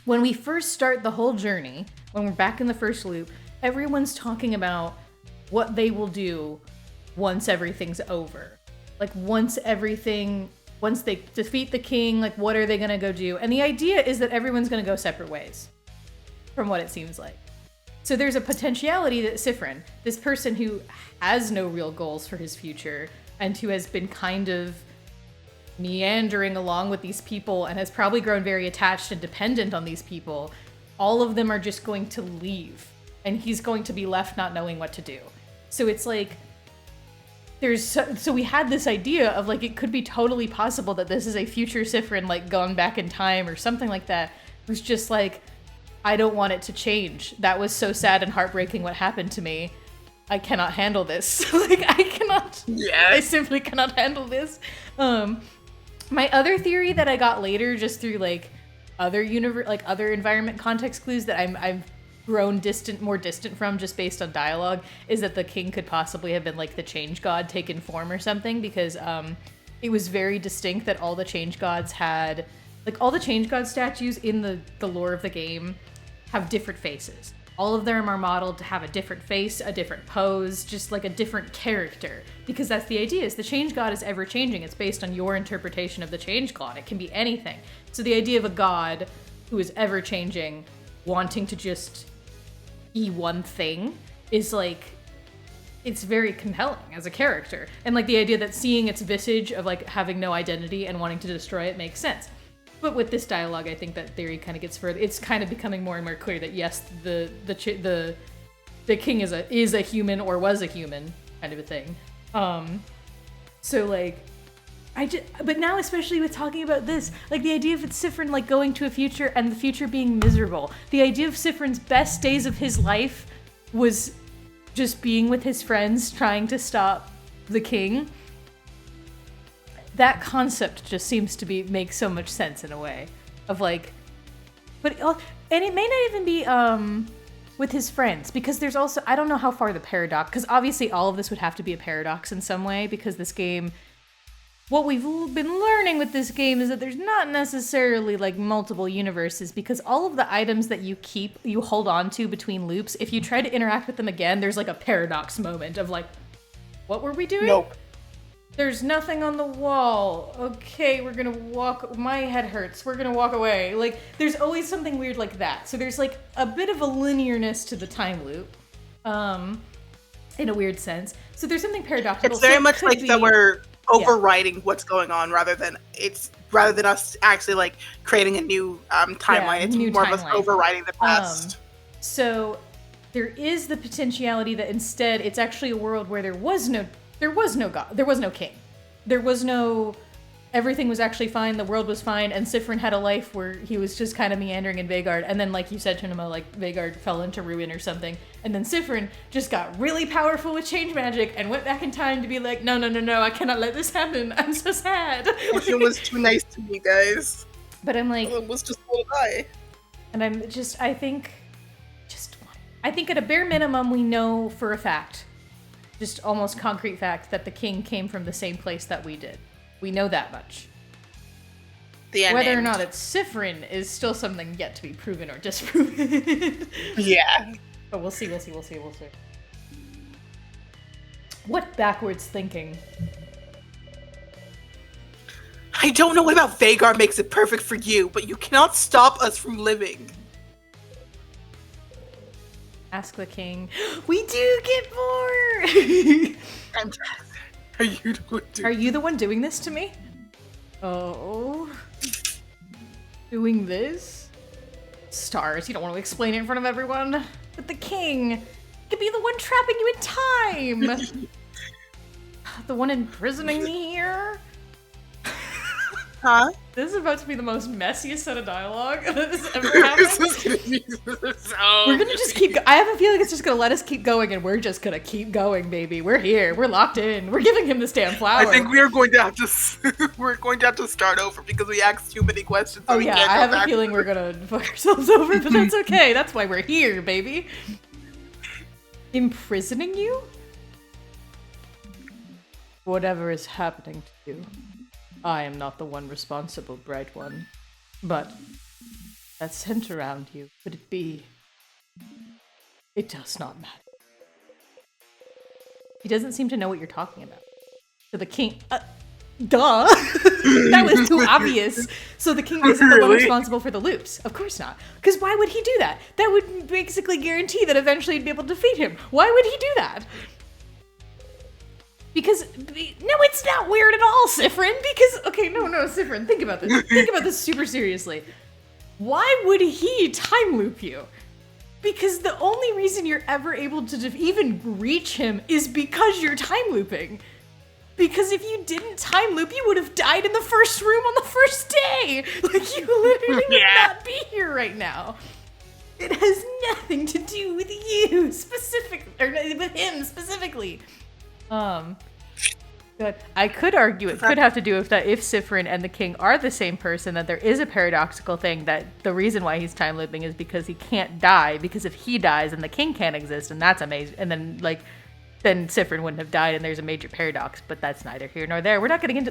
A: when we first start the whole journey, when we're back in the first loop, everyone's talking about what they will do once everything's over. Like once they defeat the king, like what are they gonna go do? And the idea is that everyone's gonna go separate ways, from what it seems like. So there's a potentiality that Siffrin, this person who has no real goals for his future and who has been kind of meandering along with these people and has probably grown very attached and dependent on these people, all of them are just going to leave and he's going to be left not knowing what to do. So it's like, so we had this idea of like it could be totally possible that this is a future Siffrin like going back in time or something like that. It was just like, I don't want it to change. That was so sad and heartbreaking what happened to me. I cannot handle this. Like I cannot. Yeah. I simply cannot handle this. My other theory that I got later, just through like other environment context clues that I've grown more distant from just based on dialogue, is that the king could possibly have been like the change god taken form or something, because it was very distinct that all the change gods had, like all the change god statues in the lore of the game have different faces. All of them are modeled to have a different face, a different pose, just like a different character, because that's the idea, is the change god is ever changing. It's based on your interpretation of the change god. It can be anything. So the idea of a god who is ever changing, wanting to just be one thing, is like, it's very compelling as a character. And like the idea that seeing its visage of like having no identity and wanting to destroy it makes sense. But with this dialogue, I think that theory kind of gets further. It's kind of becoming more and more clear that yes, the king is a human or was a human kind of a thing. So like, but now especially with talking about this, like the idea of Siffrin like going to a future and the future being miserable. The idea of Siffrin's best days of his life was just being with his friends trying to stop the king. That concept just seems to make so much sense in a way of like, and it may not even be with his friends, because there's also, I don't know how far the paradox, because obviously all of this would have to be a paradox in some way, because this game, what we've been learning with this game is that there's not necessarily like multiple universes, because all of the items that you hold on to between loops, if you try to interact with them again, there's like a paradox moment of like, what were we doing?
B: Nope.
A: There's nothing on the wall. Okay, we're gonna walk. My head hurts. We're gonna walk away. Like, there's always something weird like that. So there's like a bit of a linearness to the time loop, in a weird sense. So there's something paradoxical.
B: It's very much like that we're overriding what's going on rather than us actually like creating a new timeline. It's more of us overriding the past.
A: So there is the potentiality that instead it's actually a world where there was no god, there was no king, there was no everything was actually fine, the world was fine, and Sifrin had a life where he was just kind of meandering in Vagard, and then, like you said, Chinema, like, Vagard fell into ruin or something, and then Sifrin just got really powerful with change magic and went back in time to be like, no, I cannot let this happen, I'm so sad.
B: It was too nice to me, guys.
A: But I'm like...
B: It was just so die.
A: And I think at a bare minimum, we know for a fact, just almost concrete fact, that the king came from the same place that we did. We know that much. Whether or not it's Sifrin is still something yet to be proven or disproven.
B: Yeah.
A: But we'll see. What backwards thinking?
B: I don't know what about Vhagar makes it perfect for you, but you cannot stop us from living.
A: Ask the king. We do get more! Are you the one doing this to me? Oh. Doing this? Stars, you don't want to explain it in front of everyone. But the king could be the one trapping you in time! The one imprisoning me here?
B: Huh?
A: This is about to be the most messiest set of dialogue that has ever happened. We're gonna just keep I have a feeling it's just gonna let us keep going, and we're just gonna keep going, baby. We're here. We're locked in. We're giving him this damn flower.
B: I think we are going to have to we're going to have to start over because we asked too many questions. So
A: oh yeah, I have a feeling we're gonna fuck ourselves over, but that's okay. That's why we're here, baby. Imprisoning you? Whatever is happening to you, I am not the one responsible, Bright One. But that scent around you, could it be? It does not matter. He doesn't seem to know what you're talking about. So the king... duh! That was too obvious. So the king isn't the one responsible for the loops. Of course not. Because why would he do that? That would basically guarantee that eventually he'd be able to defeat him. Why would he do that? Because, no, it's not weird at all, Sifrin, because, okay, no, Sifrin, think about this. Think about this super seriously. Why would he time loop you? Because the only reason you're ever able to even reach him is because you're time looping. Because if you didn't time loop, you would have died in the first room on the first day! Like, you literally would not be here right now. It has nothing to do with you, specifically, or with him, specifically. Good. I could argue it could have to do with that if Sifrin and the king are the same person, that there is a paradoxical thing that the reason why he's time looping is because he can't die, because if he dies then the king can't exist, and that's amazing, and then then Sifrin wouldn't have died, and there's a major paradox, but that's neither here nor there. We're not getting into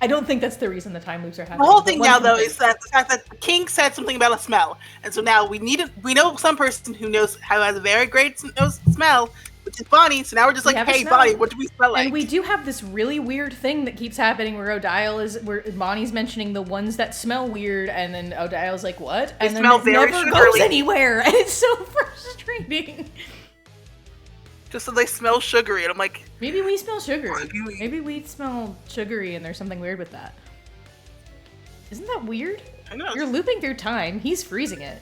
A: I don't think that's the reason the time loops are happening.
B: The whole thing now, though, is that the fact that the king said something about a smell, and so now we know some person who has a very great smell, which is Bonnie, so now we're just like, hey, Bonnie, what do we smell like?
A: And we do have this really weird thing that keeps happening where where Bonnie's mentioning the ones that smell weird, and then Odile's like, what? And then it never goes anywhere, and it's so frustrating.
B: Just so they smell sugary, and I'm like...
A: Maybe we smell sugary. Maybe we smell sugary, and there's something weird with that. Isn't that weird?
B: I know.
A: You're looping through time, he's freezing it.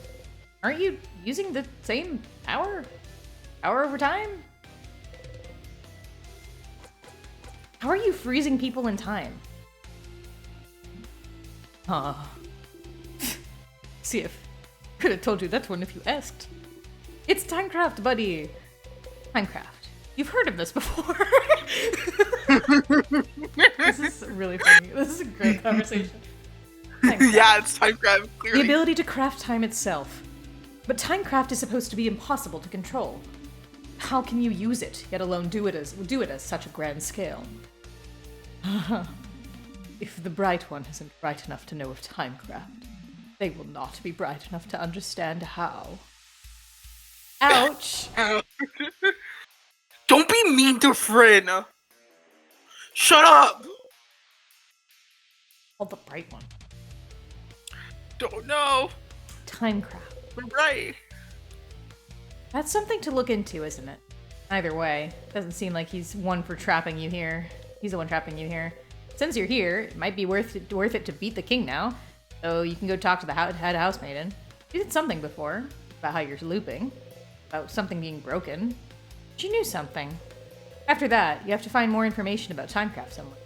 A: Aren't you using the same power? Power over time? How are you freezing people in time? See if could have told you that one if you asked. It's Timecraft, buddy. Timecraft. You've heard of this before. This is really funny. This is a great conversation.
B: Yeah, it's Timecraft, clearly.
A: The ability to craft time itself. But Timecraft is supposed to be impossible to control. How can you use it, yet alone do it as such a grand scale? If the Bright One isn't bright enough to know of Timecraft, they will not be bright enough to understand how. Ouch!
B: Don't be mean to Fryn! Shut up!
A: Oh, the Bright One.
B: Don't know.
A: Timecraft.
B: We're right.
A: That's something to look into, isn't it? Either way, doesn't seem like he's one for trapping you here. He's the one trapping you here. Since you're here, it might be worth it to beat the king now. So you can go talk to the head housemaiden. You did something before about how you're looping, about something being broken. She knew something. After that, you have to find more information about Timecraft somewhere.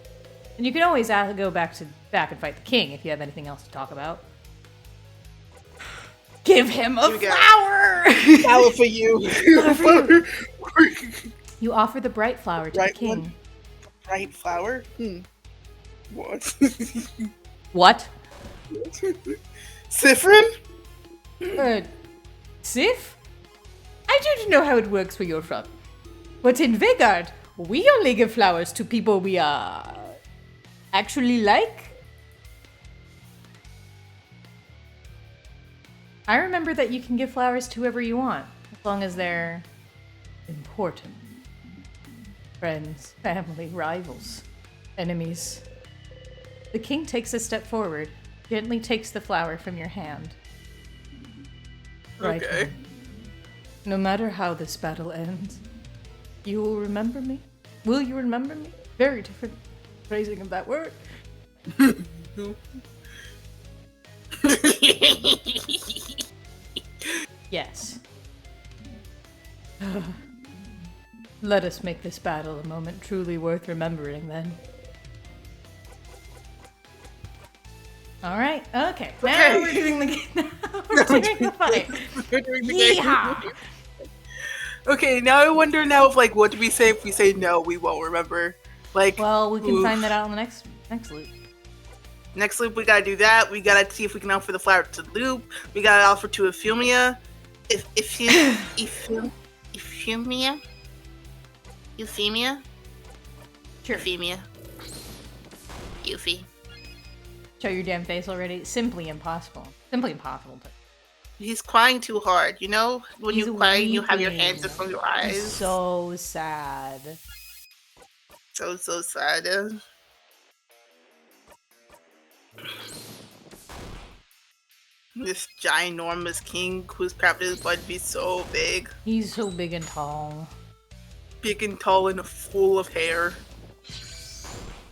C: And you can always go back and fight the king if you have anything else to talk about. Give him a
B: You go.
C: flower!
B: Flower for you.
A: You offer the bright flower to
B: Right
A: the king.
B: one. Bright flower? What?
C: What?
B: Siffrin?
C: Sif? I don't know how it works where you're from. But in Vegard, we only give flowers to people we actually like.
A: I remember that you can give flowers to whoever you want, as long as they're important. Friends, family, rivals, enemies. The king takes a step forward, gently takes the flower from your hand. Right
B: Okay.
A: one. No matter how this battle ends, you will remember me. Will you remember me? Very different phrasing of that word. Yes. Let us make this battle a moment truly worth remembering, then. Alright, okay. Now
B: Okay.
A: we're doing the we're doing the fight.
B: We're doing the game.
A: Yeehaw!
B: Okay, now I wonder now if what do we say if we say no, we won't remember.
A: Well, we can
B: oof.
A: find that out in the next loop.
B: Next loop, we gotta do that. We gotta see if we can offer the flower to Loop. We gotta offer to Euphemia. Euphemia? Euphemia?
A: Sure.
B: Euphemia. Euphy.
A: Show your damn face already. Simply impossible. Simply impossible. But
B: He's crying too hard, you know? When
A: He's
B: you cry, you have your
A: weeping.
B: hands in front of your eyes.
A: so sad.
B: So sad. This ginormous king whose crafted his blood to be so big.
A: He's so big and tall.
B: Big and tall and full of hair.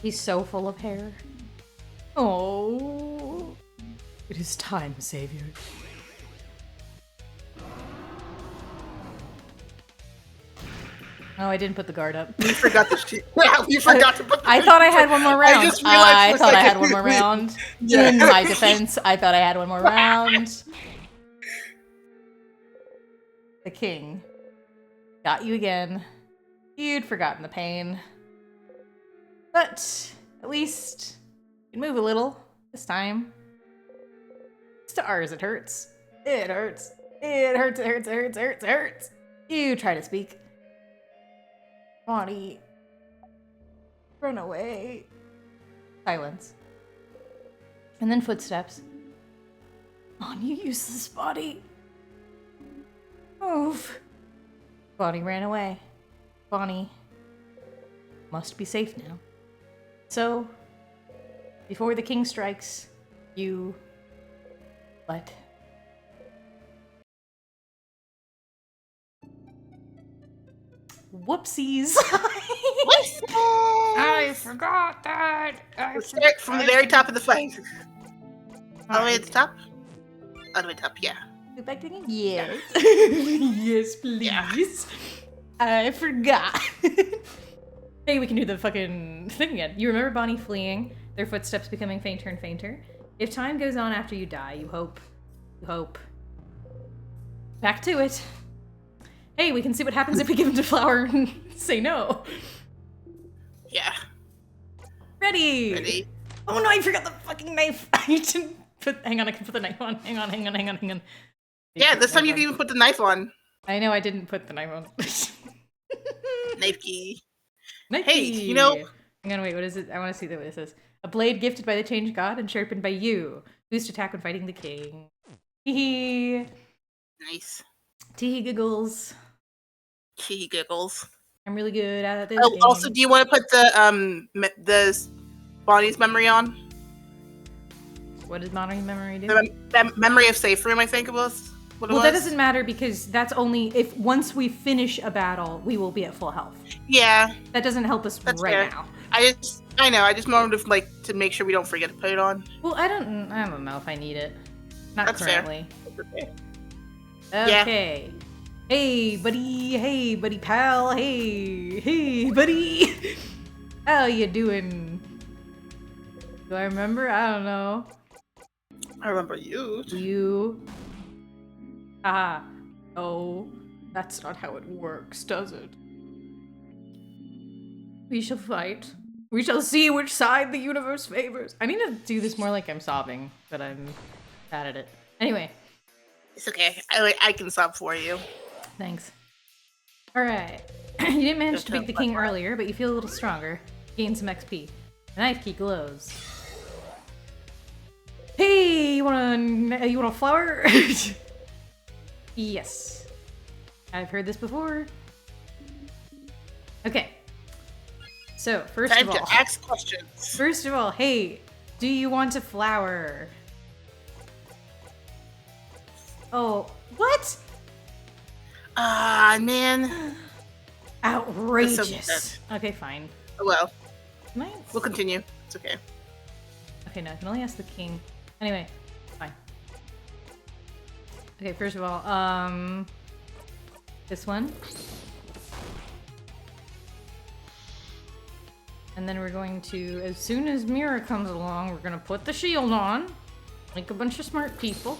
A: He's so full of hair. Oh. It is time, Savior. Oh, I didn't put the guard up.
B: We forgot to shoot. We forgot to put the
A: I thought I had one more round.
B: I just realized for
A: I
B: a
A: thought I had
B: second.
A: one more round.
B: Yeah.
A: In my defense, I thought I had one more round. The king got you again. You'd forgotten the pain. But at least you can move a little this time. Stars, it hurts. It hurts. It hurts, it hurts, it hurts, it hurts, it hurts. You try to speak. Bonnie. Run away. Silence. And then footsteps. On, you useless body. Move. Bonnie ran away. Bonnie must be safe now. So, before the king strikes, you let. Whoopsies. I forgot that.
B: Let's start from the very top of the fight. All the way at the top? All the way top, yeah.
A: Go back to the game? Yes. Yes, please.
B: Yeah.
A: I forgot. Hey, we can do the fucking thing again. You remember Bonnie fleeing, their footsteps becoming fainter and fainter? If time goes on after you die, you hope. You hope. Back to it. Hey, we can see what happens if we give him the flower and say no.
B: Yeah.
A: Ready.
B: Ready?
A: Oh no, I forgot the fucking knife. I didn't put. Hang on, I can put the knife on. Hang on.
B: Yeah, this time you can even put the knife on.
A: I know I didn't put the knife on.
B: Knife key.
A: Knife
B: Hey,
A: key.
B: you know-
A: Hang on, wait. What is it? I want to see what it says. A blade gifted by the Change God and sharpened by you. Boost attack when fighting the king. Hee
B: Nice.
A: Tee giggles.
B: He giggles.
A: I'm really good at this.
B: Oh,
A: game.
B: also, do you want to put the Bonnie's memory on?
A: What does modern memory do?
B: The memory of safe room, I think it was. What it
A: Well,
B: was.
A: that doesn't matter because that's only if once we finish a battle, we will be at full health.
B: Yeah,
A: That doesn't help us
B: That's
A: right
B: fair.
A: now.
B: I know. I just wanted to make sure we don't forget to put it on.
A: Well, I don't know if I need it. Not
B: That's fair.
A: currently.
B: Okay.
A: Okay. Hey, buddy. Hey, buddy pal. Hey, buddy. How you doing?
C: Do I remember? I don't know.
B: I remember you.
C: You. Ah. Oh, that's not how it works, does it? We shall fight. We shall see which side the universe favors. I need to do this more like I'm sobbing, but I'm bad at it. Anyway,
B: It's okay. I can sub for you.
C: thanks. Alright. You didn't manage
B: Just
C: to beat the king earlier, but you feel a little stronger. Gain some XP. The knife key glows. Hey, you want a flower? Yes. I've heard this before. Okay. So, first
B: Time
C: of all,
B: to ask questions.
C: first of all, hey, do you want a flower? Oh, what?
B: Ah, man.
C: Outrageous. Okay, fine.
B: Oh, well,
C: Can I?
B: we'll continue. It's okay.
C: Okay, no, I can only ask the king. Anyway, fine. Okay, first of all, this one. And then we're going to, as soon as Mira comes along, we're gonna put the shield on. Like a bunch of smart people.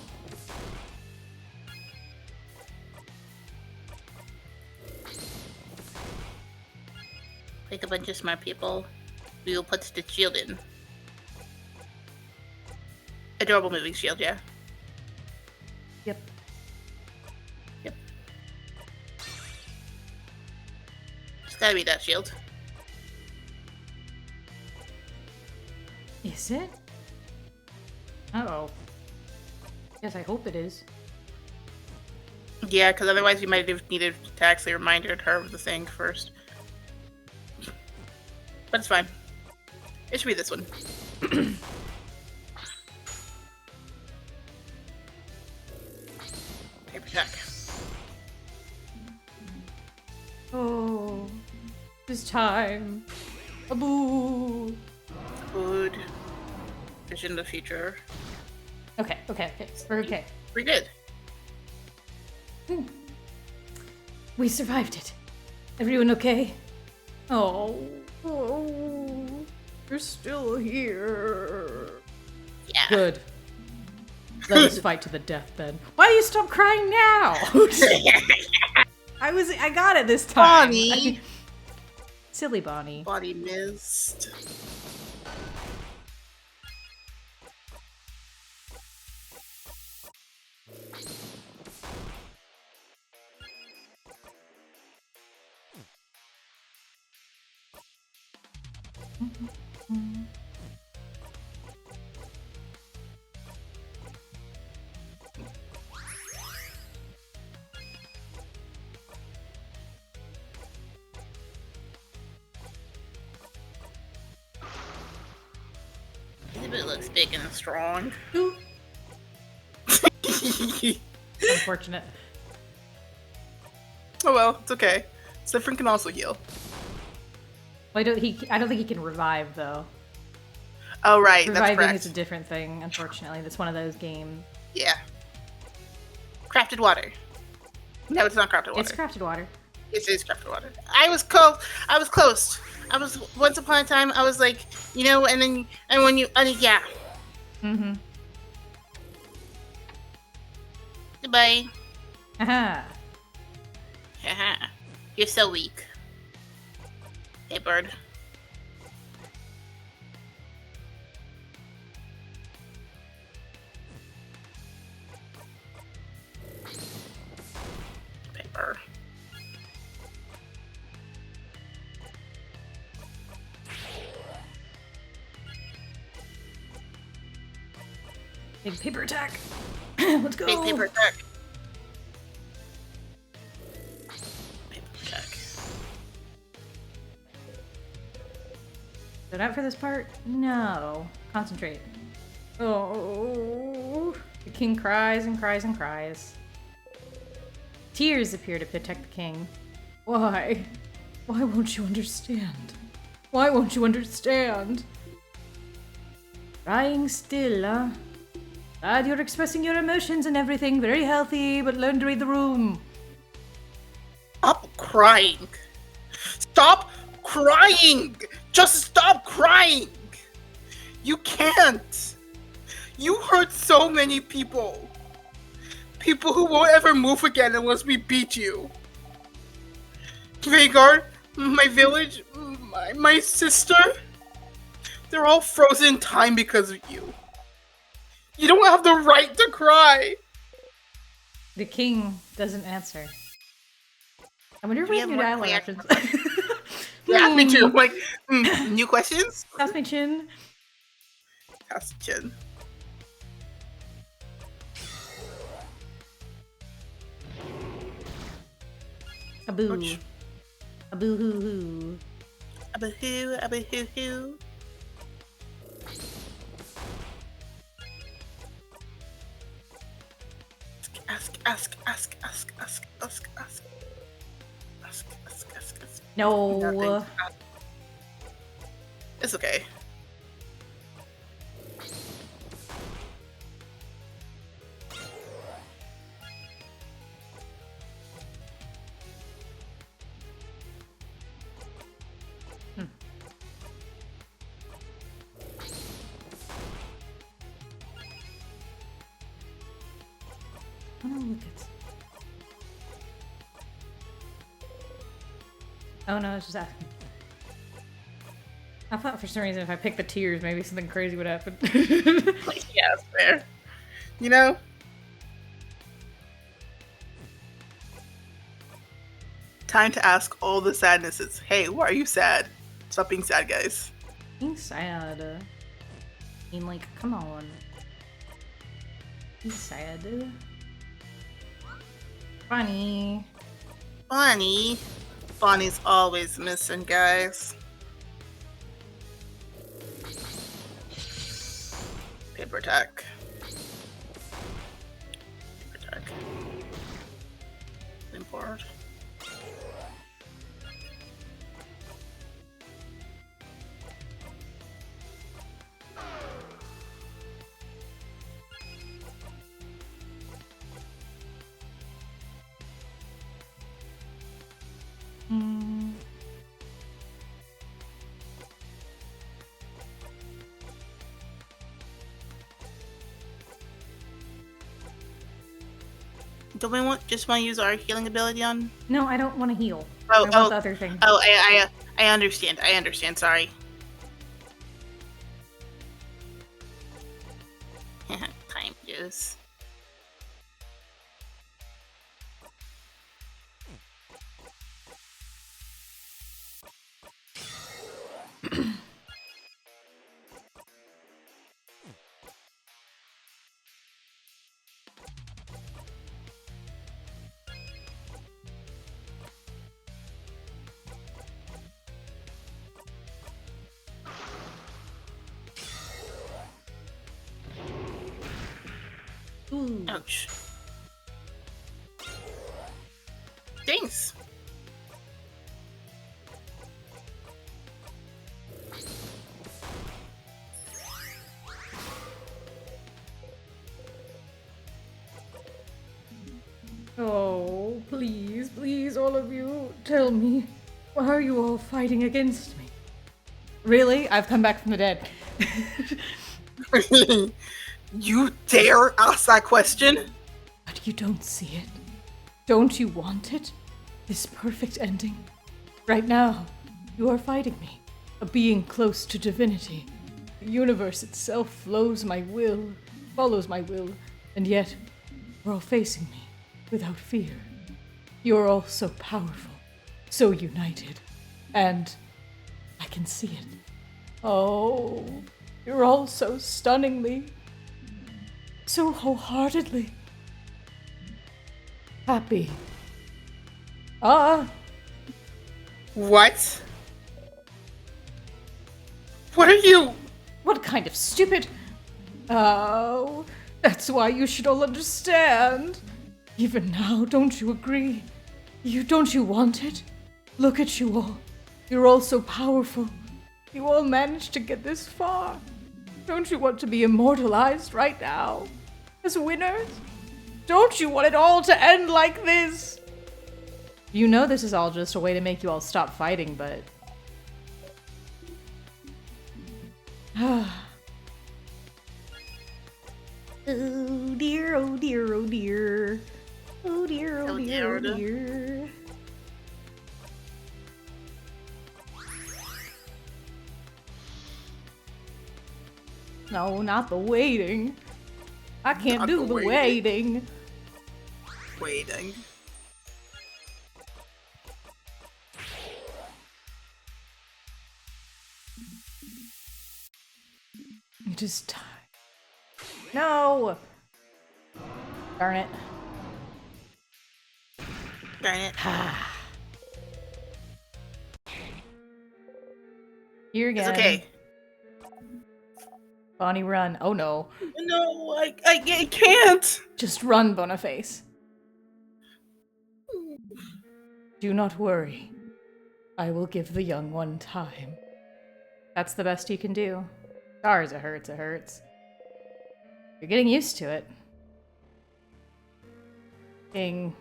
B: Like a bunch of smart people, we will put the shield in. Adorable moving shield, yeah.
C: Yep.
B: Yep. It's gotta be that shield.
C: Is it? Uh-oh. Yes, I hope it is.
B: Yeah, because otherwise we might have needed to actually remind her of the thing first. But it's fine. It should be this one. Paper check.
C: Oh, it's time. A boo.
B: Food. Vision of the future.
C: Okay, we're okay.
B: Pretty good.
C: We survived it. Everyone okay? Oh, you're still here.
B: Yeah.
C: Good. Let us fight to the death then. Why do you stop crying now? I got it this time.
B: Bonnie.
C: Silly Bonnie.
B: Body mist. It looks big and strong.
C: Unfortunate.
B: Oh well, it's okay. Zephyrin can also heal.
C: Well, I don't think he can revive though.
B: Oh right, that's
C: Reviving
B: correct.
C: is a different thing, unfortunately. That's one of those games.
B: Yeah. Crafted water. No, it's not crafted water.
C: It's crafted water.
B: It is crafted water. I was close. I was once upon a time. I was like, you know, and when you, yeah.
C: Mm-hmm.
B: Goodbye.
C: Aha.
B: Haha. You're so weak. Hey, bird. Paper.
C: Big paper attack. Let's go.
B: Big paper attack. Paper attack.
C: Is it out for this part? No. Concentrate. Oh. The king cries and cries and cries. Tears appear to protect the king. Why? Why won't you understand? Why won't you understand? Crying still, huh? Glad you're expressing your emotions and everything. Very healthy, but learn to read the room.
B: Stop crying. Stop crying. Just stop crying. You can't! You hurt so many people! People who won't ever move again unless we beat you. Vhagar, my village, my sister, they're all frozen in time because of you. You don't have the right to cry!
C: The king doesn't answer. I wonder if
B: We
C: we
B: have
C: have new
B: more
C: dialogue
B: reactions.
C: options.
B: Yeah, me too. Like, new questions?
C: That's my chin.
B: That's chin.
C: A boo.
B: Ouch.
C: A boo hoo hoo.
B: Abahoo, abahoo hoo. Ask.
C: No.
B: Nothing. It's okay.
C: Oh, no, look at. Oh no, it's just asking. I thought for some reason if I picked the tears, maybe something crazy would happen.
B: Yeah, it's fair. You know? Time to ask all the sadnesses. Hey, why are you sad? Stop being sad, guys.
C: Being sad. I mean, like, come on. Be sad. Funny.
B: Bonnie. Bonnie's always missing, guys. Paper attack. Paper attack. Import.
C: Mm.
B: Don't we just want to use our healing ability on?
C: No, I don't want to heal.
B: Oh,
C: I want the other thing.
B: Oh, I understand. I understand. Sorry. Time juice.
C: Ooh.
B: Ouch. Thanks.
C: Oh, please, please, all of you, tell me, why are you all fighting against me? Really? I've come back from the dead.
B: You dare ask that question?
C: But you don't see it. Don't you want it? This perfect ending? Right now, you are fighting me, a being close to divinity. The universe itself follows my will, and yet, you're all facing me without fear. You're all so powerful, so united, and I can see it. Oh, you're all so stunningly, so wholeheartedly happy.
B: What? What are you?
C: What kind of stupid... Oh, that's why you should all understand. Even now, don't you agree? Don't you want it? Look at you all. You're all so powerful. You all managed to get this far. Don't you want to be immortalized right now? As winners? Don't you want it all to end like this? You know this is all just a way to make you all stop fighting, but...
B: hard.
A: dear. No, not the waiting. I can't
B: Not
A: do
B: the
A: the
B: waiting.
A: waiting.
B: Waiting.
A: It is time. No! Darn it.
B: Darn it.
A: Here again.
B: It's okay.
A: Bonnie, run. Oh no.
B: No, I can't.
A: Just run, Boniface. Do not worry. I will give the young one time. That's the best you can do. Stars, it hurts, it hurts. You're getting used to it. King.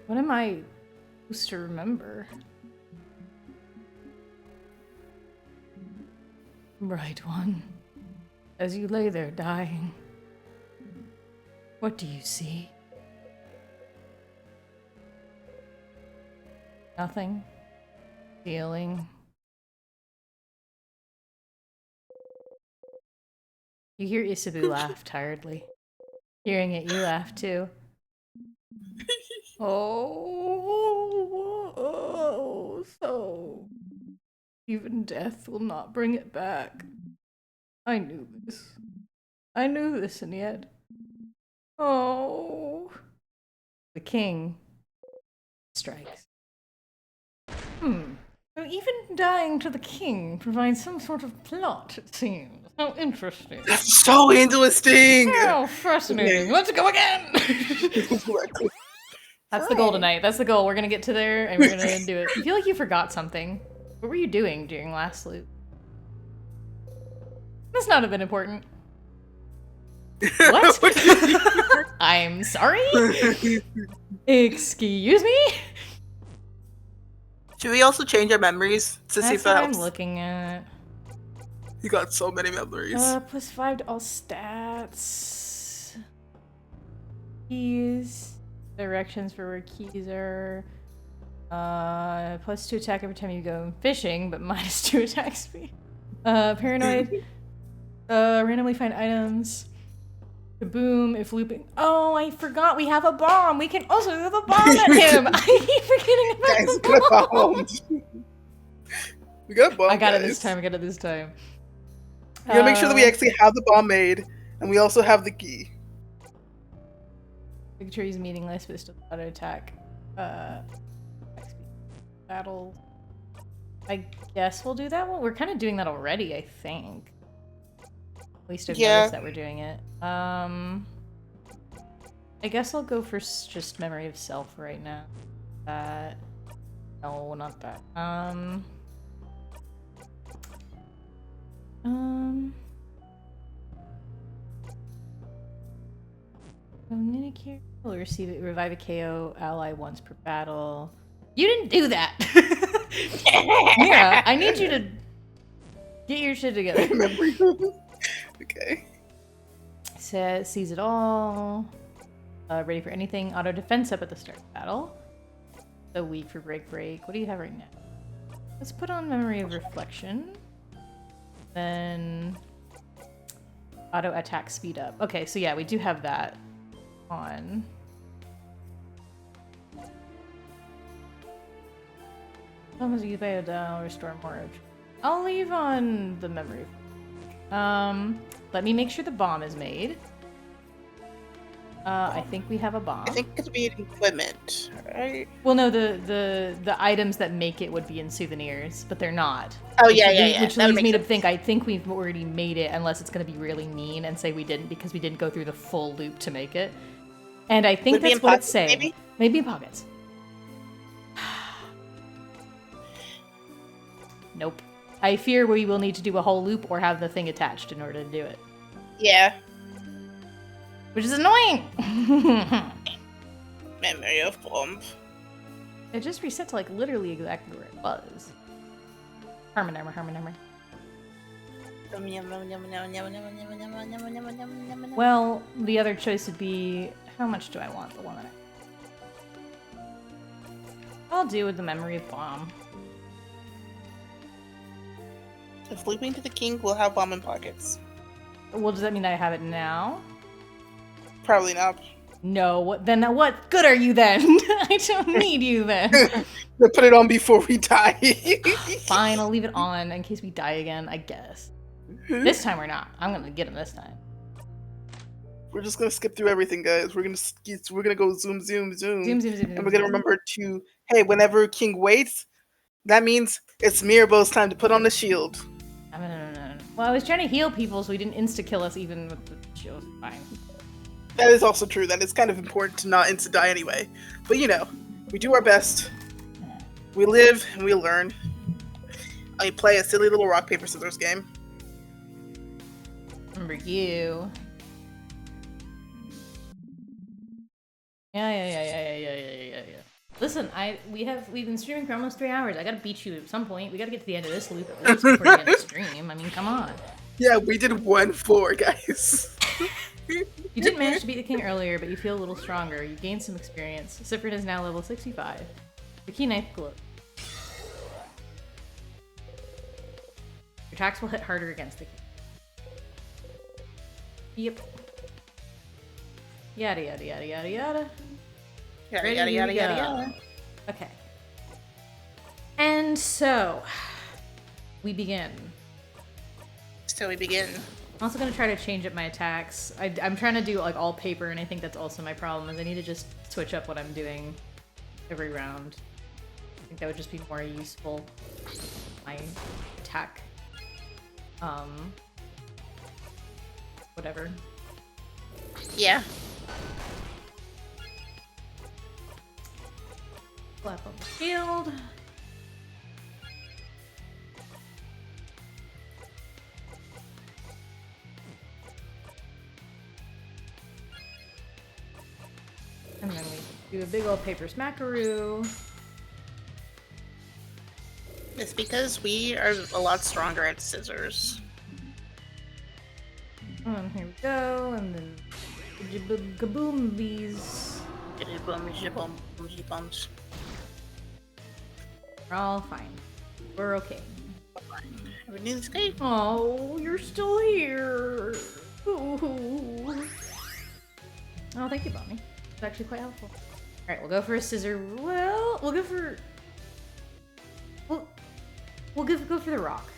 A: What am I supposed to remember? Bright one, as you lay there dying, what do you see? Nothing. Feeling. You hear Isabu laugh tiredly. Hearing it, you laugh too. Oh, so even death will not bring it back. I knew this. I knew this, and yet. Oh. The king strikes. So even dying to the king provides some sort of plot, it seems. How interesting.
B: That's so interesting.
A: How fascinating. Let's go again! That's the goal tonight. That's the goal. We're gonna get to there and we're gonna do it. I feel like you forgot something. What were you doing during last loop? Must not have been important. What? I'm sorry? Excuse me?
B: Should we also change our memories to see if
A: That's
B: that
A: what I'm
B: helps?
A: looking at.
B: You got so many memories.
A: +5 to all stats. Keys. Directions for where keys are. +2 attack every time you go fishing, but -2 attack speed. Paranoid. Randomly find items. Kaboom, if looping. Oh, I forgot we have a bomb. We can also throw the bomb at him. I keep forgetting about
B: Guys,
A: the
B: we got a
A: bomb.
B: bomb. We got a bomb.
A: I got it
B: guys.
A: this time. I got it this time.
B: We gotta make sure that we actually have the bomb made, and we also have the key.
A: Victory is meaningless, but still auto attack. Battle. I guess we'll do that one. We're kind of doing that already, I think. At least I've noticed that we're doing it. I guess I'll go for just memory of self right now. No, not that. Communicate. Will receive it. Revive a KO ally once per battle. You didn't do that. Mira, I need you to get your shit together.
B: Memory. Okay.
A: Sees it all. Ready for anything. Auto defense up at the start of battle. So weak for break. What do you have right now? Let's put on memory of reflection. Then auto attack speed up. Okay, so yeah, we do have that on. Sometimes you pay down, restore more. I'll leave on the memory. Let me make sure the bomb is made. I think we have a bomb.
B: I think it's being equipment, right?
A: Well, no, the items that make it would be in souvenirs, but they're not.
B: Oh yeah.
A: Which
B: That
A: leads
B: would
A: me
B: make
A: to think I think we've already made it, unless it's going to be really mean and say we didn't because we didn't go through the full loop to make it. And I think
B: Would it be
A: that's
B: in
A: what
B: pockets,
A: it's saying.
B: maybe?
A: Maybe in pockets. Nope. I fear we will need to do a whole loop or have the thing attached in order to do it.
B: Yeah.
A: Which is annoying!
B: Memory of bomb.
A: It just reset to like literally exactly where it was. Harmon armor. Well, the other choice would be how much do I want the one that
C: I'll do with the memory of bomb.
B: If leaping to the king will have bomb in pockets.
C: Well, does that mean I have it now?
B: Probably not.
C: No, then what good are you then? I don't need you then.
B: We'll put it on before we die.
C: Fine, I'll leave it on in case we die again, I guess. This time we're not. I'm gonna get him this time.
B: We're just gonna skip through everything, guys. We're gonna go zoom, zoom, zoom,
C: Zoom, zoom, zoom,
B: and
C: zoom,
B: we're gonna
C: zoom.
B: remember to whenever King waits, that means it's Mirabel's time to put on the shield.
C: No. Well, I was trying to heal people so he didn't insta-kill us even with the shield. Fine.
B: That is also true. That it's kind of important to not insta die anyway. But we do our best. We live and we learn. I play a silly little rock paper scissors game.
C: Remember you. Yeah. Listen, we've been streaming for almost 3 hours. I gotta beat you at some point. We gotta get to the end of this loop at least before the end of the stream. I mean, come on.
B: Yeah, we did 1 floor, guys.
C: You didn't manage to beat the king earlier, but you feel a little stronger. You gained some experience. Sifrin is now level 65. The key knife glow. Your attacks will hit harder against the king. Yep. Yada.
B: Yada
C: Ready,
B: yada
C: here
B: yada
C: we
B: yada
C: go.
B: yada.
C: Okay. And so, we begin.
B: So we begin.
C: I'm also going to try to change up my attacks. I'm trying to do like all paper, and I think that's also my problem, is I need to just switch up what I'm doing every round. I think that would just be more useful. My attack. Whatever.
B: Yeah.
C: Slap on the shield. And then we do a big old paper smackaroo.
B: It's because we are a lot stronger at scissors.
C: And here we go, and then kaboom these. We're all fine. We're okay.
B: Everything's okay.
C: Oh, you're still here. Ooh. Oh, thank you, Bonnie. It's actually quite helpful. All right, we'll go for a scissor. Well, we'll go for. We'll go for the rock.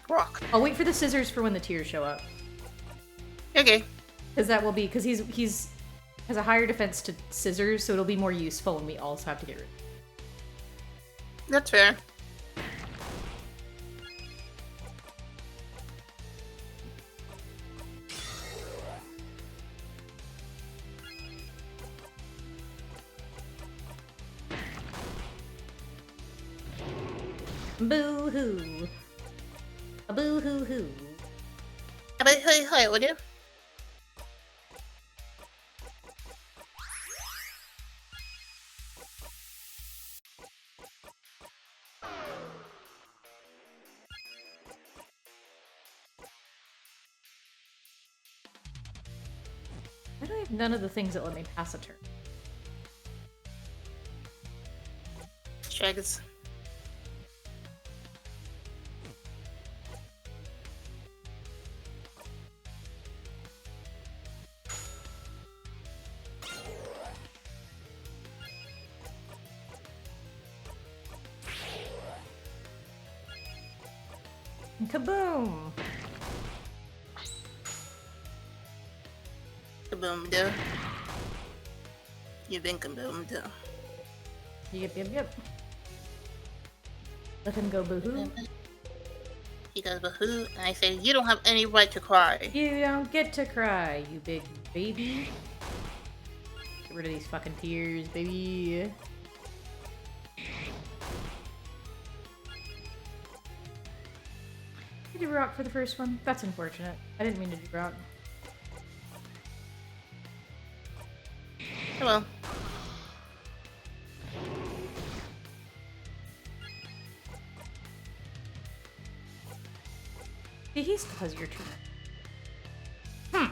B: Rock.
C: I'll wait for the scissors for when the tears show up.
B: Okay.
C: Because that will be he's has a higher defense to scissors, so it'll be more useful when we also have to get rid.
B: That's fair.
C: Boo hoo. A boo hoo hoo.
B: Hey, would you?
C: Why do I have none of the things that let me pass a turn?
B: Shags.
C: Kaboom!
B: Kaboom do. You've been kaboom do.
C: Yep. Let him go boo-hoo.
B: He goes boo-hoo, and I say, you don't have any right to cry.
C: You don't get to cry, you big baby. Get rid of these fucking tears, baby. I did rock for the first one. That's unfortunate. I didn't mean to do rock.
B: Oh well.
C: See, he still has your turn.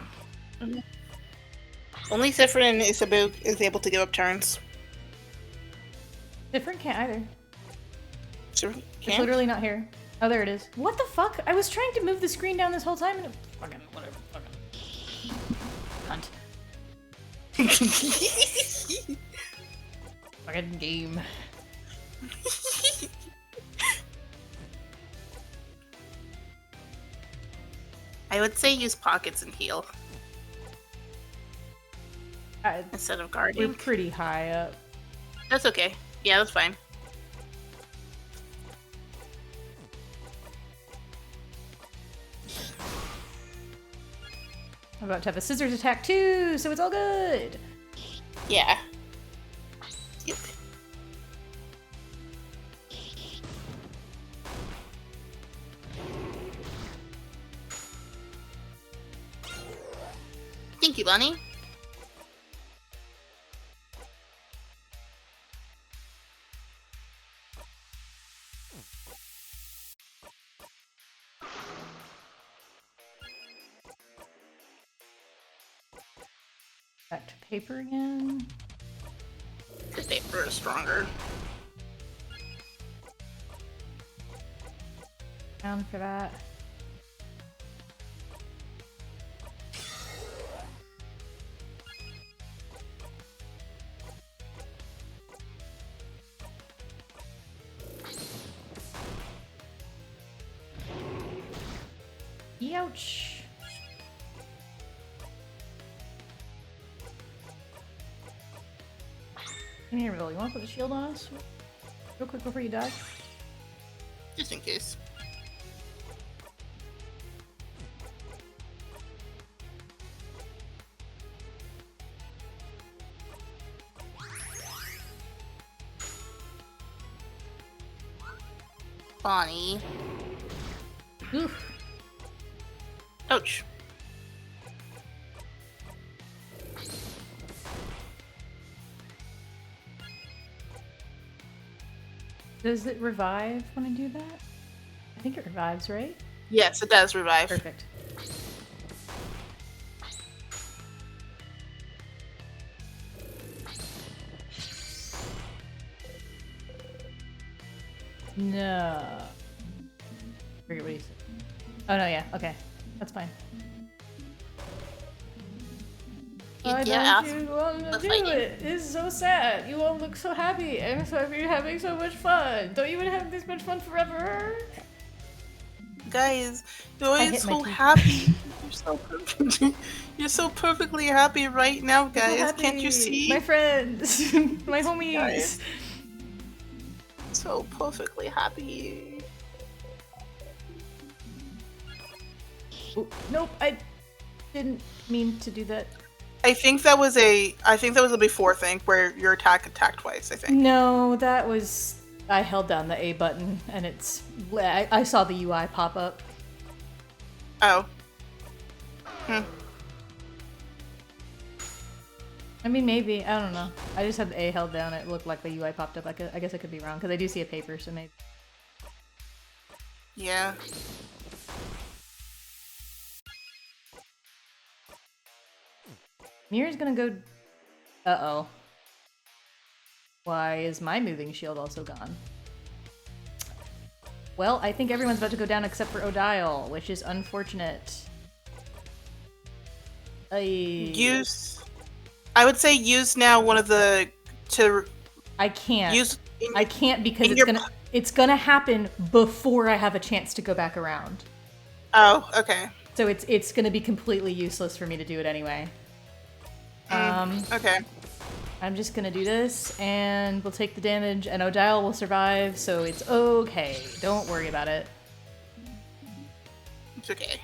B: Only Sifrin is able to give up turns.
A: Different can't either.
B: Sure,
A: It's
B: can't?
A: literally not here. Oh, there it is. What the fuck? I was trying to move the screen down this whole time and it... Fucking whatever. Fucking... Cunt. Fucking game.
B: I would say use pockets and heal
A: Uh,
B: instead of
A: we're
B: guarding.
A: pretty high up.
B: That's okay. Yeah, that's fine.
A: I'm about to have a scissors attack too, so it's all good.
B: Yeah. Yep. Thank you, Bunny.
A: Back to paper again.
B: This paper is stronger.
A: Down for that. Ouch. Come here, Bill. You want to put the shield on us? Real quick before you die?
B: Just in case. Bonnie.
A: Oof.
B: Ouch.
A: Does it revive when I do that? I think it revives, right?
B: Yes, it does revive.
A: Perfect. No. Forget what he said. Oh no, yeah, okay. That's fine. Why
B: Yeah,
A: don't you want to
B: the
A: do
B: fighting.
A: it? It's so sad. You all look so happy. I'm so happy you're having so much fun. Don't you want to have this much fun forever?
B: Guys, you're
A: I
B: always
A: hit my
B: so
A: teeth.
B: happy. You're so perfect. You're so perfectly happy right now,
A: I'm so
B: guys. Can't you
A: happy.
B: see?
A: My friends, my homies.
B: Guys. So perfectly happy.
A: Oop, nope, I didn't mean to do that.
B: I think that was a before thing where your attacked twice, I think.
A: No, that was... I held down the A button and it's... I saw the UI pop up.
B: Oh. Hmm.
A: I mean, maybe. I don't know. I just had the A held down. It looked like the UI popped up. I guess I could be wrong because I do see a paper, so maybe.
B: Yeah.
A: Mira's gonna go... Uh-oh. Why is my moving shield also gone? Well, I think everyone's about to go down except for Odile, which is unfortunate.
B: I would say use now one of the
A: I can't.
B: use
A: I can't because
B: in
A: it's gonna happen before I have a chance to go back around.
B: Oh, okay.
A: So it's gonna be completely useless for me to do it anyway.
B: Okay.
A: I'm just gonna do this, and we'll take the damage, and Odile will survive, so it's okay. Don't worry about it.
B: It's okay.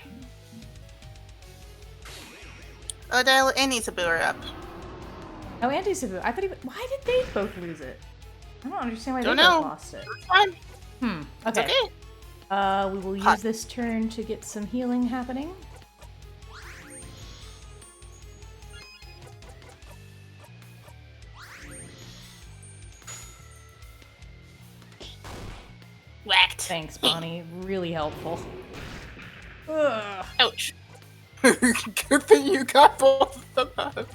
B: Odile, it needs to boot her up.
A: Oh, Anti-Sabu. I thought why did they both lose it? I don't understand why
B: Don't
A: they
B: know.
A: both lost it.
B: It's fine. It's
A: Okay.
B: okay.
A: We will use
B: Hot.
A: this turn to get some healing happening.
B: Whacked.
A: Thanks, Bonnie. Really helpful. Ugh.
B: Ouch. Good thing you got both of them.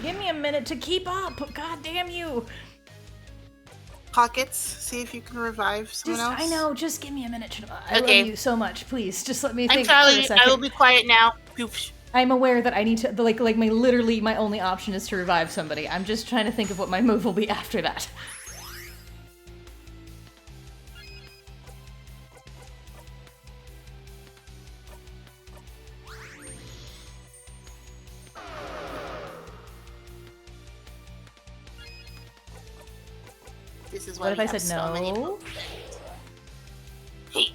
A: Give me a minute to keep up. God damn you.
B: Pockets, see if you can revive someone else.
A: I know, just give me a minute. I
B: Okay.
A: love you so much. Please, just let me
B: I'm
A: think for a
B: Charlie.
A: second.
B: I will be quiet now. Poof.
A: I'm aware that I need to, like my only option is to revive somebody. I'm just trying to think of what my move will be after that.
B: This is why
A: What if
B: we
A: I
B: have
A: said
B: so many
A: no?
B: Hey.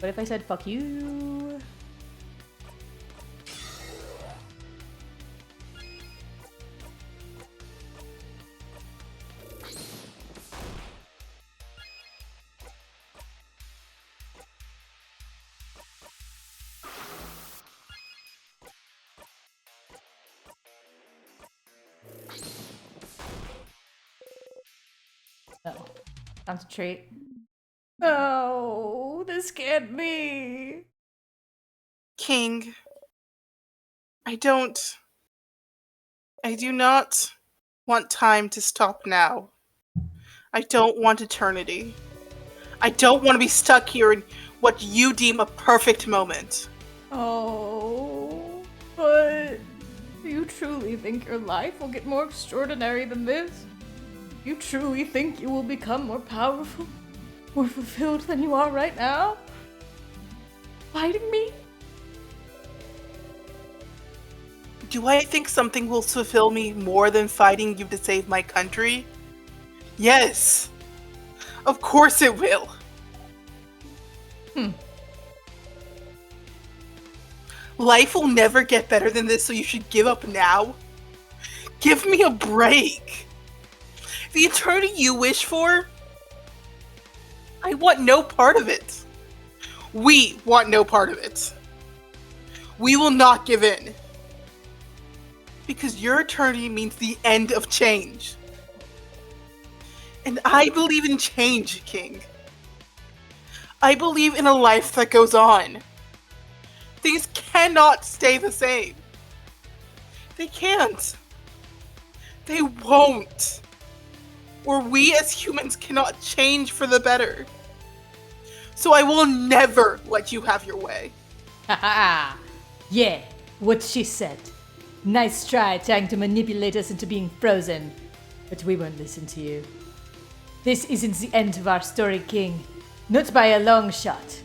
A: What if I said fuck you? No. Concentrate. No, this can't be.
B: King, I do not want time to stop now. I don't want eternity. I don't want to be stuck here in what you deem a perfect moment.
A: Oh, but do you truly think your life will get more extraordinary than this? You truly think you will become more powerful, more fulfilled than you are right now? Fighting me?
B: Do I think something will fulfill me more than fighting you to save my country? Yes. Of course it will. Life will never get better than this, so you should give up now. Give me a break. The eternity you wish for? I want no part of it. We want no part of it. We will not give in. Because your eternity means the end of change. And I believe in change, King. I believe in a life that goes on. Things cannot stay the same. They can't. They won't. Or we as humans cannot change for the better. So I will never let you have your way.
A: Haha! Yeah, what she said. Nice try trying to manipulate us into being frozen. But we won't listen to you. This isn't the end of our story, King. Not by a long shot.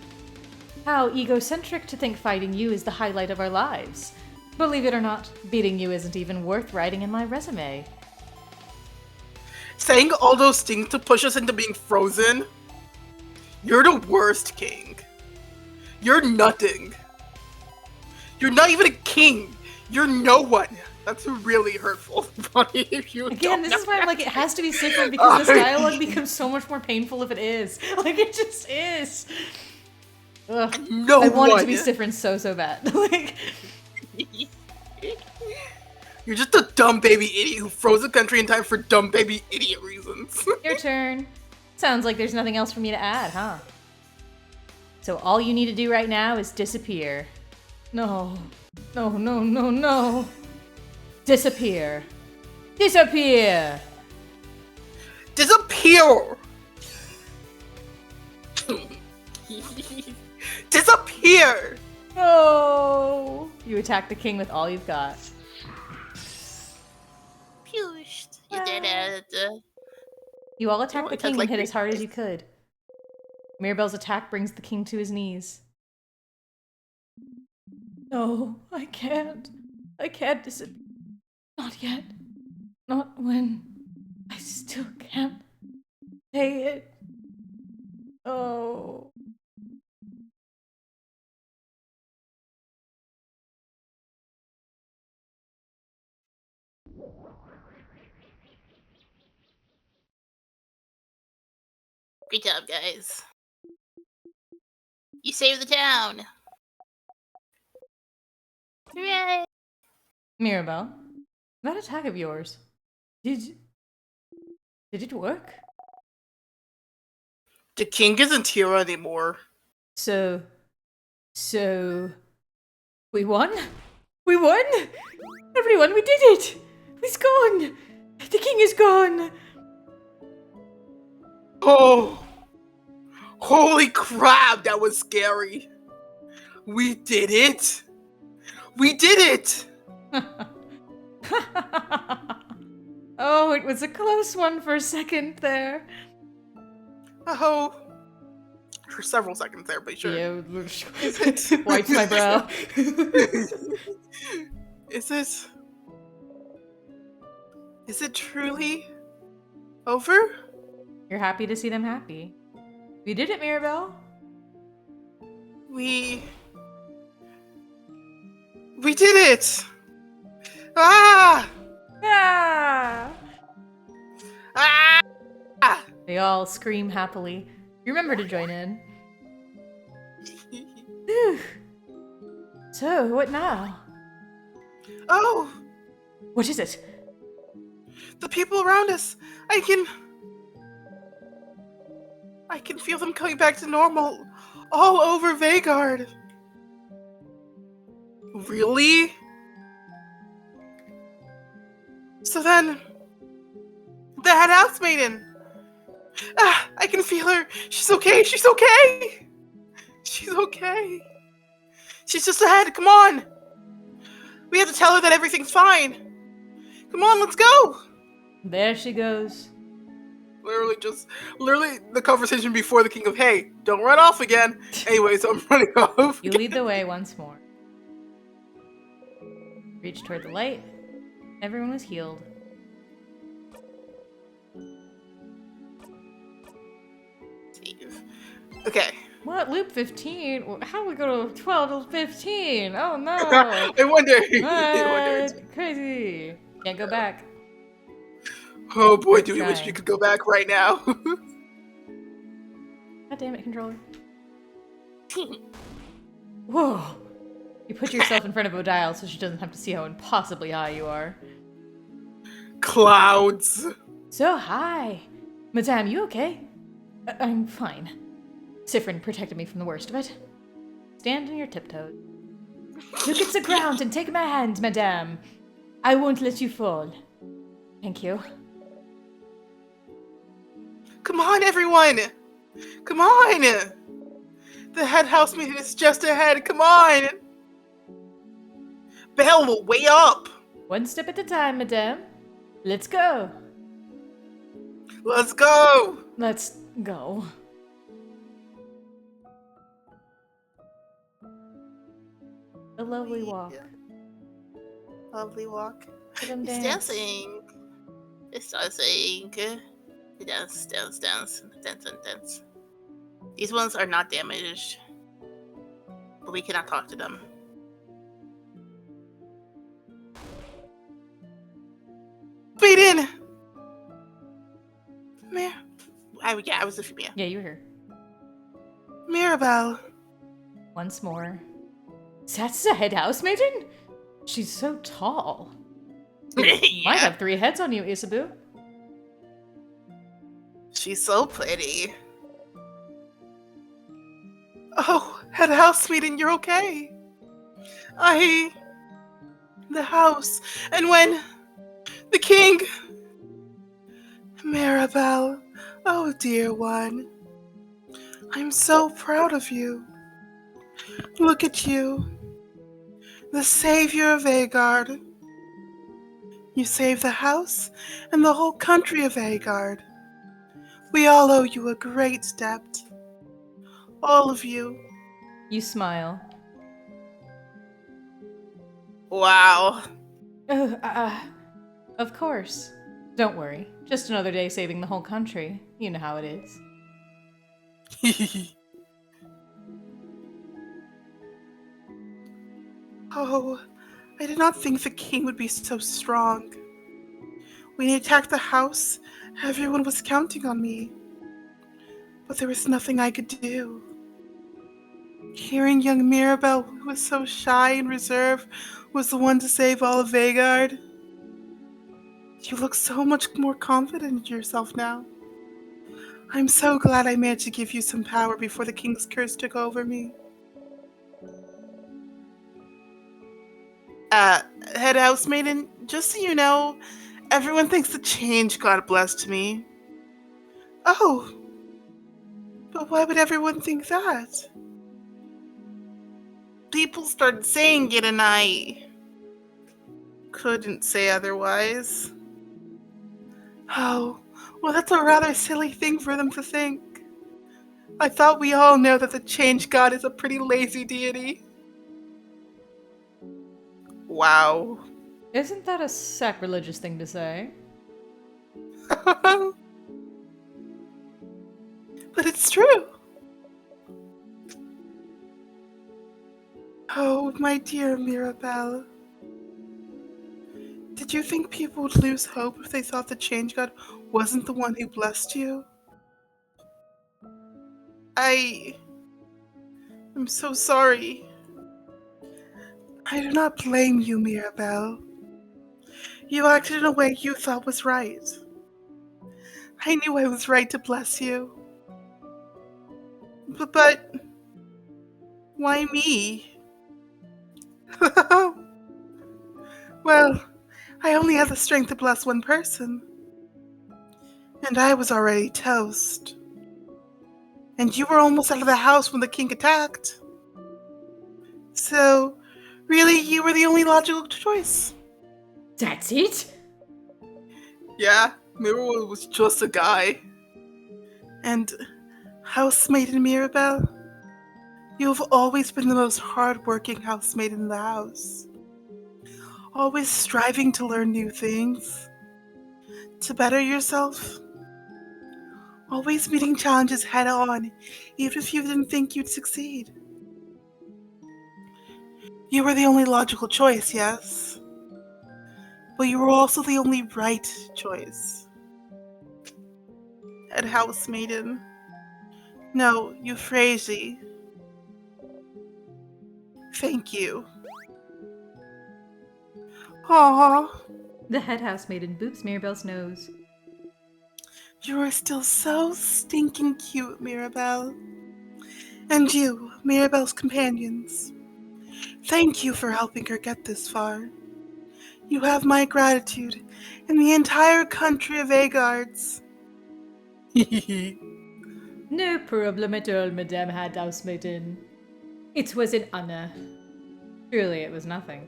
A: How egocentric to think fighting you is the highlight of our lives. Believe it or not, beating you isn't even worth writing in my resume.
B: Saying all those things to push us into being frozen? You're the worst, King. You're nothing. You're not even a king. You're no one. That's really hurtful. Funny if you
A: Again,
B: don't
A: this is
B: know
A: why I'm like, it has to be different because this dialogue becomes so much more painful if it is. Like, it just is. Ugh.
B: No
A: I want it to
B: one.
A: be different so bad. Like,
B: You're just a dumb baby idiot who froze the country in time for dumb baby idiot reasons.
A: your turn. Sounds like there's nothing else for me to add, huh? So all you need to do right now is disappear. No. No, no, no, no. Disappear. Disappear!
B: Disappear! Disappear!
A: No! You attack the king with all you've got.
B: Pushed. You did it.
A: You all attack the
B: it has,
A: king
B: like,
A: and hit as
B: three
A: hard as you
B: dice.
A: could. Mirabelle's attack brings the king to his knees. No, I can't. I can't disappear. Not yet. Not when I still can't say it. Oh.
B: Great job, guys. You saved the town. Hooray!
A: Mirabelle, that attack of yours, did it work?
B: The king isn't here anymore.
A: So we won?
C: We won! Everyone, we did it! He's gone! The king is gone!
B: Oh, holy crap, that was scary. We did it. We did it.
C: Oh, it was a close one for a second there.
B: Oh, for several seconds there, but sure.
C: Yeah,
B: Is it?
C: wipes my brow.
B: Is it truly over?
C: You're happy to see them happy. We did it, Mirabelle.
B: We did it! Ah!
C: Ah!
B: Ah!
C: They all scream happily. You remember to join in. Whew. So, what now?
B: Oh,
C: What is it?
B: the people around us. I can feel them coming back to normal all over Vagard. Really? So then, the head house maiden. Ah, I can feel her. She's okay. She's okay. She's okay. She's just ahead. Come on. We have to tell her that everything's fine. Come on, let's go.
C: There she goes.
B: Literally the conversation before the king of, hey, don't run off again. Anyways, I'm running off.
C: You lead the way once more. Reach toward the light. Everyone was healed.
B: Okay.
C: What? Loop 15? How do we go to 12 to 15? Oh no!
B: I wonder. I wonder.
C: What? Crazy. Can't go back.
B: Oh boy, do we
C: Trying.
B: wish we could go back right now.
C: God damn it, controller. Whoa. You put yourself in front of Odile so she doesn't have to see how impossibly high you are.
B: Clouds.
C: So high. Madame, you okay? I'm fine. Siffrin protected me from the worst of it. Stand on your tiptoes. Look at the ground and take my hand, madame. I won't let you fall. Thank you.
B: Come on, everyone. Come on. The head housemaid is just ahead. Come on. Belle, way up.
C: One step at a time, madame. Let's go.
B: Let's go.
C: Let's go. A lovely walk.
B: Lovely walk.
C: Let 'em
B: It's
C: dance.
B: dancing. It's dancing. Dance, dance, dance, dance, and dance. These ones are not damaged, but we cannot talk to them. Wait in. I was a female.
C: Yeah, you were here.
B: Mirabelle.
C: Once more. That's the head housemaiden? She's so tall. Might have 3 heads on you, Isabu.
B: She's so pretty. Oh, head housemaiden, you're okay. The house, and when the king, Mirabelle, oh dear one, I'm so proud of you. Look at you, the savior of Vagard. You saved the house and the whole country of Vagard. We all owe you a great debt. All of you.
C: You smile.
B: Wow.
C: Of course. Don't worry. Just another day saving the whole country. You know how it is.
B: Oh, I did not think the king would be so strong. When he attacked the house, everyone was counting on me. But there was nothing I could do. Hearing young Mirabelle, who was so shy and reserved, was the one to save all of Vagard. You look so much more confident in yourself now. I'm so glad I managed to give you some power before the king's curse took over me. Uh, Head housemaiden, just so you know, everyone thinks the change God blessed me. Oh, but why would everyone think that? People started saying it and I couldn't say otherwise. Oh, well, that's a rather silly thing for them to think. I thought we all know that the change God is a pretty lazy deity. Wow.
C: Isn't that a sacrilegious thing to say?
B: But it's true. Oh, my dear Mirabelle. Did you think people would lose hope if they thought the change god wasn't the one who blessed you? I'm so sorry. I do not blame you, Mirabelle. You acted in a way you thought was right. I knew I was right to bless you. But why me? Well, I only had the strength to bless one person. And I was already toast. And you were almost out of the house when the king attacked. So, really, you were the only logical choice.
C: That's it?
B: Yeah, Mirabelle was just a guy. And housemaid in Mirabelle, you have always been the most hard-working housemaid in the house. Always striving to learn new things, to better yourself. Always meeting challenges head-on, even if you didn't think you'd succeed. You were the only logical choice, yes? But you were also the only right choice. Head housemaiden. No, Euphrasie. Thank you. Aww,
C: The head housemaiden boops Mirabelle's nose.
B: you are still so stinking cute, Mirabelle. And you, Mirabelle's companions. Thank you for helping her get this far. You have my gratitude and the entire country of Agards.
C: No problem at all, Madame Head Housemaiden. It was an honor. Truly, it was nothing.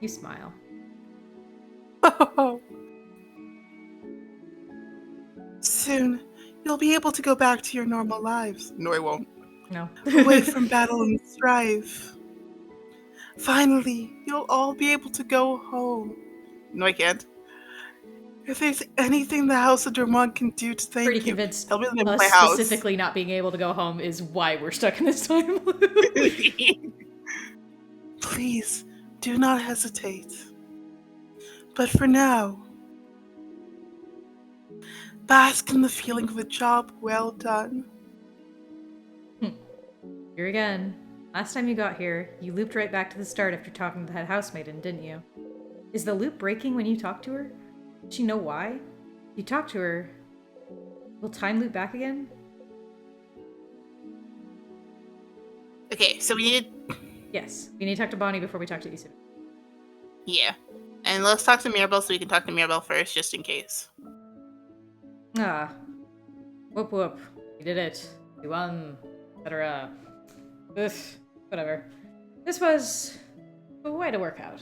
C: You smile.
B: Soon, you'll be able to go back to your normal lives. No, I won't.
C: No.
B: Away from battle and strife. Finally, you'll all be able to go home. No, I can't. If there's anything the House of Drummond can do to thank
C: Pretty
B: you,
C: convinced
B: tell me the name of
C: us
B: my house.
C: specifically not being able to go home is why we're stuck in this time loop.
B: Please, do not hesitate. But for now, bask in the feeling of a job well done.
C: Here again. Last time you got here, you looped right back to the start after talking to the head housemaiden, didn't you? Is the loop breaking when you talk to her? Does she know why? You talk to her. Will time loop back again?
B: Okay, so we need...
C: Yes. We need to talk to Bonnie before we talk to Issa.
B: Yeah. And let's talk to Mirabelle so we can talk to Mirabelle first, just in case.
C: Ah. Whoop whoop. We did it. We won. Etc. Ugh. Whatever. This was quite a workout.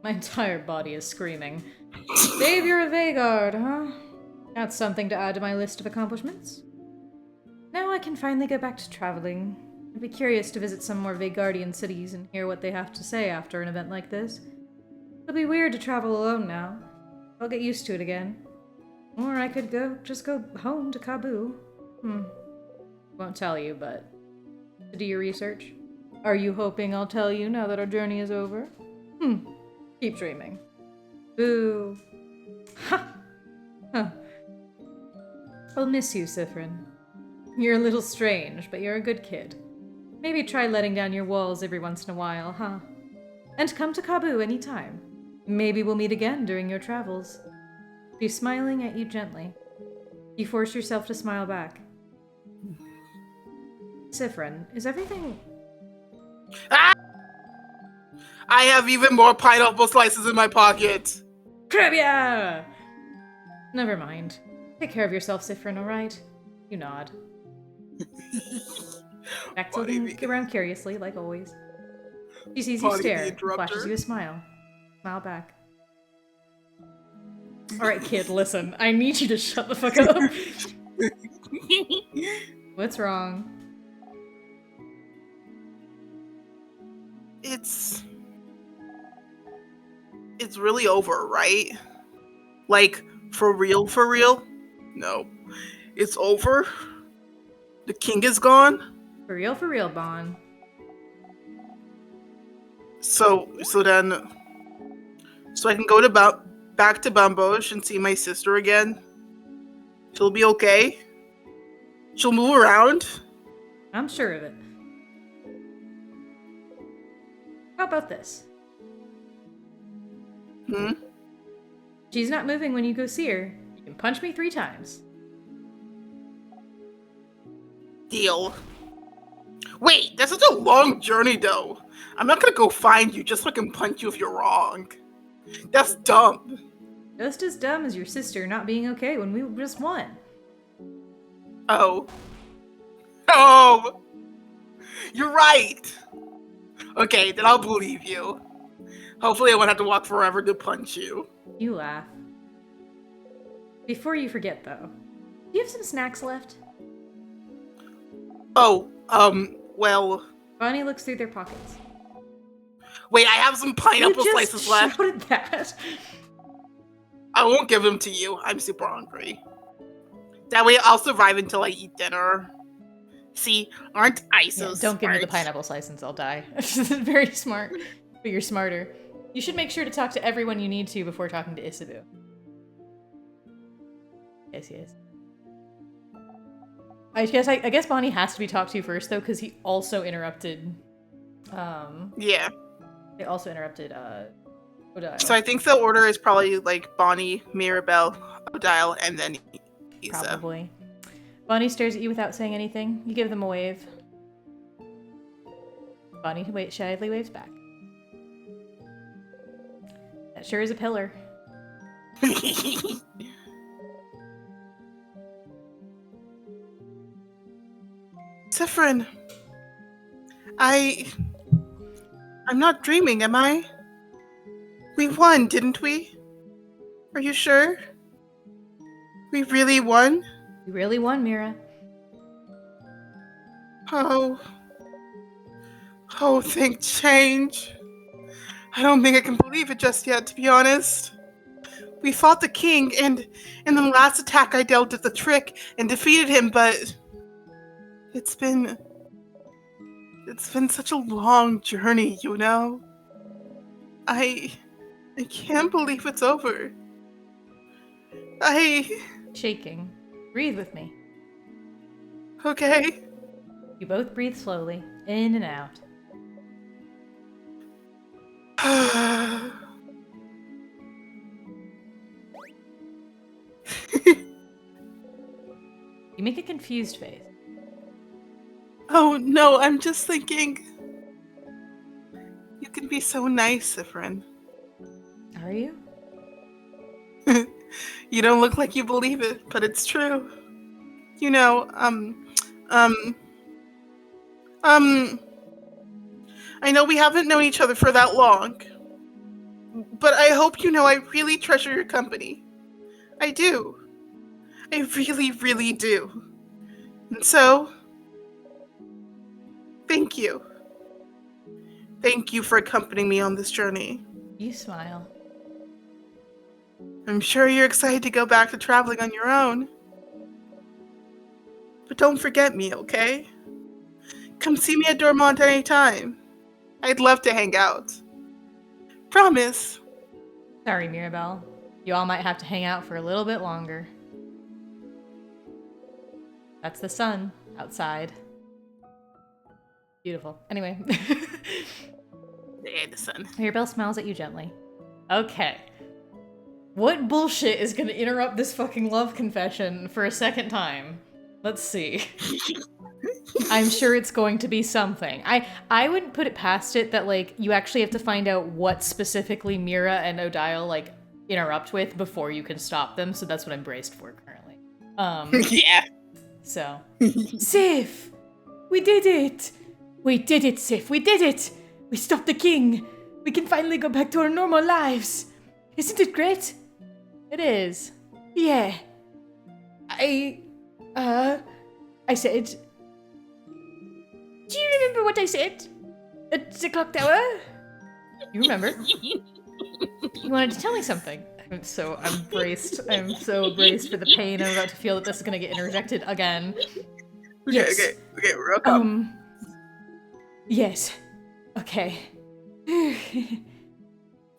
C: My entire body is screaming. Savior of Vagard, huh? That's something to add to my list of accomplishments. Now I can finally go back to traveling. I'd be curious to visit some more Vagardian cities and hear what they have to say after an event like this. It'll be weird to travel alone now. I'll get used to it again. Or I could just go home to Kabu. Won't tell you, but to do your research. Are you hoping I'll tell you now that our journey is over? Keep dreaming. Boo. Ha! Huh. I'll miss you, Sifrin. You're a little strange, but you're a good kid. Maybe try letting down your walls every once in a while, huh? And come to Kabu anytime. Maybe we'll meet again during your travels. She's smiling at you gently. You force yourself to smile back. Sifrin, is everything...
B: Ah! I have even more pineapple slices in my pocket.
C: Trivia! Never mind. Take care of yourself, Sifrin, alright? You nod. Back to looking around curiously, like always. She sees you
B: Bonnie the
C: stare and
B: interrupter.
C: flashes you a smile. Smile back. Alright, kid, listen. I need you to shut the fuck up. What's wrong?
B: It's really over, right? Like, for real, for real? No. It's over? The king is gone?
C: For real, Bon.
B: So I can go to back to Bambosh and see my sister again? She'll be okay? She'll move around?
C: I'm sure of it. How about this?
B: Hmm?
C: She's not moving when you go see her. You can punch me 3 times.
B: Deal. Wait, that's such a long journey though. I'm not gonna go find you just so I can punch you if you're wrong. That's dumb.
C: Just as dumb as your sister not being okay when we just won.
B: Oh. Oh! You're right! Okay, then I'll believe you. Hopefully I won't have to walk forever to punch you.
C: You laugh. Before you forget, though, do you have some snacks left?
B: Oh, well...
C: Bonnie looks through their pockets.
B: Wait, I have some pineapple
C: You just
B: slices left.
C: shouted that.
B: I won't give them to you. I'm super hungry. That way I'll survive until I eat dinner. See, aren't I so
C: Don't give me the
B: smart?
C: pineapple slices, I'll die. Very smart, but you're smarter. You should make sure to talk to everyone you need to before talking to Isabu. Yes. I guess Bonnie has to be talked to first, though, because he also interrupted...
B: Yeah.
C: They also interrupted, Odile.
B: So I think the order is probably like Bonnie, Mirabelle, Odile, and then Isa.
C: Probably. Bonnie stares at you without saying anything. You give them a wave. Bonnie shyly waves back. That sure is a pillar.
B: Sifrin, I'm not dreaming, am I? We won, didn't we? Are you sure? We really won?
C: You really won, Mira.
B: Oh, think change. I don't think I can believe it just yet, to be honest. We fought the king, and in the last attack I dealt with the trick and defeated him, but it's been such a long journey, you know? I can't believe it's over.
C: Shaking. Breathe with me.
B: Okay.
C: You both breathe slowly, in and out. You make a confused face.
B: Oh, no, I'm just thinking. You can be so nice, Sifrin.
C: Are you?
B: You don't look like you believe it, but it's true. You know, I know we haven't known each other for that long, but I hope you know I really treasure your company. I do. I really, really do. And so, thank you. Thank you for accompanying me on this journey.
C: You smile.
B: I'm sure you're excited to go back to traveling on your own. But don't forget me, okay? Come see me at Dormont anytime. I'd love to hang out. Promise.
C: Sorry, Mirabelle. You all might have to hang out for a little bit longer. That's the sun outside. Beautiful. Anyway.
B: Yeah, the sun.
C: Mirabelle smiles at you gently. Okay. What bullshit is gonna interrupt this fucking love confession for a second time? Let's see. I'm sure it's going to be something. I wouldn't put it past it that like you actually have to find out what specifically Mira and Odile like interrupt with before you can stop them. So that's what I'm braced for currently.
B: Yeah.
C: So Sif, we did it. We did it, Sif. We did it. We stopped the king. We can finally go back to our normal lives. Isn't it great? It is. Yeah. I said. Do you remember what I said at the clock tower? You remember? You wanted to tell me something. I'm braced. I'm so braced for the pain I'm about to feel that this is gonna get interjected again. Yes.
B: Okay, we're welcome.
C: Yes. Okay.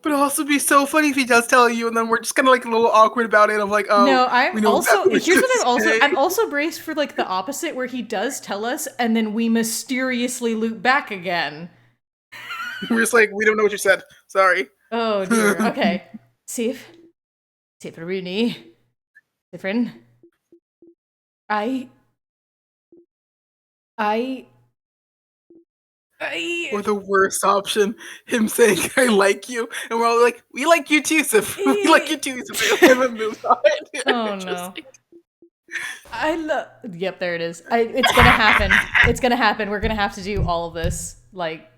B: But it'll also be so funny if he does tell you, and then we're just kind of like a little awkward about it. I'm like, oh,
C: no, I'm
B: we know
C: also.
B: exactly
C: Here's what
B: to
C: I'm also.
B: say.
C: I'm also braced for like the opposite, where he does tell us, and then we mysteriously loop back again.
B: We're just like, we don't know what you said. Sorry.
C: Oh dear. Okay. Sif. Sifruni. Sifrin.
B: Or the worst option, him saying, I like you. And we're all like, we like you too, Sif. We like you too, Sif. We haven't moved on.
C: Oh
B: Just
C: no.
B: like-
C: Yep, there it is. It's gonna happen. It's gonna happen. We're gonna have to do all of this, like,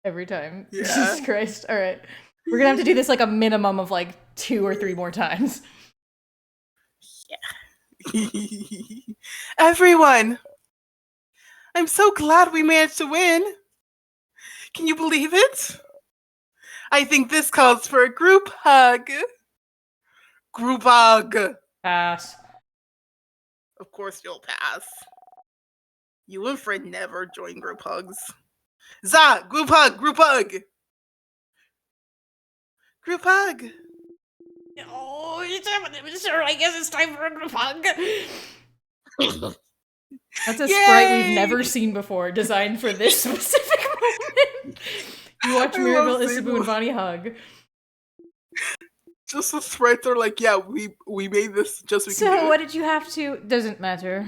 C: every time.
B: Yeah.
C: Jesus Christ. Alright. We're gonna have to do this like a minimum of like 2 or 3 more times.
B: Everyone, I'm so glad we managed to win. Can you believe it? I think this calls for a group hug. Group hug.
C: Pass.
B: Of course you'll pass. You and Fred never join group hugs. Za, group hug, group hug. Group hug.
C: Oh, sure, I guess it's time for a group hug. That's a sprite we've
B: Yay!
C: never seen before, designed for this specific moment. You watch
B: I
C: Mirabelle,
B: love
C: Isabu,
B: Sable.
C: and Bonnie hug.
B: Just the sprites are like, yeah, we made this just so we can
C: So,
B: do
C: what
B: it.
C: did you have to? Doesn't matter.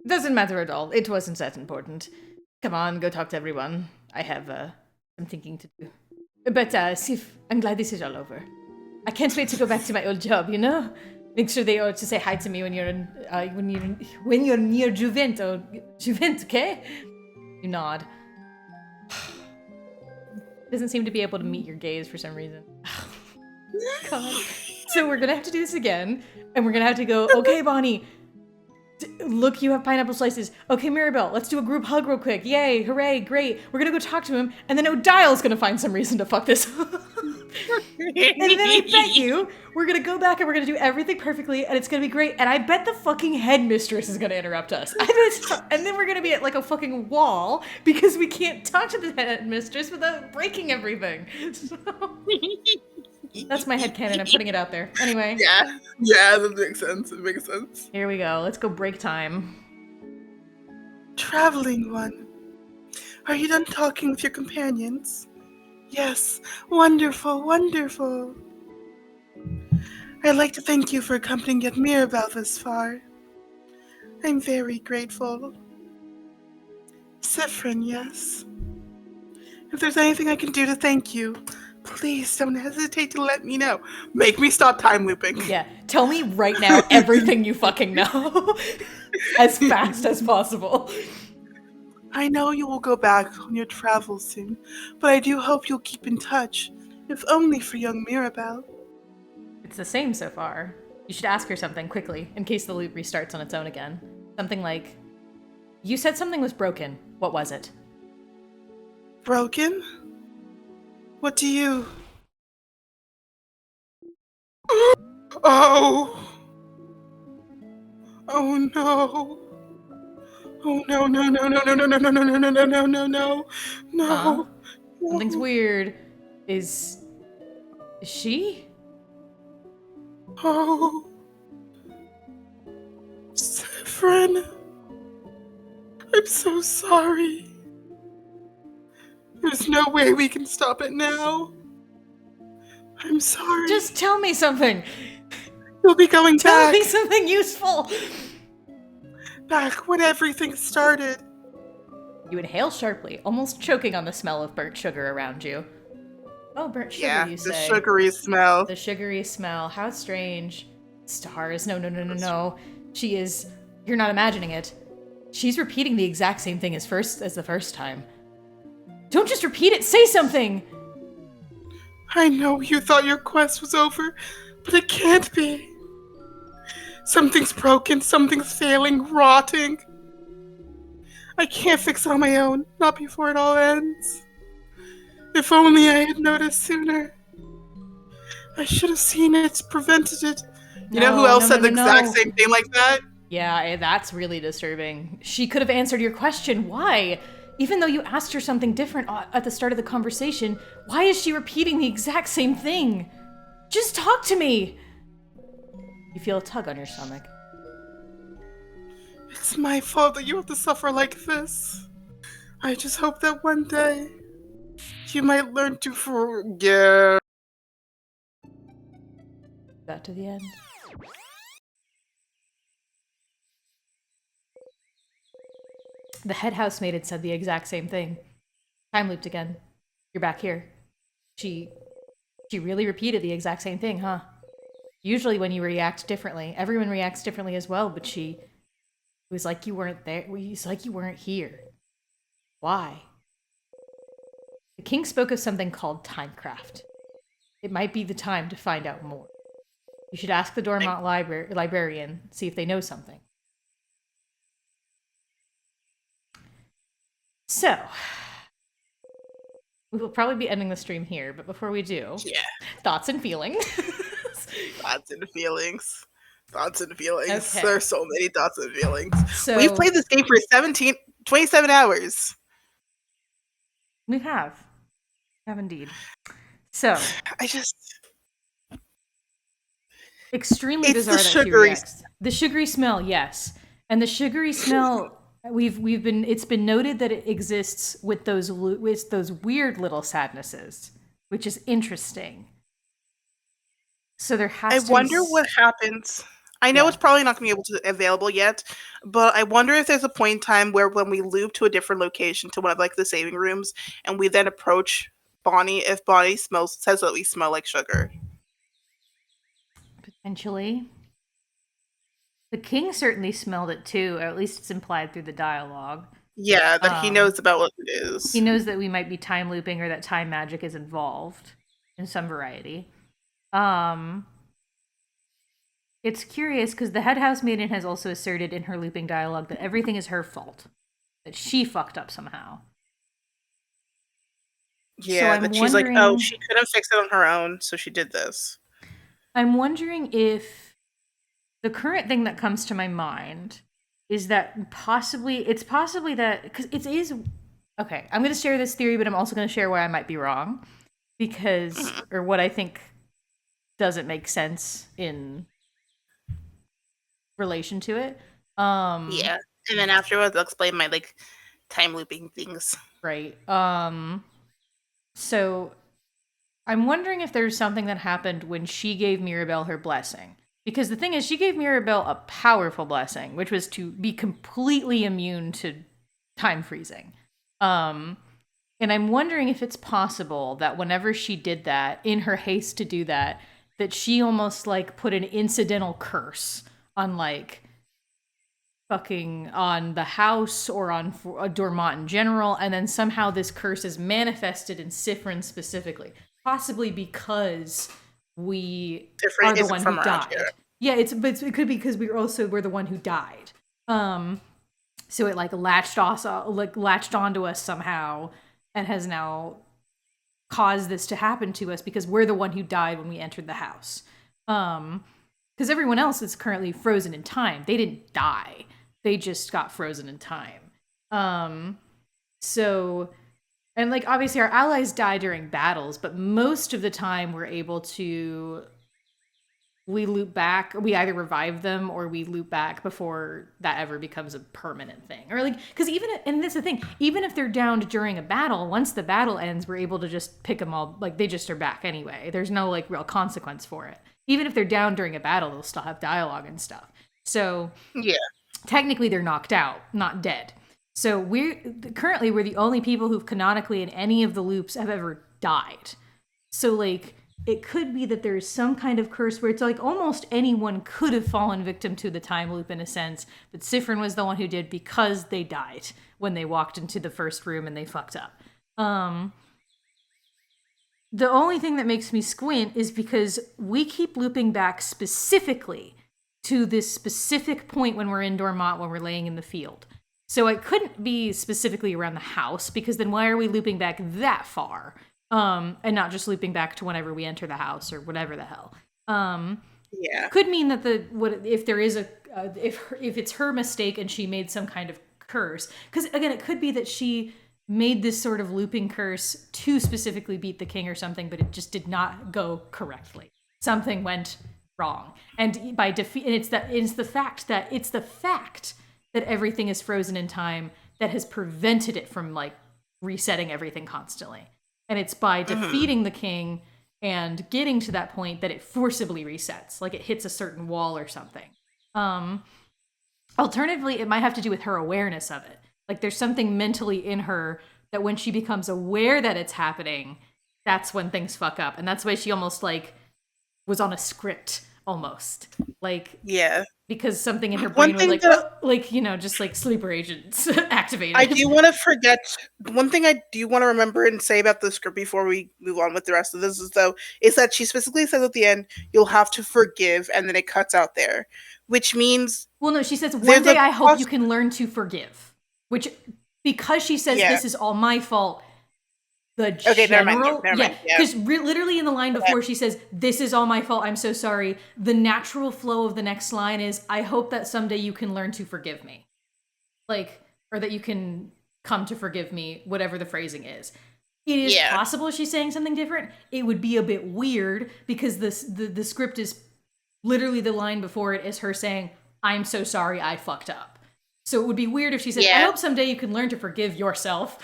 C: Doesn't matter at all. It wasn't that important. Come on, go talk to everyone. I have some thinking to do. But Sif, I'm glad this is all over. I can't wait to go back to my old job. You know, make sure they ought to say hi to me when you're in, when you're near Juvent or Juvent. Okay? You nod. Doesn't seem to be able to meet your gaze for some reason. God. So we're gonna have to do this again, and we're gonna have to go, okay, Bonnie, look, you have pineapple slices. Okay, Mirabelle, let's do a group hug real quick. Yay, hooray, great. We're gonna go talk to him, and then Odile's gonna find some reason to fuck this up. And then I bet you, we're gonna go back and we're gonna do everything perfectly, and it's gonna be great, and I bet the fucking headmistress is gonna interrupt us. And then we're gonna be at like a fucking wall, because we can't talk to the headmistress without breaking everything. So... That's my headcanon. I'm putting it out there. Anyway.
B: Yeah, that makes sense. It makes sense.
C: Here we go. Let's go break time.
B: Traveling one, are you done talking with your companions? Yes, wonderful, wonderful. I'd like to thank you for accompanying yet Mirabelle this far. I'm very grateful. Sifrin, yes. If there's anything I can do to thank you, please don't hesitate to let me know. Make me stop time looping.
C: Yeah. Tell me right now everything you fucking know. As fast as possible.
B: I know you will go back on your travels soon, but I do hope you'll keep in touch, if only for young Mirabelle.
C: It's the same so far. You should ask her something quickly, in case the loop restarts on its own again. Something like, you said something was broken. What was it?
B: Broken? What do you... Oh! Oh no! Oh no, no, no, no, no, no, no, no, no, no, no, no, no, no, no, no.
C: Something's weird. Is she?
B: Oh. Saffron. I'm so sorry. There's no way we can stop it now. I'm sorry.
C: Just tell me something.
B: You'll be going
C: Tell
B: back.
C: me something useful.
B: Back when everything started.
A: You inhale sharply, almost choking on the smell of burnt sugar around you. Oh, burnt sugar,
B: Yeah,
A: you
B: the
A: say.
B: sugary smell.
A: The sugary smell. How strange. Stars. No. She is. You're not imagining it. She's repeating the exact same thing as the first time. Don't just repeat it. Say something.
B: I know you thought your quest was over, but it can't be. Something's broken, something's failing, rotting. I can't fix it on my own, not before it all ends. If only I had noticed sooner. I should have seen it, prevented it. You know who else said the exact same thing like that?
A: Yeah, that's really disturbing. She could have answered your question. Why? Even though you asked her something different at the start of the conversation, why is she repeating the exact same thing? Just talk to me! You feel a tug on your stomach.
B: It's my fault that you have to suffer like this. I just hope that one day you might learn to forgive.
A: Got to the end. The head housemaid had said the exact same thing. Time looped again. You're back here. She really repeated the exact same thing, huh? Usually when you react differently, everyone reacts differently as well, but it was like you weren't there. It was like you weren't here. Why? The king spoke of something called timecraft. It might be the time to find out more. You should ask the Dormont librarian, see if they know something. So, we will probably be ending the stream here, but before we do, thoughts and feelings.
B: Thoughts and feelings. Thoughts and feelings.
A: Okay.
B: There are so many thoughts and feelings.
A: So,
B: we've played this game for 27 hours.
A: We have. Have indeed. So, extremely bizarre that she reacts. The sugary smell, yes. And the sugary smell, it's been noted that it exists with those weird little sadnesses, which is interesting. So there has to
B: wonder what happens. I know it's probably not going to be available yet, but I wonder if there's a point in time where when we loop to a different location, to one of like the saving rooms, and we then approach Bonnie, if Bonnie says that we smell like sugar.
A: Potentially. The king certainly smelled it too, or at least it's implied through the dialogue.
B: Yeah, that he knows about what it is.
A: He knows that we might be time looping or that time magic is involved in some variety. It's curious because the head housemaiden has also asserted in her looping dialogue that everything is her fault, that she fucked up somehow.
B: Yeah, so that she's like, oh, she couldn't fix it on her own, so she did this.
A: I'm wondering if the current thing that comes to my mind is that it's possibly that, because it is, okay, I'm going to share this theory, but I'm also going to share why I might be wrong, because, or what I think doesn't make sense in relation to it.
B: Yeah, and then afterwards I'll explain my like time looping things.
A: Right. So I'm wondering if there's something that happened when she gave Mirabelle her blessing. Because the thing is, she gave Mirabelle a powerful blessing, which was to be completely immune to time freezing. And I'm wondering if it's possible that whenever she did that, in her haste to do that, that she almost like put an incidental curse on like fucking on the house or on Dormont in general, and then somehow this curse is manifested in Siffrin specifically, possibly because we are the one who died. Here. Yeah, it could be because we're the one who died. So it like latched onto us somehow and has now caused this to happen to us because we're the one who died when we entered the house. Because everyone else is currently frozen in time. They didn't die. They just got frozen in time. So, and like obviously our allies die during battles, but most of the time we loop back. We either revive them or we loop back before that ever becomes a permanent thing. Or like, because and that's the thing, even if they're downed during a battle, once the battle ends, we're able to just pick them all, like they just are back anyway. There's no like real consequence for it. Even if they're down during a battle, they'll still have dialogue and stuff. So yeah, technically they're knocked out, not dead. So we're the only people who've canonically in any of the loops have ever died. So like it could be that there's some kind of curse where it's like almost anyone could have fallen victim to the time loop in a sense, but Siffrin was the one who did because they died when they walked into the first room and they fucked up. The only thing that makes me squint is because we keep looping back specifically to this specific point when we're in Dormont, when we're laying in the field. So it couldn't be specifically around the house, because then why are we looping back that far? And not just looping back to whenever we enter the house or whatever the hell.
B: Yeah.
A: Could mean that if there is if it's her mistake and she made some kind of curse. Because again, it could be that she made this sort of looping curse to specifically beat the king or something, but it just did not go correctly. Something went wrong, and by defeat, and it's the fact that everything is frozen in time that has prevented it from like resetting everything constantly. And it's by defeating the king and getting to that point that it forcibly resets, like it hits a certain wall or something. Alternatively, it might have to do with her awareness of it. Like there's something mentally in her that when she becomes aware that it's happening, that's when things fuck up. And that's why she almost like was on a script almost. Like,
B: yeah.
A: Because something in her brain was like, just like sleeper agents activated.
B: I do want to forget one thing I do want to remember and say about the script before we move on with the rest of this is that she specifically says at the end, you'll have to forgive, and then it cuts out there, which means...
A: Well, no, she says, one day I hope you can learn to forgive, which, because she says this is all my fault, never mind. Because literally in the line before she says, this is all my fault, I'm so sorry, the natural flow of the next line is, I hope that someday you can learn to forgive me. Like, or that you can come to forgive me, whatever the phrasing is. It is possible she's saying something different. It would be a bit weird, because the script is literally the line before it is her saying, I'm so sorry, I fucked up. So it would be weird if she said, I hope someday you can learn to forgive yourself.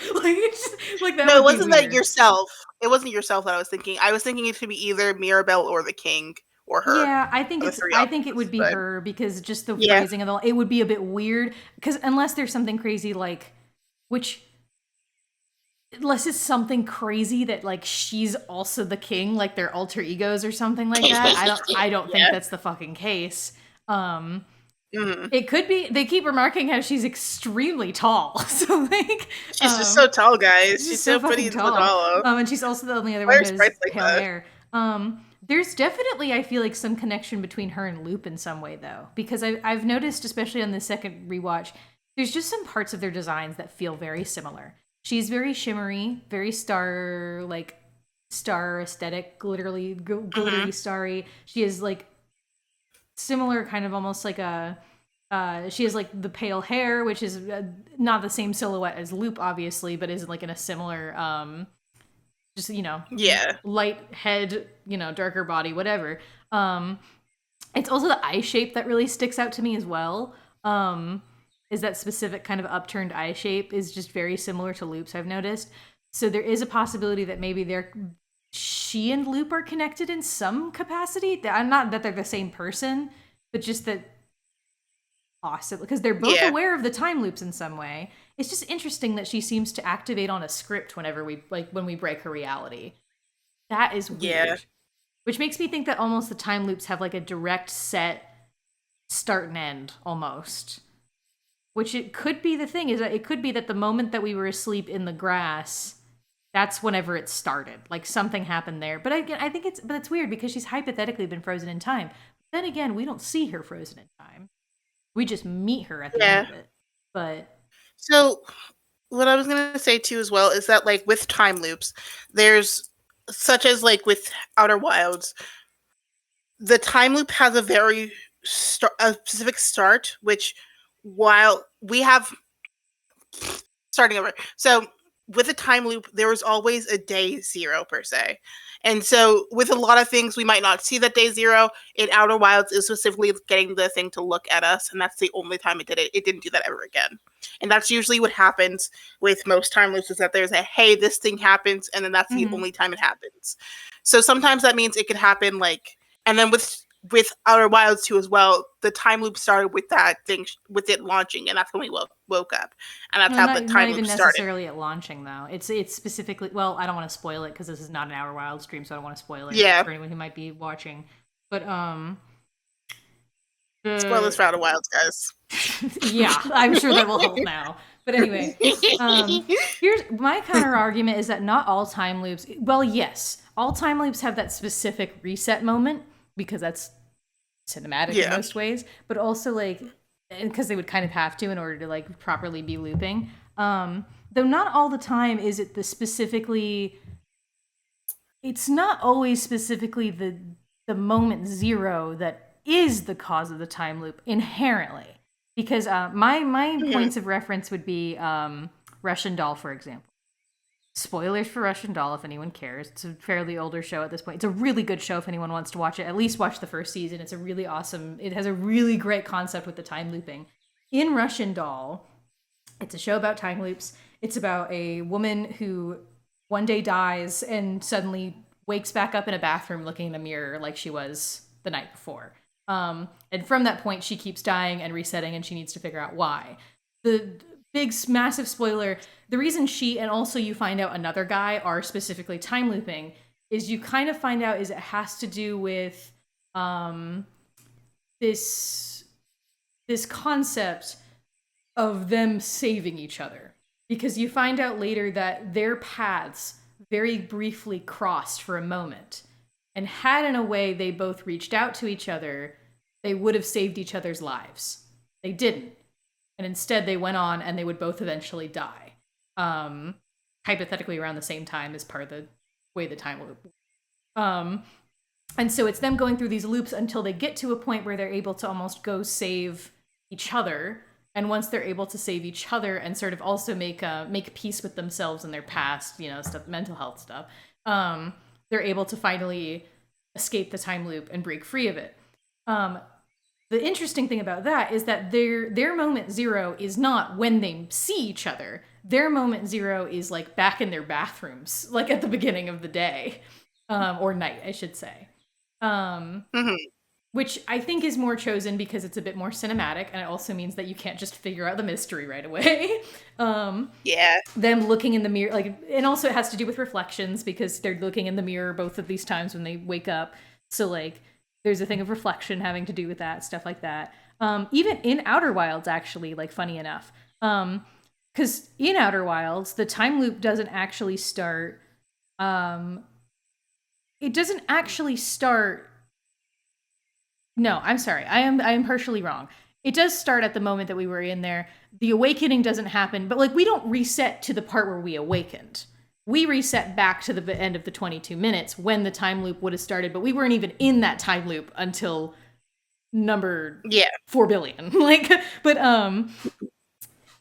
A: like that.
B: No, it wasn't that yourself. It wasn't yourself that I was thinking. I was thinking it should be either Mirabelle or the king or her.
A: Yeah, I think it would be her, because just the phrasing of it would be a bit weird. Because unless there's something crazy unless it's something crazy that like she's also the king, like they're alter egos or something like that. I don't think that's the fucking case. It could be. They keep remarking how she's extremely tall. So like,
B: she's just so tall, guys. She's so pretty
A: tall. And she's also the only other one who has pale hair. There's definitely, I feel like, some connection between her and Loop in some way, though, because I've noticed, especially on the second rewatch, there's just some parts of their designs that feel very similar. She's very shimmery, very star aesthetic, glittery, starry. She is like similar, kind of almost like she has like the pale hair, which is not the same silhouette as Loop, obviously, but is like in a similar light head, darker body, whatever. It's also the eye shape that really sticks out to me as well. Is that specific kind of upturned eye shape is just very similar to Loop's, I've noticed. So there is a possibility that maybe she and Loop are connected in some capacity. I'm not that they're the same person, but just that possibly, because they're both aware of the time loops in some way. It's just interesting that she seems to activate on a script whenever when we break her reality. That is weird. Yeah. Which makes me think that almost the time loops have like a direct set start and end almost. Which it could be the thing, is that it could be that the moment that we were asleep in the grass, that's whenever it started. Like something happened there. But again, I think it's weird because she's hypothetically been frozen in time. Then again, we don't see her frozen in time. We just meet her at the end of it. But
B: so what I was gonna say too as well is that like with time loops, there's such as like with Outer Wilds, the time loop has a very specific start, which while we have starting over. So with a time loop, there was always a day zero per se. And so with a lot of things, we might not see that day zero. In Outer Wilds is specifically getting the thing to look at us. And that's the only time it did it. It didn't do that ever again. And that's usually what happens with most time loops, is that there's a, hey, this thing happens. And then that's the only time it happens. So sometimes that means it could happen like, and then with with Outer Wilds 2 as well, the time loop started with that thing, with it launching, and that's when we woke up, and that's
A: No,
B: how
A: not,
B: the
A: not
B: time
A: even
B: loop started.
A: necessarily at launching though. It's specifically, well, I don't want to spoil it because this is not an Outer Wild stream, so I don't want to spoil it
B: Yeah.
A: for anyone who might be watching. But
B: Spoilers for Outer Wilds, guys.
A: yeah, I'm sure that will help now. But anyway, here's my counter argument: is that not all time loops. Well, yes, all time loops have that specific reset moment because that's cinematic in most ways, but also like because they would kind of have to in order to like properly be looping. Though not all the time is it the specifically. It's not always specifically the moment zero that is the cause of the time loop inherently. Because my points of reference would be Russian Doll, for example. Spoilers for Russian Doll, if anyone cares. It's a fairly older show at this point. It's a really good show if anyone wants to watch it. At least watch the first season. It's a really awesome... It has a really great concept with the time looping. In Russian Doll, it's a show about time loops. It's about a woman who one day dies and suddenly wakes back up in a bathroom looking in a mirror like she was the night before. And from that point, she keeps dying and resetting, and she needs to figure out why. The big, massive spoiler, the reason she and also you find out another guy are specifically time looping is you kind of find out is it has to do with this concept of them saving each other. Because you find out later that their paths very briefly crossed for a moment. And had in a way they both reached out to each other, they would have saved each other's lives. They didn't. And instead they went on and they would both eventually die. Hypothetically around the same time as part of the way the time loop. And so it's them going through these loops until they get to a point where they're able to almost go save each other. And once they're able to save each other and sort of also make peace with themselves and their past, stuff, mental health stuff, they're able to finally escape the time loop and break free of it. The interesting thing about that is that their moment zero is not when they see each other. Their moment zero is like back in their bathrooms, like at the beginning of the day, or night, I should say. Which I think is more chosen because it's a bit more cinematic, and it also means that you can't just figure out the mystery right away. Them looking in the mirror, and also it has to do with reflections because they're looking in the mirror both of these times when they wake up. So there's a thing of reflection having to do with that, stuff like that. Even in Outer Wilds, actually, funny enough, because in Outer Wilds the time loop doesn't actually start. It doesn't actually start. No, I'm sorry. I am partially wrong. It does start at the moment that we were in there. The awakening doesn't happen, but we don't reset to the part where we awakened. We reset back to the end of the 22 minutes when the time loop would have started, but we weren't even in that time loop until number 4 billion.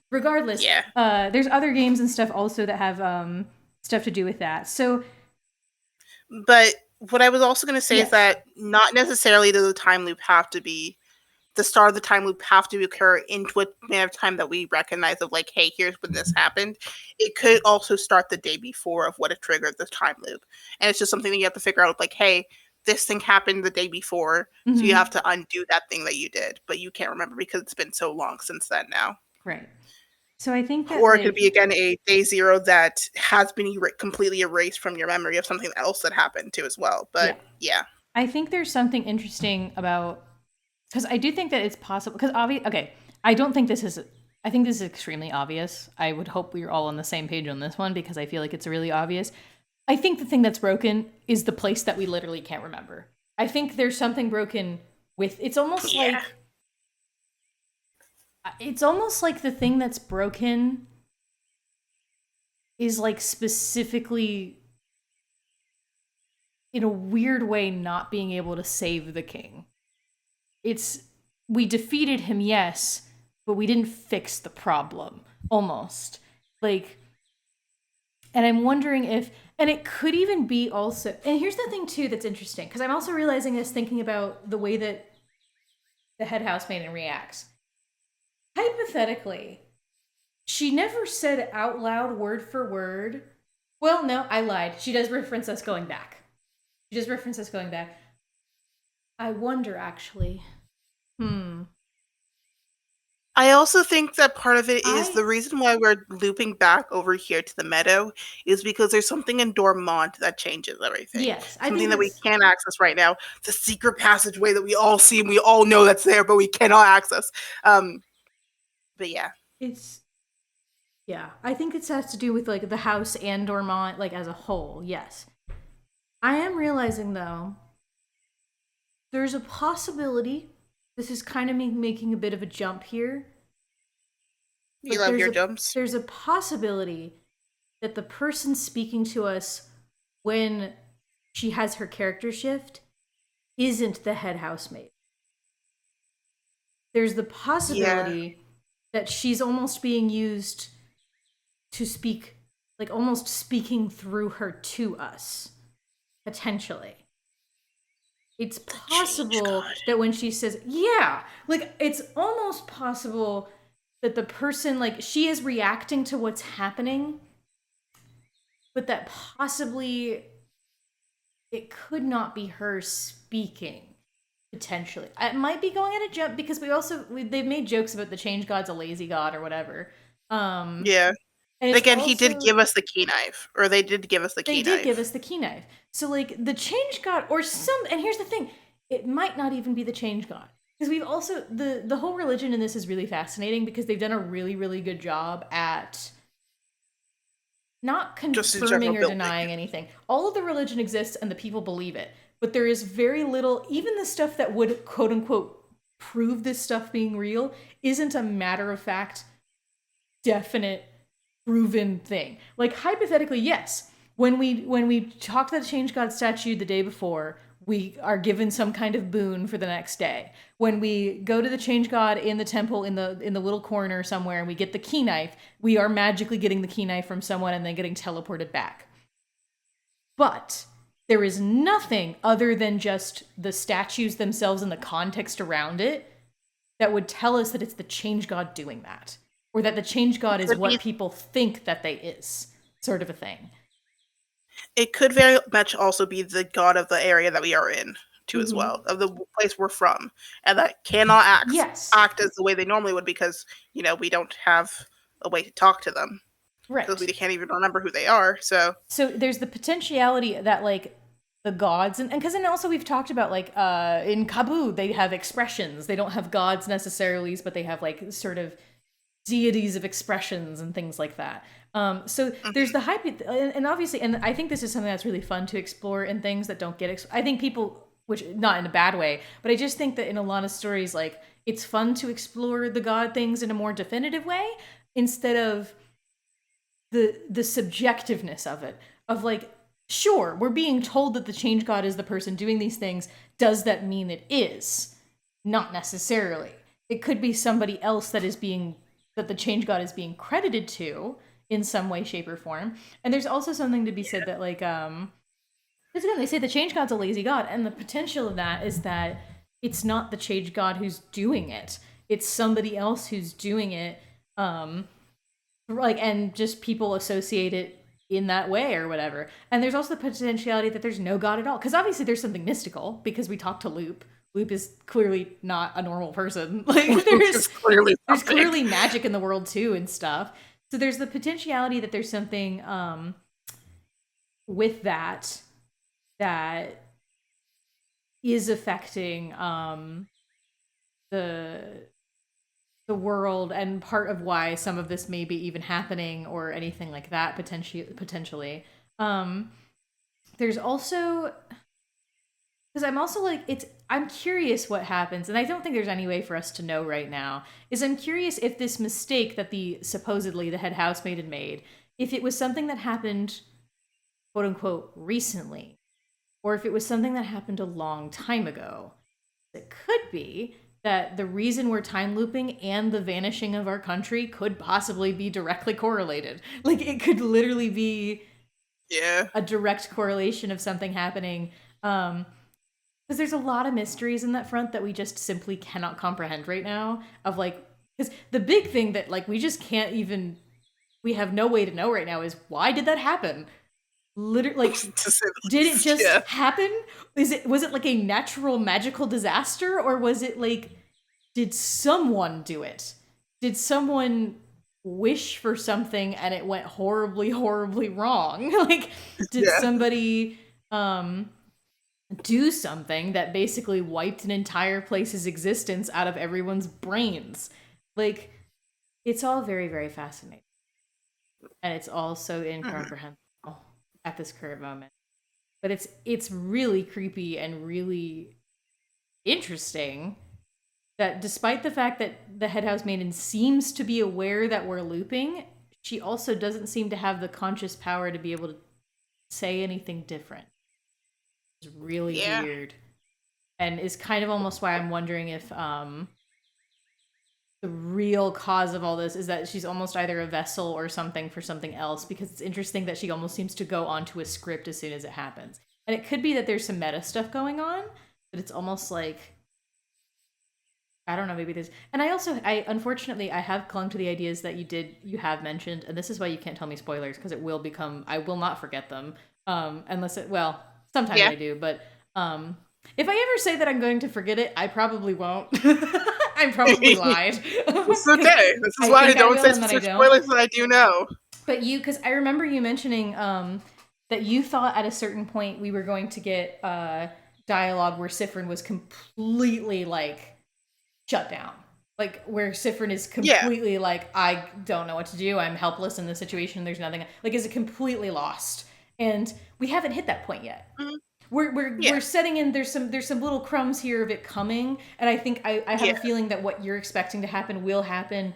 A: Regardless, there's other games and stuff also that have stuff to do with that. So,
B: but what I was also going to say is that not necessarily does the time loop have to be the start of the time loop have to occur into a span of time that we recognize of hey, here's when this happened. It could also start the day before of what triggered the time loop. And it's just something that you have to figure out hey, this thing happened the day before. So you have to undo that thing that you did, but you can't remember because it's been so long since then now.
A: Right. So I think that,
B: or it could be again a day zero that has been completely erased from your memory of something else that happened too as well. But
A: I think there's something interesting about, because I do think that it's possible. Because I don't think this is. I think this is extremely obvious. I would hope we're all on the same page on this one because I feel like it's really obvious. I think the thing that's broken is the place that we literally can't remember. I think there's something broken with. It's almost like. It's almost like the thing that's broken is specifically in a weird way not being able to save the king. We defeated him, yes, but we didn't fix the problem, almost. And I'm wondering if, and it could even be also, and here's the thing too that's interesting, because I'm also realizing this thinking about the way that the head housemaiden reacts. Hypothetically, she never said out loud, word for word. Well, no, I lied. She does reference us going back. I wonder, actually.
B: I also think that part of it is
A: I
B: the reason why we're looping back over here to the meadow is because there's something in Dormont that changes everything.
A: yes, I think
B: Something that we
A: that's
B: can't access right now. The secret passageway that we all see and we all know that's there, but we cannot access. But yeah.
A: it's yeah. I think it has to do with like the house and Dormont, like as a whole. Yes, I am realizing though, there's a possibility. This is kind of me making a bit of a jump here,
B: You
A: but
B: love your jumps.
A: there's a possibility that the person speaking to us when she has her character shift isn't the head housemaid. There's the
B: Yeah.
A: possibility that she's almost being used to speak, like almost speaking through her to us, potentially. It's
B: Change
A: possible
B: God.
A: that when she says, yeah, like it's almost possible that the person, like, she is reacting to what's happening, but that possibly it could not be her speaking. Potentially, it might be going at a jump because they've made jokes about the change god's a lazy god or whatever.
B: Yeah.
A: And
B: But
A: it's
B: again, he did
A: also
B: give us the key knife. Or they did give us the
A: they
B: key
A: did give
B: knife.
A: us the key knife. So like the change god or some, and here's the thing, it might not even be the change god because we've also the whole religion in this is really fascinating because they've done a really really good job at not
B: Just in general
A: confirming or
B: building.
A: denying anything. All of the religion exists and the people believe it, but there is very little, even the stuff that would quote unquote prove this stuff being real isn't a matter of fact, definite, proven thing. Like hypothetically, yes, when we talk to the change god statue the day before, we are given some kind of boon for the next day. When we go to the change god in the temple in the little corner somewhere and we get the key knife, we are magically getting the key knife from someone and then getting teleported back. But there is nothing other than just the statues themselves and the context around it that would tell us that it's the change god doing that, or that the change god is
B: Could be
A: what people think that they is, sort of a thing.
B: it could very much also be the god of the area that we are in too as
A: Mm-hmm.
B: well, of the place we're from. And that cannot
A: Yes,
B: act as the way they normally would because, we don't have a way to talk to them. Because we
A: right.
B: can't even remember who they are. So
A: So there's the potentiality that like the gods and because then also we've talked about like in Kabu they have expressions. They don't have gods necessarily, but they have like sort of deities of expressions and things like that. So there's the hype, and obviously, and I think this is something that's really fun to explore in things that don't get. I think people, which not in a bad way, but I just think that in a lot of stories, like it's fun to explore the god things in a more definitive way instead of the subjectiveness of it. Of like, sure, we're being told that the change god is the person doing these things. Does that mean it is? Not necessarily. It could be somebody else that the change god is being credited to in some way, shape, or form. And there's also something to be said that like because again they say the change god's a lazy god, and the potential of that is that it's not the change god who's doing it. It's somebody else who's doing it. Like and just people associate it in that way or whatever. And there's also the potentiality that there's no god at all. Because obviously there's something mystical because we talked to Loop. Loop is clearly not a normal person. Like
B: it's clearly
A: there's
B: something.
A: clearly magic in the world too and stuff. So there's the potentiality that there's something with that that is affecting the world and part of why some of this may be even happening or anything like that potentially. There's also because I'm also like I'm curious what happens, and I don't think there's any way for us to know right now. Is I'm curious if this mistake that the supposedly the head housemaid had made, if it was something that happened, quote unquote, recently, or if it was something that happened a long time ago. It could be that the reason we're time looping and the vanishing of our country could possibly be directly correlated. Like it could literally be
B: Yeah.
A: a direct correlation of something happening. Because there's a lot of mysteries in that front that we just simply cannot comprehend right now. Of like, because the big thing that like we just can't even, we have no way to know right now is why did that happen? literally, like,
B: To say the
A: did it
B: least,
A: just
B: yeah.
A: happen? Was it like a natural magical disaster, or was it like, did someone do it? Did someone wish for something and it went horribly, horribly wrong? Like, did
B: Yeah.
A: somebody do something that basically wiped an entire place's existence out of everyone's brains? Like, it's all very, very fascinating. And it's all so incomprehensible at this current moment. But it's really creepy and really interesting that despite the fact that the Headhouse Maiden seems to be aware that we're looping, she also doesn't seem to have the conscious power to be able to say anything different. It's really
B: Yeah.
A: weird. And is kind of almost why I'm wondering if the real cause of all this is that she's almost either a vessel or something for something else, because it's interesting that she almost seems to go onto a script as soon as it happens. And it could be that there's some meta stuff going on, but it's almost like, I don't know, maybe there's, and I unfortunately I have clung to the ideas that you have mentioned, and this is why you can't tell me spoilers, because it will become, I will not forget them, unless it, well, sometimes
B: Yeah.
A: I do, but if I ever say that I'm going to forget it, I probably won't. I probably lied.
B: It's okay. This is why I
A: think
B: don't
A: will,
B: say
A: and then I
B: such
A: don't.
B: spoilers that I do know.
A: But because I remember you mentioning that you thought at a certain point we were going to get dialogue where Sifrin was completely like shut down. Like where Sifrin is completely like, I don't know what to do. I'm helpless in this situation. There's nothing. Like, is it completely lost? And we haven't hit that point yet.
B: Mhm.
A: We're setting in. There's some little crumbs here of it coming, and I think I have a feeling that what you're expecting to happen will happen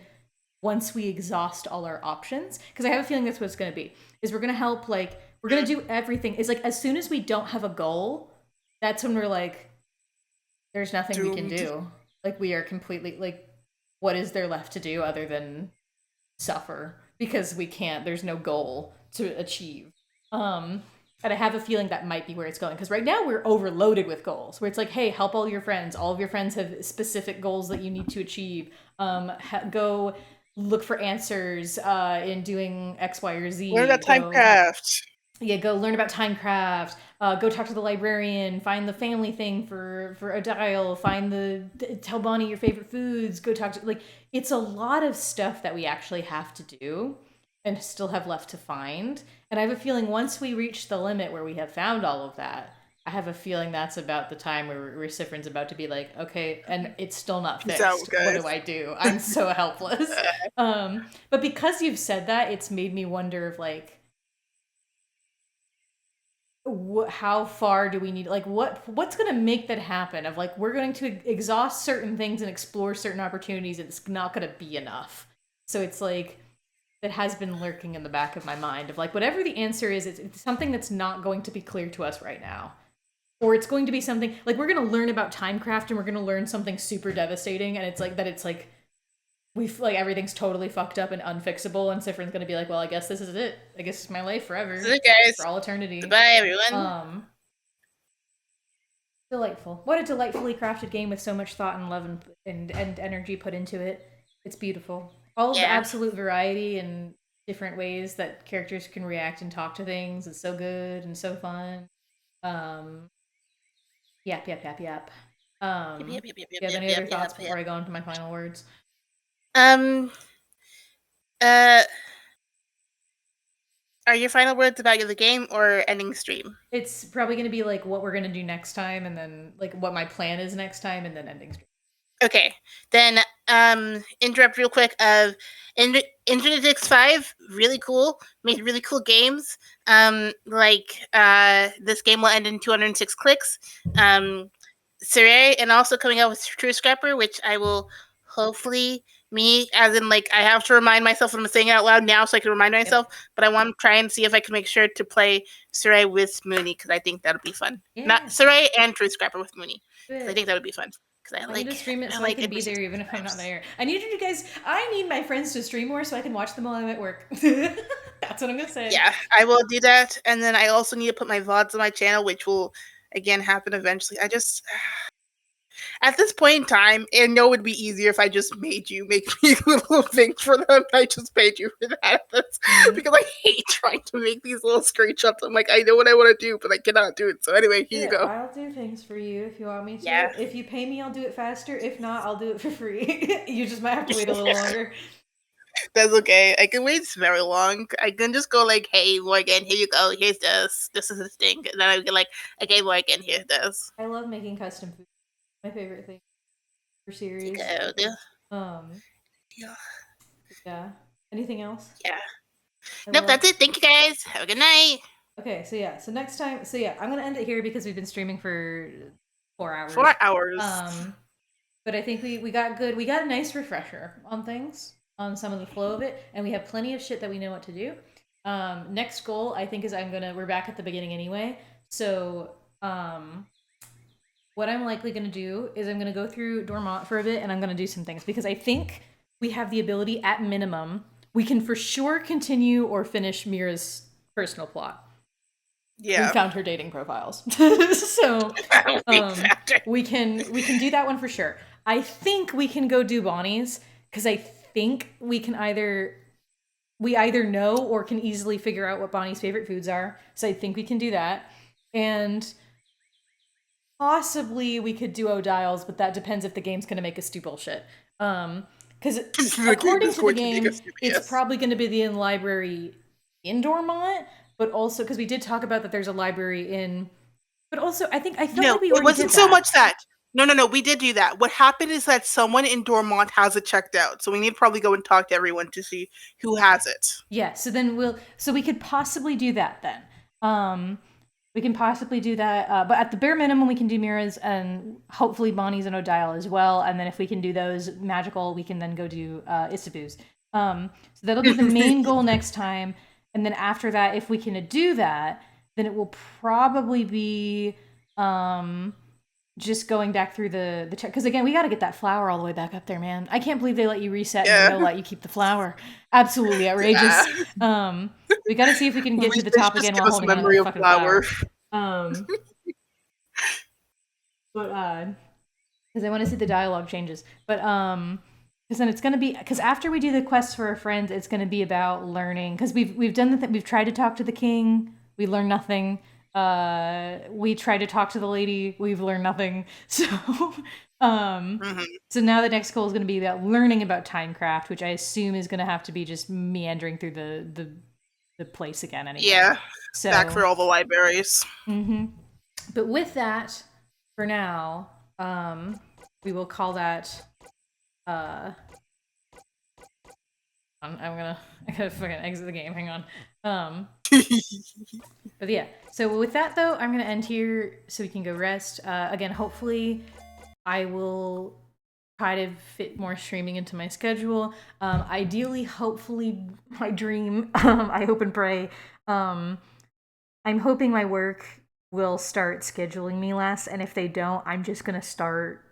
A: once we exhaust all our options, because I have a feeling that's what it's going to be, is we're going to help, like, we're going to do everything. It's like, as soon as we don't have a goal, that's when we're like, there's nothing we can do. Like, we are completely, like, what is there left to do other than suffer? Because we can't, there's no goal to achieve. And I have a feeling that might be where it's going, because right now we're overloaded with goals, where it's like, hey, help all your friends. All of your friends have specific goals that you need to achieve. Go look for answers in doing X, Y, or Z.
B: Learn about Timecraft.
A: Yeah, go learn about Timecraft. Go talk to the librarian. Find the family thing for Odile. Tell Bonnie your favorite foods. Go talk to, like, it's a lot of stuff that we actually have to do and still have left to find. And I have a feeling once we reach the limit where we have found all of that, I have a feeling that's about the time where Sifrin's about to be like, okay, and it's still not fixed. What do I do? I'm so helpless. But because you've said that, it's made me wonder if, like, how far do we need, like, what's going to make that happen, of like, we're going to exhaust certain things and explore certain opportunities, and it's not going to be enough. So it's like, that has been lurking in the back of my mind of like, whatever the answer is, it's something that's not going to be clear to us right now. Or it's going to be something like, we're going to learn about Timecraft and we're going to learn something super devastating, and it's like we've, like, everything's totally fucked up and unfixable, and Sifrin's going to be like, well, I guess this is it. I guess it's my life forever.
B: This is it, guys.
A: For all eternity.
B: Goodbye, everyone.
A: Delightful. What a delightfully crafted game with so much thought and love and energy put into it. It's beautiful. All of the absolute variety and different ways that characters can react and talk to things is so good and so fun. Yep. Do you have any other thoughts before I go into my final words?
B: Are your final words about the game or ending stream?
A: It's probably going to be like what we're going to do next time, and then like what my plan is next time, and then ending stream.
B: Okay, then interrupt real quick. Interdix 5, really cool. Made really cool games. This game will end in 206 clicks. Saray, and also coming out with True Scrapper, which I will hopefully, I have to remind myself when I'm saying it out loud now so I can remind myself, but I want to try and see if I can make sure to play Saray with Mooney, because I think that'll be fun.
A: Yeah.
B: Not Saray and True Scrapper with Mooney. I think that would be fun.
A: I need to stream it so I can be there even if I'm not there. I need my friends to stream more so I can watch them while I'm at work. That's what I'm gonna say.
B: Yeah, I will do that. And then I also need to put my VODs on my channel, which will again happen eventually. I just at this point in time, I know it would be easier if I just made you make me little things for them. I just paid you for that because I hate trying to make these little screenshots. I'm like, I know what I want to do, but I cannot do it. So anyway, here you
A: Yeah,
B: go.
A: I'll do things for you if you want me to.
B: Yeah.
A: If you pay me, I'll do it faster. If not, I'll do it for free. You just might have to wait a little longer.
B: That's okay. I can wait very long. I can just go like, "Hey Morgan, here you go. Here's this. This is the thing." And then I would get like, "Okay, Morgan, here's this."
A: I love making custom food. My favorite thing for series.
B: Good.
A: Um,
B: Yeah.
A: yeah. Anything else?
B: Yeah.
A: I
B: Nope,
A: love-
B: that's it. Thank you guys. Have a good night.
A: Okay, so yeah, so next time, I'm gonna end it here because we've been streaming for 4 hours.
B: 4 hours.
A: But I think we got good. We got a nice refresher on things, on some of the flow of it, and we have plenty of shit that we know what to do. Next goal, I think, is we're back at the beginning anyway. So, what I'm likely gonna do is I'm gonna go through Dormont for a bit, and I'm gonna do some things because I think we have the ability, at minimum, we can for sure continue or finish Mira's personal plot.
B: Yeah.
A: We found her dating profiles. So we can do that one for sure. I think we can go do Bonnie's because I think we either know or can easily figure out what Bonnie's favorite foods are. So I think we can do that. And possibly we could do O'Dial's, but that depends if the game's gonna make us do bullshit. Because according to the game, it's probably gonna be the library in Dormont. But also, because we did talk about that there's a library in... But also, I felt like we already
B: it wasn't
A: did
B: so
A: that.
B: much that. No, we did do that. What happened is that someone in Dormont has it checked out. So we need to probably go and talk to everyone to see who has it.
A: Yeah, so then we could possibly do that then. We can possibly do that, but at the bare minimum, we can do Mira's and hopefully Bonnie's and O'Dial as well. And then if we can do those magical, we can then go do Isabu's. So that'll be the main goal next time. And then after that, if we can do that, then it will probably be just going back through the check. Because again, we got to get that flower all the way back up there, man. I can't believe they let you reset and they'll let you keep the flower. Absolutely outrageous. Yeah. We got to see if we can get to the top again while holding on to the fucking flower. But because I want to see the dialogue changes. But because then it's going to be, because after we do the quests for our friends, it's going to be about learning. Because we've done we've tried to talk to the king, we learned nothing. We tried to talk to the lady, we've learned nothing. So, so now the next goal is going to be about learning about Timecraft, which I assume is going to have to be just meandering through the place again. Anyway.
B: Yeah,
A: so,
B: back for all the libraries.
A: But with that, for now, we will call that. I gotta fucking exit the game. Hang on. But yeah. So with that though, I'm gonna end here so we can go rest. Again, hopefully, I will try to fit more streaming into my schedule. Ideally, hopefully, my dream. I hope and pray. I'm hoping my work will start scheduling me less, and if they don't, I'm just gonna start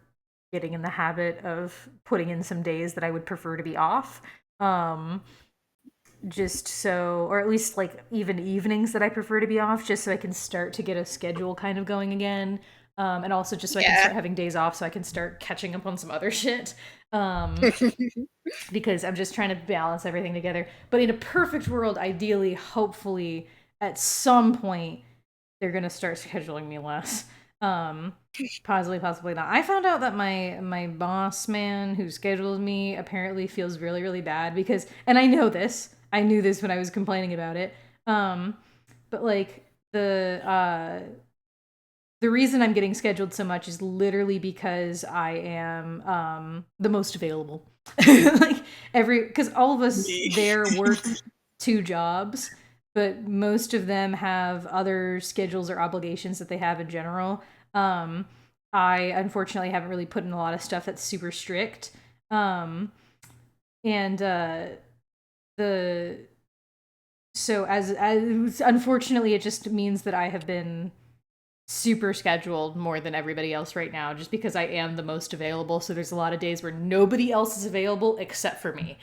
A: getting in the habit of putting in some days that I would prefer to be off. Just so, or at least like even evenings that I prefer to be off, just so I can start to get a schedule kind of going again. And also just so I can start having days off so I can start catching up on some other shit. Because I'm just trying to balance everything together. But in a perfect world, ideally, hopefully, at some point, they're going to start scheduling me less. Possibly not. I found out that my boss man who schedules me apparently feels really, really bad because, and I knew this when I was complaining about it. But like the reason I'm getting scheduled so much is literally because I am the most available. Like because all of us there work 2 jobs. But most of them have other schedules or obligations that they have in general. I unfortunately haven't really put in a lot of stuff that's super strict. So as unfortunately, it just means that I have been super scheduled more than everybody else right now, just because I am the most available. So there's a lot of days where nobody else is available except for me.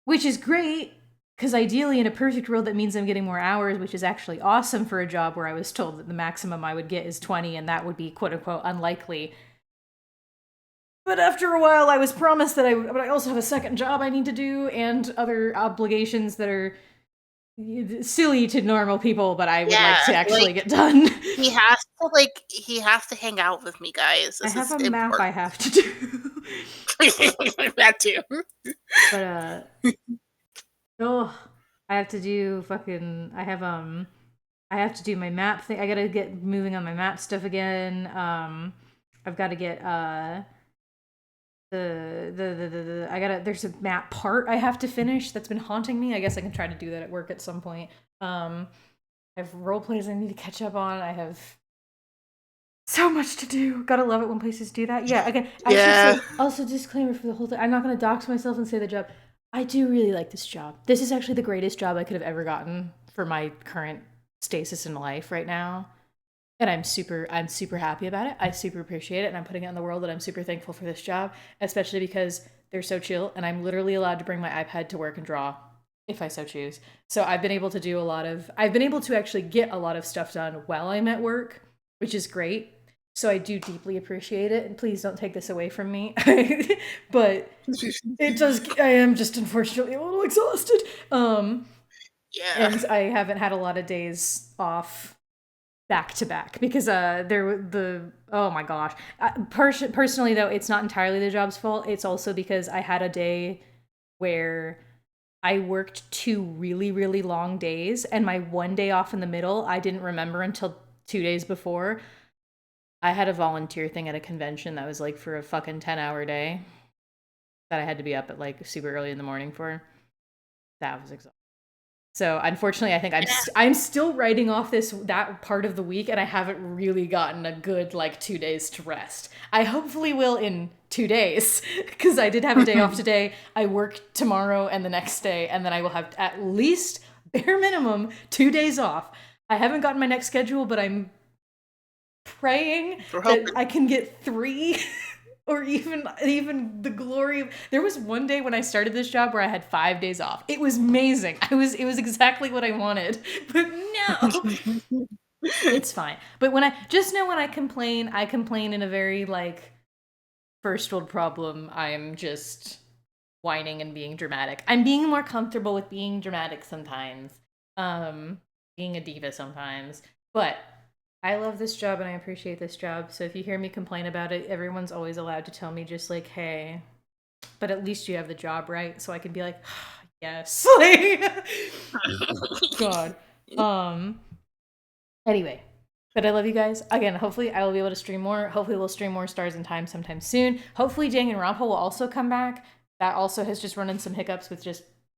A: Which is great, because ideally in a perfect world that means I'm getting more hours, which is actually awesome for a job where I was told that the maximum I would get is 20, and that would be quote-unquote unlikely. But after a while, I was promised that but I also have a second job I need to do and other obligations that are silly to normal people, but I would like to actually get done.
B: He has to hang out with me, guys.
A: I
B: This
A: have
B: is
A: a map I
B: important.
A: have to do.
B: That too.
A: But oh, I have to do fucking. I have to do my map thing. I gotta get moving on my map stuff again. I've got to get I gotta. There's a map part I have to finish that's been haunting me. I guess I can try to do that at work at some point. I have role plays I need to catch up on. I have so much to do. Gotta love it when places do that. Yeah, again, I should say, also disclaimer for the whole thing. I'm not gonna dox myself and say the job. I do really like this job. This is actually the greatest job I could have ever gotten for my current stasis in life right now. And I'm super happy about it. I super appreciate it, and I'm putting it in the world that I'm super thankful for this job, especially because they're so chill, and I'm literally allowed to bring my iPad to work and draw if I so choose. So I've been able to actually get a lot of stuff done while I'm at work, which is great. So I do deeply appreciate it, and please don't take this away from me. But it does. I am just unfortunately a little exhausted.
B: Yeah.
A: And I haven't had a lot of days off back to back because oh my gosh. Personally though, it's not entirely the job's fault. It's also because I had a day where I worked 2 really, really long days, and my one day off in the middle, I didn't remember until 2 days before. I had a volunteer thing at a convention that was like for a fucking 10-hour day that I had to be up at like super early in the morning for. That was exhausting. So unfortunately, I think I'm still writing off that part of the week, and I haven't really gotten a good like 2 days to rest. I hopefully will in 2 days, because I did have a day off today. I work tomorrow and the next day, and then I will have at least bare minimum 2 days off. I haven't gotten my next schedule, but I'm praying that I can get 3. Or even the glory of... There was one day when I started this job where I had 5 days off. It was amazing. It was exactly what I wanted. But no. It's fine. But when I complain in a very like first world problem. I'm just whining and being dramatic. I'm being more comfortable with being dramatic sometimes. Being a diva sometimes. But I love this job and I appreciate this job. So if you hear me complain about it, everyone's always allowed to tell me just like, hey, but at least you have the job, right? So I can be like, yes. Like, God. Anyway, but I love you guys. Again, hopefully I will be able to stream more. Hopefully we'll stream more Stars in Time sometime soon. Hopefully Danganronpa will also come back. That also has just run into some hiccups with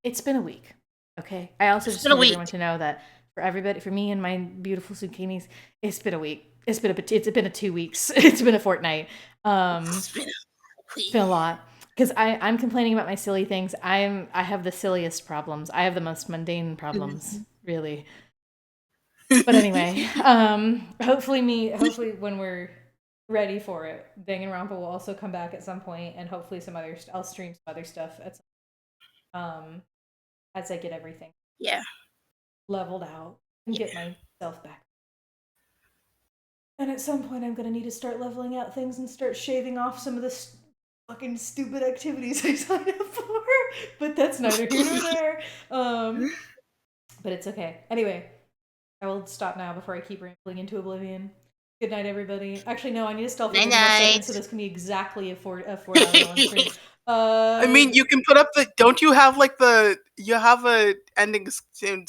A: it's been a week. Okay? I also just want everyone to know that for everybody, for me and my beautiful zucchinis, it's been a week. It's been a 2 weeks. It's been a fortnight. It's been a lot. Because I'm complaining about my silly things. I have the silliest problems. I have the most mundane problems, really. But anyway, hopefully when we're ready for it, Danganronpa will also come back at some point, and hopefully I'll stream some other stuff at as I get everything leveled out and get myself back. And at some point, I'm gonna need to start leveling out things and start shaving off some of the fucking stupid activities I signed up for. But that's neither here nor there. But it's okay. Anyway, I will stop now before I keep rambling into oblivion. Good night, everybody. Actually, no, I need to stealth over so this can be exactly a 4-hour long stream.
B: I mean, you can put up don't you have like you have a ending screen,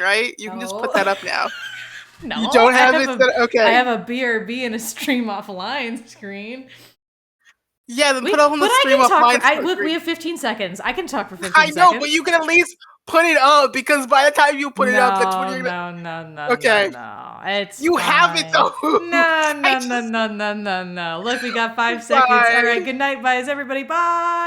B: right? You can just put that up now.
A: No,
B: you don't have it. Okay,
A: I have a BRB and a stream offline screen.
B: Yeah, then put up on the stream offline.
A: Look, we have 15 seconds. I can talk for 15 seconds.
B: I know, but you can at least put it up, because by the time you put it up, that's when you're
A: gonna... No.
B: Okay.
A: No. It's
B: you
A: fine.
B: have it though.
A: No. Look, we got 5 seconds. All right, good night, guys, everybody. Bye.